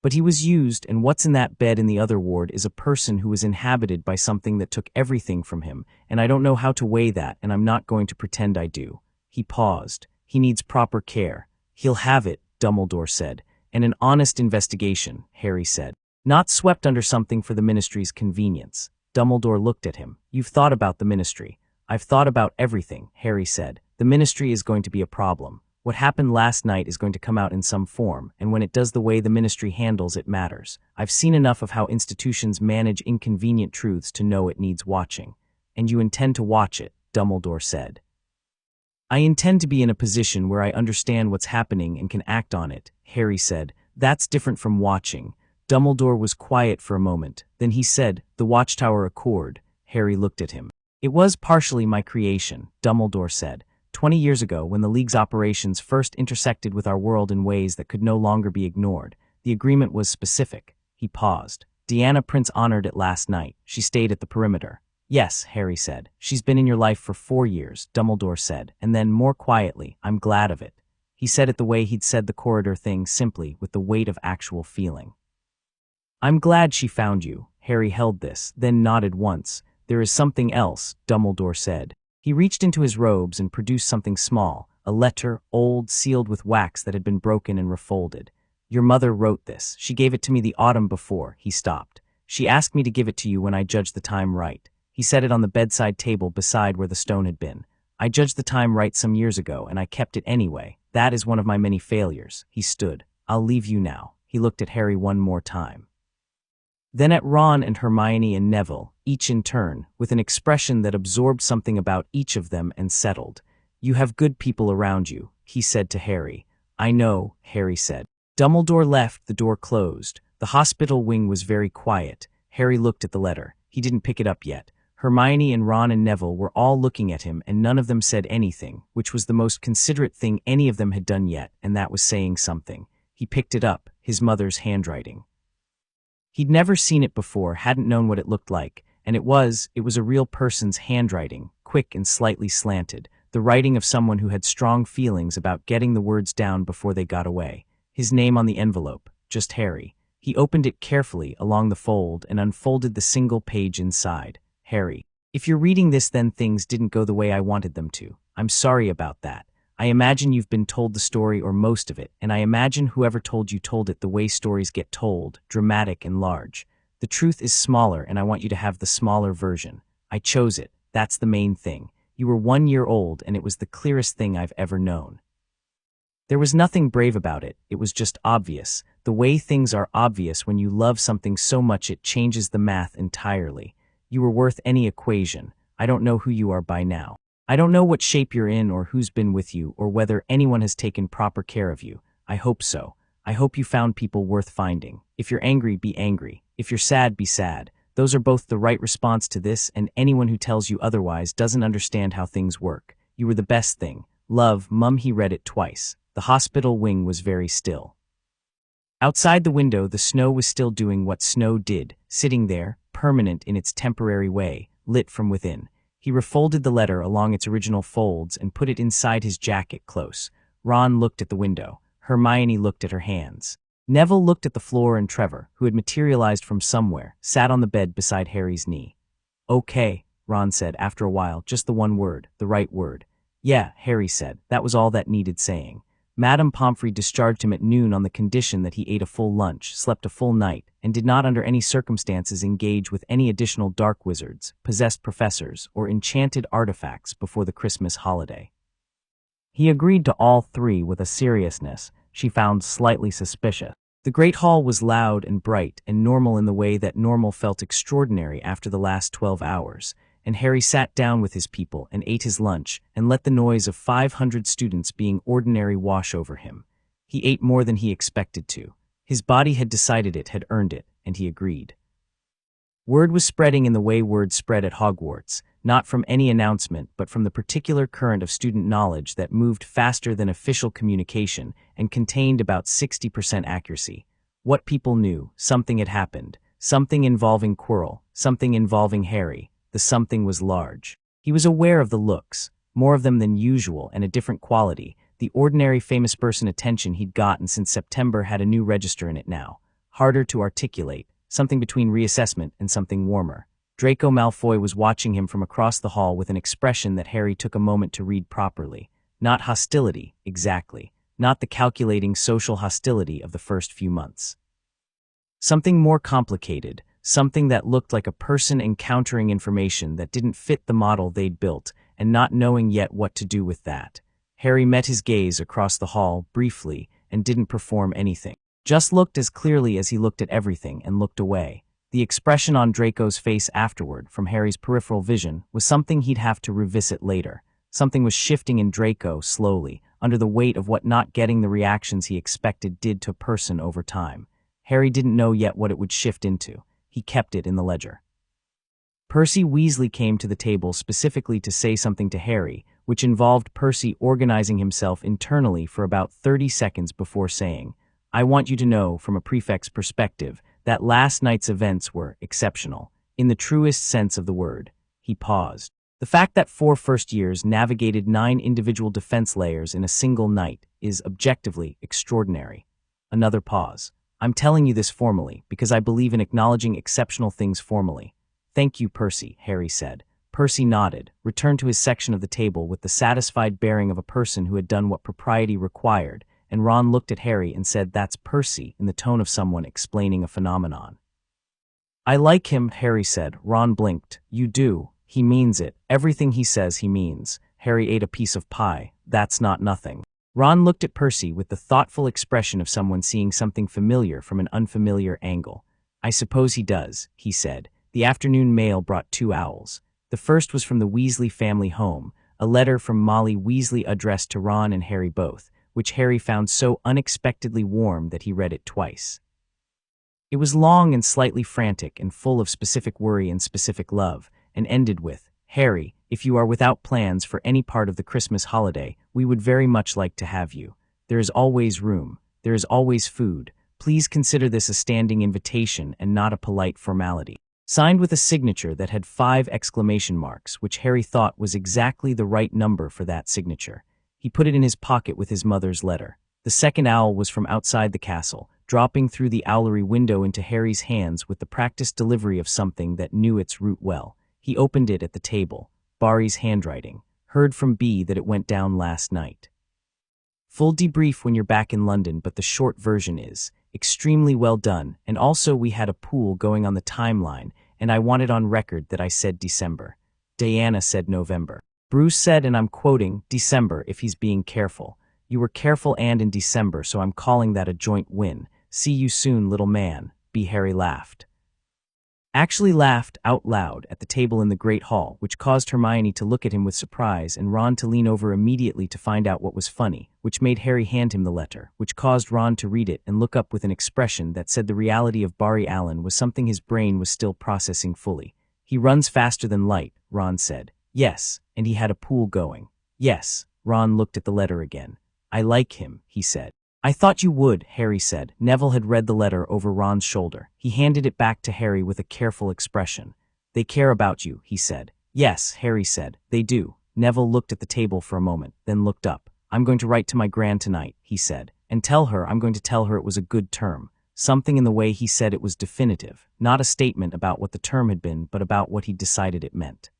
But he was used, and what's in that bed in the other ward is a person who was inhabited by something that took everything from him, and I don't know how to weigh that, and I'm not going to pretend I do." He paused. "He needs proper care." "He'll have it," Dumbledore said. "And an honest investigation," Harry said. "Not swept under something for the Ministry's convenience." Dumbledore looked at him. "You've thought about the Ministry." "I've thought about everything," Harry said. "The Ministry is going to be a problem. What happened last night is going to come out in some form, and when it does, the way the Ministry handles it matters. I've seen enough of how institutions manage inconvenient truths to know it needs watching." "And you intend to watch it," Dumbledore said. "I intend to be in a position where I understand what's happening and can act on it," Harry said. "That's different from watching." Dumbledore was quiet for a moment. Then he said, "The Watchtower Accord." Harry looked at him. "It was partially my creation," Dumbledore said. 20 years ago, when the League's operations first intersected with our world in ways that could no longer be ignored. The agreement was specific." He paused. "Deanna Prince honored it last night. She stayed at the perimeter." "Yes," Harry said. "She's been in your life for 4 years," Dumbledore said, and then, more quietly, "I'm glad of it." He said it the way he'd said the corridor thing, simply, with the weight of actual feeling. "I'm glad she found you." Harry held this, then nodded once. "There is something else," Dumbledore said. He reached into his robes and produced something small, a letter, old, sealed with wax that had been broken and refolded. "Your mother wrote this. She gave it to me the autumn before." He stopped. "She asked me to give it to you when I judged the time right." He set it on the bedside table beside where the stone had been. "I judged the time right some years ago, and I kept it anyway. That is one of my many failures." He stood. "I'll leave you now." He looked at Harry one more time. Then at Ron and Hermione and Neville, each in turn, with an expression that absorbed something about each of them and settled. "You have good people around you," he said to Harry. "I know," Harry said. Dumbledore left, the door closed. The hospital wing was very quiet. Harry looked at the letter. He didn't pick it up yet. Hermione and Ron and Neville were all looking at him, and none of them said anything, which was the most considerate thing any of them had done yet, and that was saying something. He picked it up, his mother's handwriting. He'd never seen it before, hadn't known what it looked like, and it was a real person's handwriting, quick and slightly slanted, the writing of someone who had strong feelings about getting the words down before they got away. His name on the envelope, just Harry. He opened it carefully along the fold and unfolded the single page inside. "Harry, if you're reading this, then things didn't go the way I wanted them to. I'm sorry about that. I imagine you've been told the story or most of it, and I imagine whoever told you told it the way stories get told, dramatic and large. The truth is smaller, and I want you to have the smaller version. I chose it. That's the main thing. You were 1 year old, and it was the clearest thing I've ever known. There was nothing brave about it. It was just obvious. The way things are obvious when you love something so much it changes the math entirely. You were worth any equation. I don't know who you are by now. I don't know what shape you're in or who's been with you or whether anyone has taken proper care of you. I hope so. I hope you found people worth finding. If you're angry, be angry. If you're sad, be sad. Those are both the right response to this, and anyone who tells you otherwise doesn't understand how things work. You were the best thing. Love, Mum." He read it twice. The hospital wing was very still. Outside the window, the snow was still doing what snow did, sitting there, permanent in its temporary way, lit from within. He refolded the letter along its original folds and put it inside his jacket close. Ron looked at the window. Hermione looked at her hands. Neville looked at the floor, and Trevor, who had materialized from somewhere, sat on the bed beside Harry's knee. "Okay," Ron said after a while, "just the one word, the right word." "Yeah," Harry said, "that was all that needed saying." Madame Pomfrey discharged him at noon on the condition that he ate a full lunch, slept a full night, and did not under any circumstances engage with any additional dark wizards, possessed professors, or enchanted artifacts before the Christmas holiday. He agreed to all three with a seriousness she found slightly suspicious. The great hall was loud and bright and normal in the way that normal felt extraordinary after the last 12 hours, and Harry sat down with his people and ate his lunch and let the noise of 500 students being ordinary wash over him. He ate more than he expected to. His body had decided it had earned it, and he agreed. Word was spreading in the way word spread at Hogwarts, not from any announcement but from the particular current of student knowledge that moved faster than official communication and contained about 60% accuracy. What people knew, something had happened, something involving Quirrell, something involving Harry. The something was large. He was aware of the looks, more of them than usual and a different quality. The ordinary famous person attention he'd gotten since September had a new register in it now. harder to articulate, something between reassessment and something warmer. Draco Malfoy was watching him from across the hall with an expression that Harry took a moment to read properly. Not hostility, exactly. Not the calculating social hostility of the first few months. Something more complicated, something that looked like a person encountering information that didn't fit the model they'd built, and not knowing yet what to do with that. Harry met his gaze across the hall, briefly, and didn't perform anything. Just looked as clearly as he looked at everything and looked away. The expression on Draco's face afterward, from Harry's peripheral vision, was something he'd have to revisit later. Something was shifting in Draco, slowly, under the weight of what not getting the reactions he expected did to a person over time. Harry didn't know yet what it would shift into. He kept it in the ledger. Percy Weasley came to the table specifically to say something to Harry, which involved Percy organizing himself internally for about 30 seconds before saying, "I want you to know, from a prefect's perspective, that last night's events were exceptional, in the truest sense of the word." He paused. The fact that 4 first years navigated 9 individual defense layers in a single night is objectively extraordinary. Another pause. "I'm telling you this formally, because I believe in acknowledging exceptional things formally." "Thank you, Percy," Harry said. Percy nodded, returned to his section of the table with the satisfied bearing of a person who had done what propriety required, and Ron looked at Harry and said, "That's Percy," in the tone of someone explaining a phenomenon. "I like him," Harry said. Ron blinked. "You do. He means it. Everything he says he means." Harry ate a piece of pie. "That's not nothing." Ron looked at Percy with the thoughtful expression of someone seeing something familiar from an unfamiliar angle. "I suppose he does," he said. The afternoon mail brought 2 owls. The first was from the Weasley family home, a letter from Molly Weasley addressed to Ron and Harry both, which Harry found so unexpectedly warm that he read it twice. It was long and slightly frantic and full of specific worry and specific love, and ended with, "Harry, if you are without plans for any part of the Christmas holiday, we would very much like to have you. There is always room. There is always food. Please consider this a standing invitation and not a polite formality." Signed with a signature that had 5 exclamation marks, which Harry thought was exactly the right number for that signature. He put it in his pocket with his mother's letter. The second owl was from outside the castle, dropping through the owlery window into Harry's hands with the practiced delivery of something that knew its route well. He opened it at the table. Barry's handwriting. "Heard from B that it went down last night. Full debrief when you're back in London, but the short version is, extremely well done, and also we had a pool going on the timeline, and I wanted on record that I said December. Diana said November. Bruce said, and I'm quoting, December if he's being careful. You were careful and in December, so I'm calling that a joint win. See you soon, little man." B. Harry laughed. Actually laughed out loud at the table in the Great Hall, which caused Hermione to look at him with surprise and Ron to lean over immediately to find out what was funny, which made Harry hand him the letter, which caused Ron to read it and look up with an expression that said the reality of Barry Allen was something his brain was still processing fully. "He runs faster than light," Ron said. "Yes, and he had a pool going." "Yes." Ron looked at the letter again. "I like him," he said. "I thought you would," Harry said. Neville had read the letter over Ron's shoulder. He handed it back to Harry with a careful expression. "They care about you," he said. "Yes," Harry said. "They do." Neville looked at the table for a moment, then looked up. "I'm going to write to my gran tonight," he said. "And I'm going to tell her it was a good term." Something in the way he said it was definitive, not a statement about what the term had been, but about what he'd decided it meant.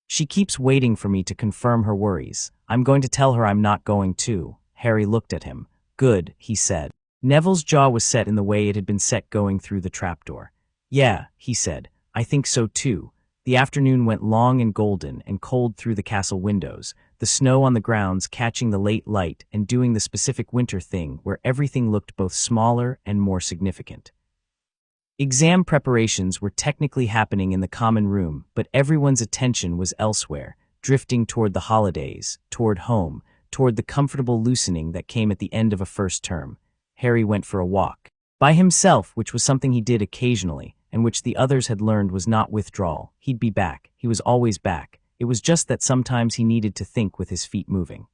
"She keeps waiting for me to confirm her worries. I'm going to tell her I'm not going to." Harry looked at him. "Good," he said. Neville's jaw was set in the way it had been set going through the trapdoor. "Yeah," he said. "I think so too." The afternoon went long and golden and cold through the castle windows, the snow on the grounds catching the late light and doing the specific winter thing where everything looked both smaller and more significant. Exam preparations were technically happening in the common room, but everyone's attention was elsewhere, drifting toward the holidays, toward home, toward the comfortable loosening that came at the end of a first term. Harry went for a walk. By himself, which was something he did occasionally, and which the others had learned was not withdrawal. He'd be back. He was always back. It was just that sometimes he needed to think with his feet moving.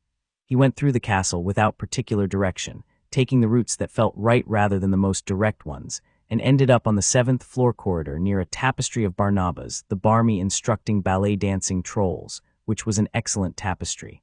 He went through the castle without particular direction, taking the routes that felt right rather than the most direct ones, and ended up on the 7th floor corridor near a tapestry of Barnabas, the barmy instructing ballet dancing trolls, which was an excellent tapestry.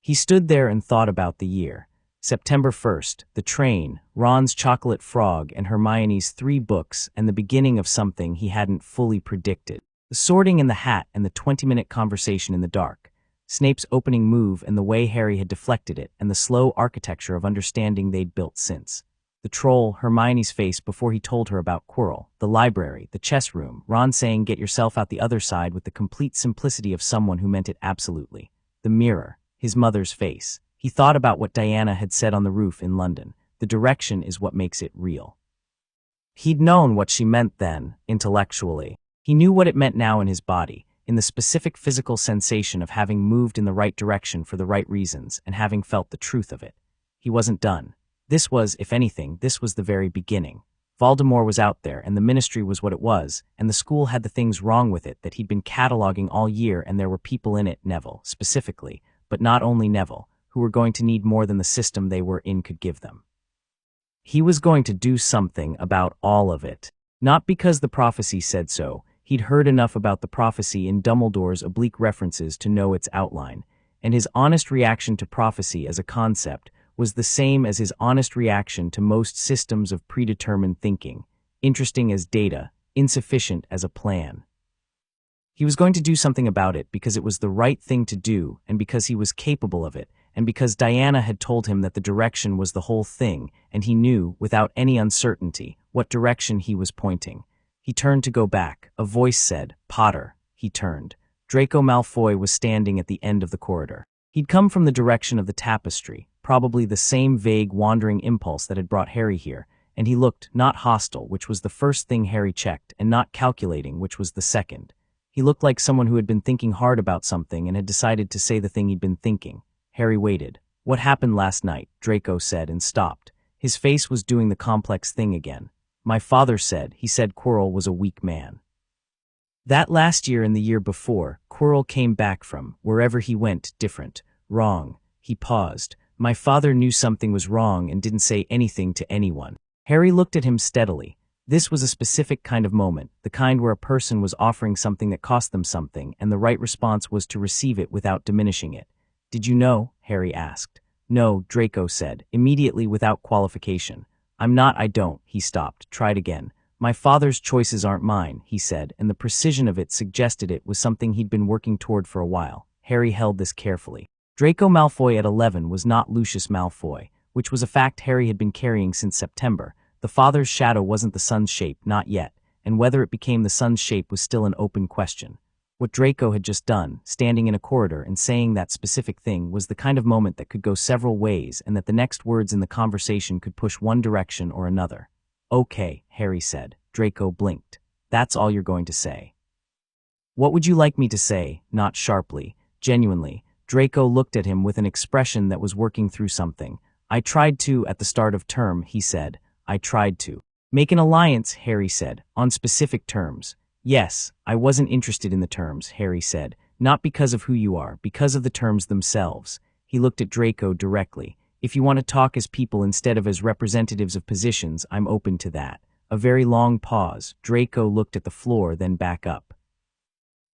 He stood there and thought about the year. September 1st, the train, Ron's chocolate frog, and Hermione's 3 books, and the beginning of something he hadn't fully predicted. The sorting in the hat and the 20-minute conversation in the dark. Snape's opening move and the way Harry had deflected it, and the slow architecture of understanding they'd built since. The troll, Hermione's face before he told her about Quirrell, the library, the chess room, Ron saying get yourself out the other side with the complete simplicity of someone who meant it absolutely. The mirror, his mother's face. He thought about what Diana had said on the roof in London. The direction is what makes it real. He'd known what she meant then, intellectually. He knew what it meant now in his body, in the specific physical sensation of having moved in the right direction for the right reasons and having felt the truth of it. He wasn't done. This was, if anything, this was the very beginning. Voldemort was out there, and the ministry was what it was, and the school had the things wrong with it that he'd been cataloging all year, and there were people in it, Neville, specifically, but not only Neville, who were going to need more than the system they were in could give them. He was going to do something about all of it. Not because the prophecy said so. He'd heard enough about the prophecy in Dumbledore's oblique references to know its outline, and his honest reaction to prophecy as a concept was the same as his honest reaction to most systems of predetermined thinking, interesting as data, insufficient as a plan. He was going to do something about it because it was the right thing to do and because he was capable of it, and because Diana had told him that the direction was the whole thing, and he knew, without any uncertainty, what direction he was pointing. He turned to go back. A voice said, "Potter." He turned. Draco Malfoy was standing at the end of the corridor. He'd come from the direction of the tapestry, probably the same vague wandering impulse that had brought Harry here, and he looked not hostile, which was the first thing Harry checked, and not calculating, which was the second. He looked like someone who had been thinking hard about something and had decided to say the thing he'd been thinking. Harry waited. "What happened last night?" Draco said, and stopped. His face was doing the complex thing again. "My father said, he said Quirrell was a weak man. That last year and the year before, Quirrell came back from, wherever he went, different. Wrong." He paused. "My father knew something was wrong and didn't say anything to anyone." Harry looked at him steadily. This was a specific kind of moment, the kind where a person was offering something that cost them something, and the right response was to receive it without diminishing it. "Did you know?" Harry asked. "No," Draco said, immediately without qualification. I don't." He stopped, tried again. "My father's choices aren't mine," he said, and the precision of it suggested it was something he'd been working toward for a while. Harry held this carefully. Draco Malfoy at 11 was not Lucius Malfoy, which was a fact Harry had been carrying since September. The father's shadow wasn't the sun's shape, not yet, and whether it became the sun's shape was still an open question. What Draco had just done, standing in a corridor and saying that specific thing, was the kind of moment that could go several ways and that the next words in the conversation could push one direction or another. "Okay," Harry said. Draco blinked. "That's all you're going to say?" "What would you like me to say?" Not sharply, genuinely. Draco looked at him with an expression that was working through something. "I tried to at the start of term," he said. "I tried to." "Make an alliance," Harry said, "on specific terms." "Yes, I wasn't interested in the terms," Harry said. "Not because of who you are, because of the terms themselves." He looked at Draco directly. "If you want to talk as people instead of as representatives of positions, I'm open to that." A very long pause. Draco looked at the floor, then back up.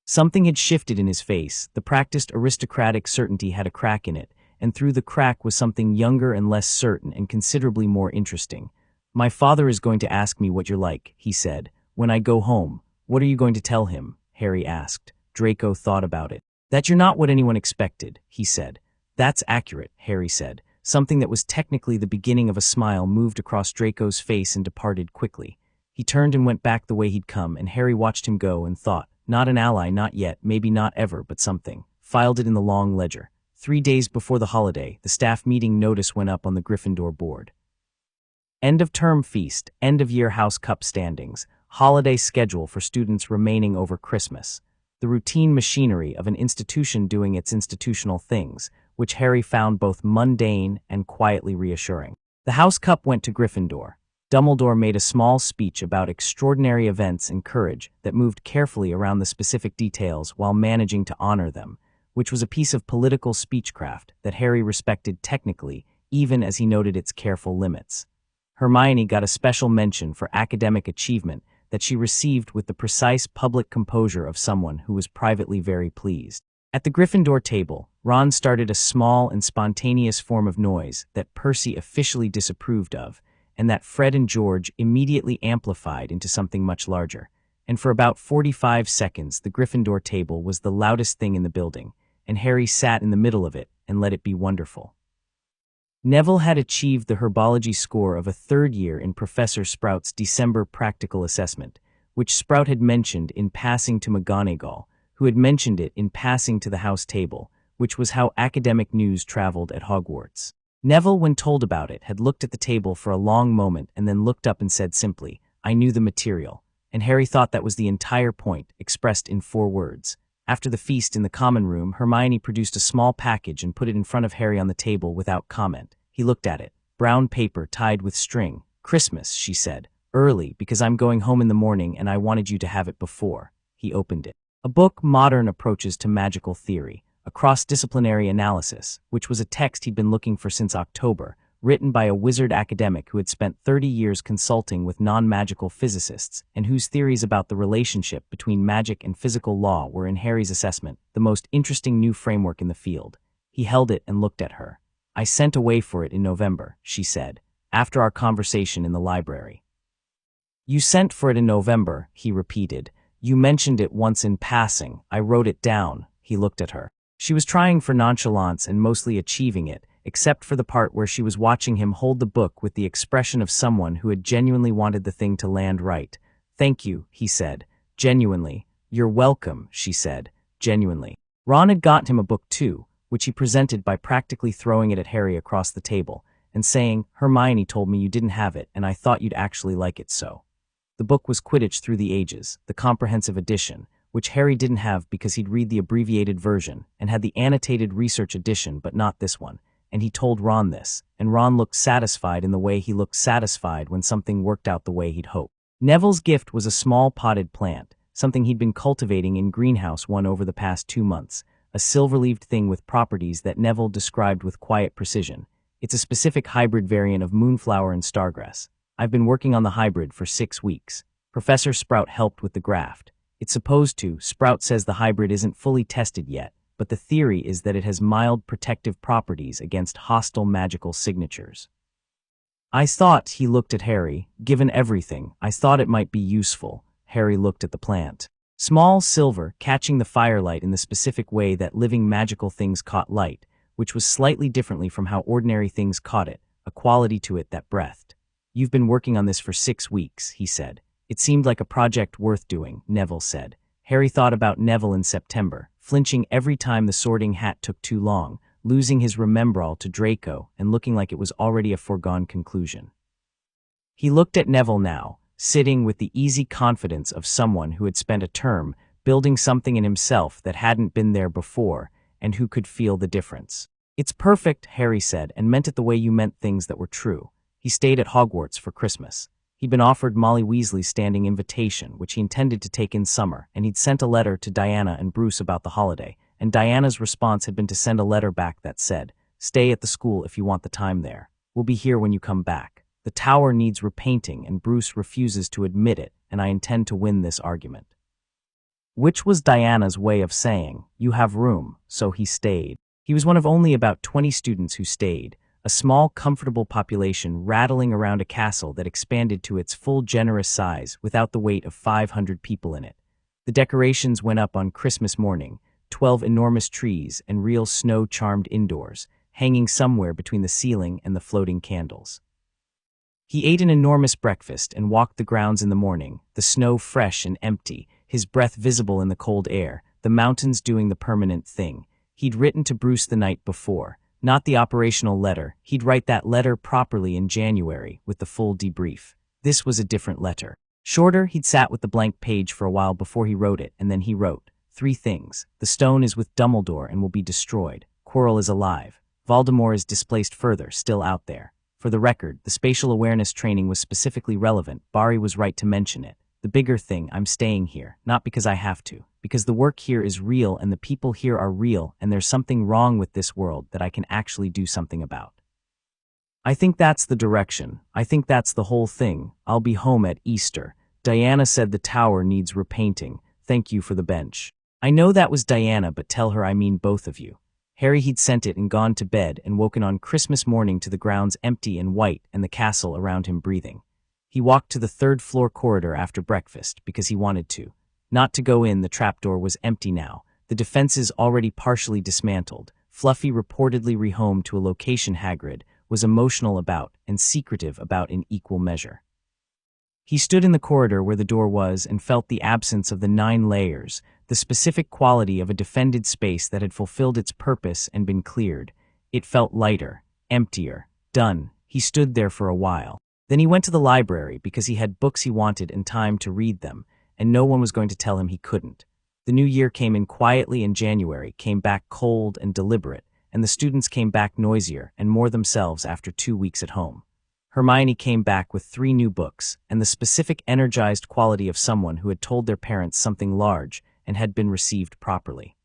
Something had shifted in his face. The practiced aristocratic certainty had a crack in it, and through the crack was something younger and less certain and considerably more interesting. "My father is going to ask me what you're like," he said, "when I go home." "What are you going to tell him?" Harry asked. Draco thought about it. "That you're not what anyone expected," he said. "That's accurate," Harry said. Something that was technically the beginning of a smile moved across Draco's face and departed quickly. He turned and went back the way he'd come, and Harry watched him go and thought, not an ally, not yet, maybe not ever, but something. Filed it in the long ledger. 3 days before the holiday, the staff meeting notice went up on the Gryffindor board. End of term feast, end of year house cup standings, holiday schedule for students remaining over Christmas. The routine machinery of an institution doing its institutional things, which Harry found both mundane and quietly reassuring. The house cup went to Gryffindor. Dumbledore made a small speech about extraordinary events and courage that moved carefully around the specific details while managing to honor them, which was a piece of political speechcraft that Harry respected technically, even as he noted its careful limits. Hermione got a special mention for academic achievement that she received with the precise public composure of someone who was privately very pleased. At the Gryffindor table, Ron started a small and spontaneous form of noise that Percy officially disapproved of, and that Fred and George immediately amplified into something much larger. And for about 45 seconds, the Gryffindor table was the loudest thing in the building, and Harry sat in the middle of it and let it be wonderful. Neville had achieved the herbology score of a third year in Professor Sprout's December practical assessment, which Sprout had mentioned in passing to McGonagall, who had mentioned it in passing to the house table, which was how academic news traveled at Hogwarts. Neville, when told about it, had looked at the table for a long moment and then looked up and said simply, "I knew the material," and Harry thought that was the entire point, expressed in 4 words. After the feast in the common room, Hermione produced a small package and put it in front of Harry on the table without comment. He looked at it. Brown paper tied with string. "Christmas," she said. "Early, because I'm going home in the morning and I wanted you to have it before." He opened it. A book, Modern Approaches to Magical Theory, a cross-disciplinary analysis, which was a text he'd been looking for since October, written by a wizard academic who had spent 30 years consulting with non-magical physicists and whose theories about the relationship between magic and physical law were, in Harry's assessment, the most interesting new framework in the field. He held it and looked at her. "I sent away for it in November," she said, "after our conversation in the library." "You sent for it in November," he repeated. "You mentioned it once in passing. I wrote it down." He looked at her. She was trying for nonchalance and mostly achieving it, except for the part where she was watching him hold the book with the expression of someone who had genuinely wanted the thing to land right. "Thank you," he said. "Genuinely." "You're welcome," she said. "Genuinely." Ron had gotten him a book too, which he presented by practically throwing it at Harry across the table and saying, "Hermione told me you didn't have it, and I thought you'd actually like it so." The book was Quidditch Through the Ages, the comprehensive edition, which Harry didn't have because he'd read the abbreviated version and had the annotated research edition but not this one, and he told Ron this, and Ron looked satisfied in the way he looked satisfied when something worked out the way he'd hoped. Neville's gift was a small potted plant, something he'd been cultivating in Greenhouse 1 over the past 2 months, a silver-leaved thing with properties that Neville described with quiet precision. "It's a specific hybrid variant of moonflower and stargrass. I've been working on the hybrid for 6 weeks. Professor Sprout helped with the graft. It's supposed to. Sprout says the hybrid isn't fully tested yet, but the theory is that it has mild protective properties against hostile magical signatures." "I thought," he looked at Harry, "given everything, I thought it might be useful." Harry looked at the plant. Small, silver, catching the firelight in the specific way that living magical things caught light, which was slightly differently from how ordinary things caught it, a quality to it that breathed. "You've been working on this for 6 weeks, he said. "It seemed like a project worth doing," Neville said. Harry thought about Neville in September, flinching every time the Sorting Hat took too long, losing his remembrall to Draco and looking like it was already a foregone conclusion. He looked at Neville now, sitting with the easy confidence of someone who had spent a term building something in himself that hadn't been there before and who could feel the difference. "It's perfect," Harry said, and meant it the way you meant things that were true. He stayed at Hogwarts for Christmas. He'd been offered Molly Weasley's standing invitation, which he intended to take in summer, and he'd sent a letter to Diana and Bruce about the holiday, and Diana's response had been to send a letter back that said, "Stay at the school if you want the time there. We'll be here when you come back. The tower needs repainting and Bruce refuses to admit it, and I intend to win this argument." Which was Diana's way of saying, "You have room," so he stayed. He was one of only about 20 students who stayed, a small, comfortable population rattling around a castle that expanded to its full generous size without the weight of 500 people in it. The decorations went up on Christmas morning, 12 enormous trees and real snow-charmed indoors, hanging somewhere between the ceiling and the floating candles. He ate an enormous breakfast and walked the grounds in the morning, the snow fresh and empty, his breath visible in the cold air, the mountains doing the permanent thing. He'd written to Bruce the night before. Not the operational letter. He'd write that letter properly in January, with the full debrief. This was a different letter. Shorter, he'd sat with the blank page for a while before he wrote it, and then he wrote 3 things. The stone is with Dumbledore and will be destroyed. Quirrell is alive. Voldemort is displaced further, still out there. For the record, the spatial awareness training was specifically relevant. Barry was right to mention it. The bigger thing, I'm staying here, not because I have to, because the work here is real and the people here are real and there's something wrong with this world that I can actually do something about. I think that's the direction. I think that's the whole thing. I'll be home at Easter. Diana said the tower needs repainting. Thank you for the bench. I know that was Diana, but tell her I mean both of you. Harry he'd sent it and gone to bed and woken on Christmas morning to the grounds empty and white and the castle around him breathing. He walked to the third-floor corridor after breakfast because he wanted to. Not to go in, the trapdoor was empty now, the defenses already partially dismantled. Fluffy, reportedly rehomed to a location Hagrid was emotional about and secretive about in equal measure. He stood in the corridor where the door was and felt the absence of the 9 layers, the specific quality of a defended space that had fulfilled its purpose and been cleared. It felt lighter, emptier, done. He stood there for a while. Then he went to the library because he had books he wanted and time to read them, and no one was going to tell him he couldn't. The new year came in quietly and January came back cold and deliberate, and the students came back noisier and more themselves after 2 weeks at home. Hermione came back with 3 new books, and the specific energized quality of someone who had told their parents something large and had been received properly.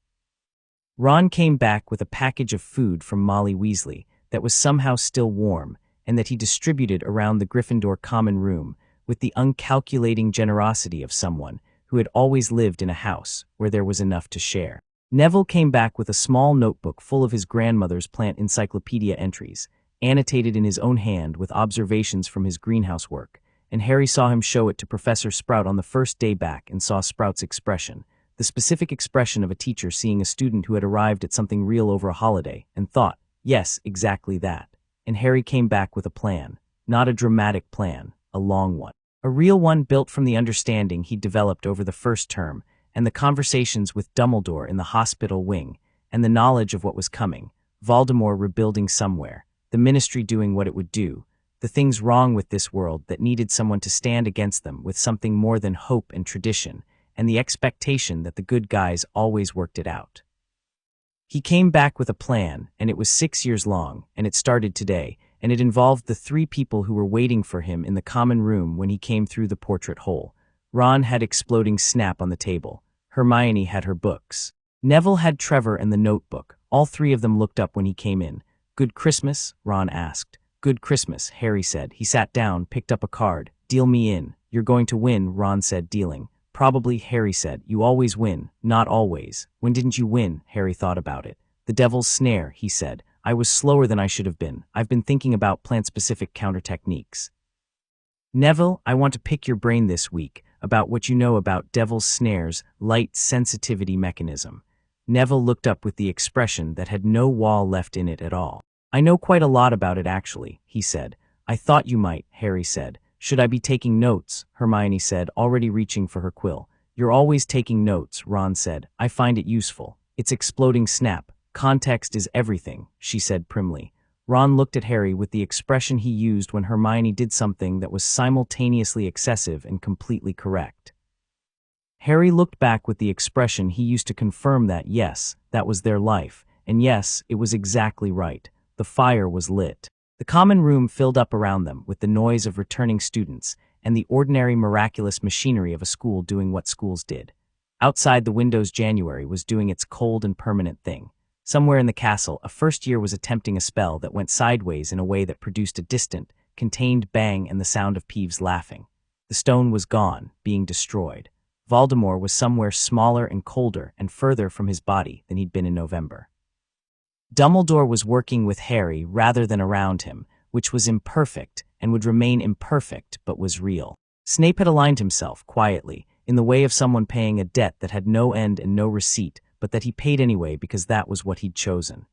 Ron came back with a package of food from Molly Weasley that was somehow still warm, and that he distributed around the Gryffindor common room with the uncalculating generosity of someone who had always lived in a house where there was enough to share. Neville came back with a small notebook full of his grandmother's plant encyclopedia entries, annotated in his own hand with observations from his greenhouse work, and Harry saw him show it to Professor Sprout on the first day back and saw Sprout's expression, the specific expression of a teacher seeing a student who had arrived at something real over a holiday, and thought, yes, exactly that. And Harry came back with a plan, not a dramatic plan, a long one. A real one built from the understanding he'd developed over the first term, and the conversations with Dumbledore in the hospital wing, and the knowledge of what was coming, Voldemort rebuilding somewhere, the Ministry doing what it would do, the things wrong with this world that needed someone to stand against them with something more than hope and tradition, and the expectation that the good guys always worked it out. He came back with a plan, and it was 6 years long, and it started today, and it involved the 3 people who were waiting for him in the common room when he came through the portrait hole. Ron had exploding snap on the table. Hermione had her books. Neville had Trevor and the notebook. All 3 of them looked up when he came in. "Good Christmas?" Ron asked. "Good Christmas," Harry said. He sat down, picked up a card. "Deal me in." "You're going to win," Ron said, dealing. "Probably," Harry said. "You always win." "Not always." "When didn't you win?" Harry thought about it. "The Devil's Snare," he said. "I was slower than I should have been. I've been thinking about plant-specific counter-techniques." "Neville, I want to pick your brain this week about what you know about Devil's Snare's light sensitivity mechanism." Neville looked up with the expression that had no wall left in it at all. "I know quite a lot about it, actually," he said. "I thought you might," Harry said. "Should I be taking notes?" Hermione said, already reaching for her quill. "You're always taking notes," Ron said. "I find it useful." "It's exploding snap. Context is everything," she said primly. Ron looked at Harry with the expression he used when Hermione did something that was simultaneously excessive and completely correct. Harry looked back with the expression he used to confirm that, yes, that was their life, and yes, it was exactly right. The fire was lit. The common room filled up around them with the noise of returning students and the ordinary miraculous machinery of a school doing what schools did. Outside the windows, January was doing its cold and permanent thing. Somewhere in the castle, a first year was attempting a spell that went sideways in a way that produced a distant, contained bang and the sound of Peeves laughing. The stone was gone, being destroyed. Voldemort was somewhere smaller and colder and further from his body than he'd been in November. Dumbledore was working with Harry rather than around him, which was imperfect and would remain imperfect but was real. Snape had aligned himself, quietly, in the way of someone paying a debt that had no end and no receipt, but that he paid anyway because that was what he'd chosen.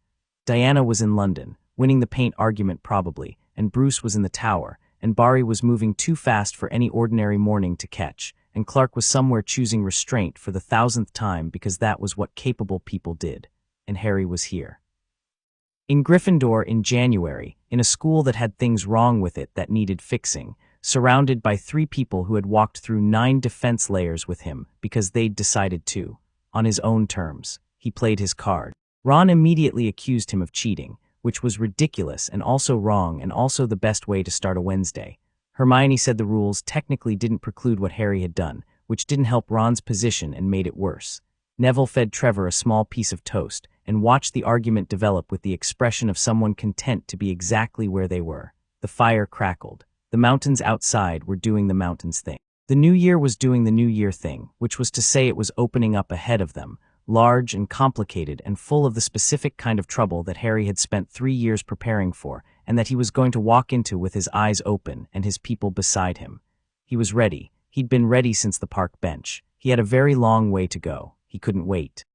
Diana was in London, winning the paint argument probably, and Bruce was in the tower, and Barry was moving too fast for any ordinary morning to catch, and Clark was somewhere choosing restraint for the 1,000th time because that was what capable people did, and Harry was here. In Gryffindor in January, in a school that had things wrong with it that needed fixing, surrounded by 3 people who had walked through 9 defense layers with him because they'd decided to. On his own terms, he played his card. Ron immediately accused him of cheating, which was ridiculous and also wrong and also the best way to start a Wednesday. Hermione said the rules technically didn't preclude what Harry had done, which didn't help Ron's position and made it worse. Neville fed Trevor a small piece of toast and watched the argument develop with the expression of someone content to be exactly where they were. The fire crackled. The mountains outside were doing the mountains thing. The new year was doing the new year thing, which was to say it was opening up ahead of them, large and complicated and full of the specific kind of trouble that Harry had spent 3 years preparing for, and that he was going to walk into with his eyes open and his people beside him. He was ready. He'd been ready since the park bench. He had a very long way to go. He couldn't wait.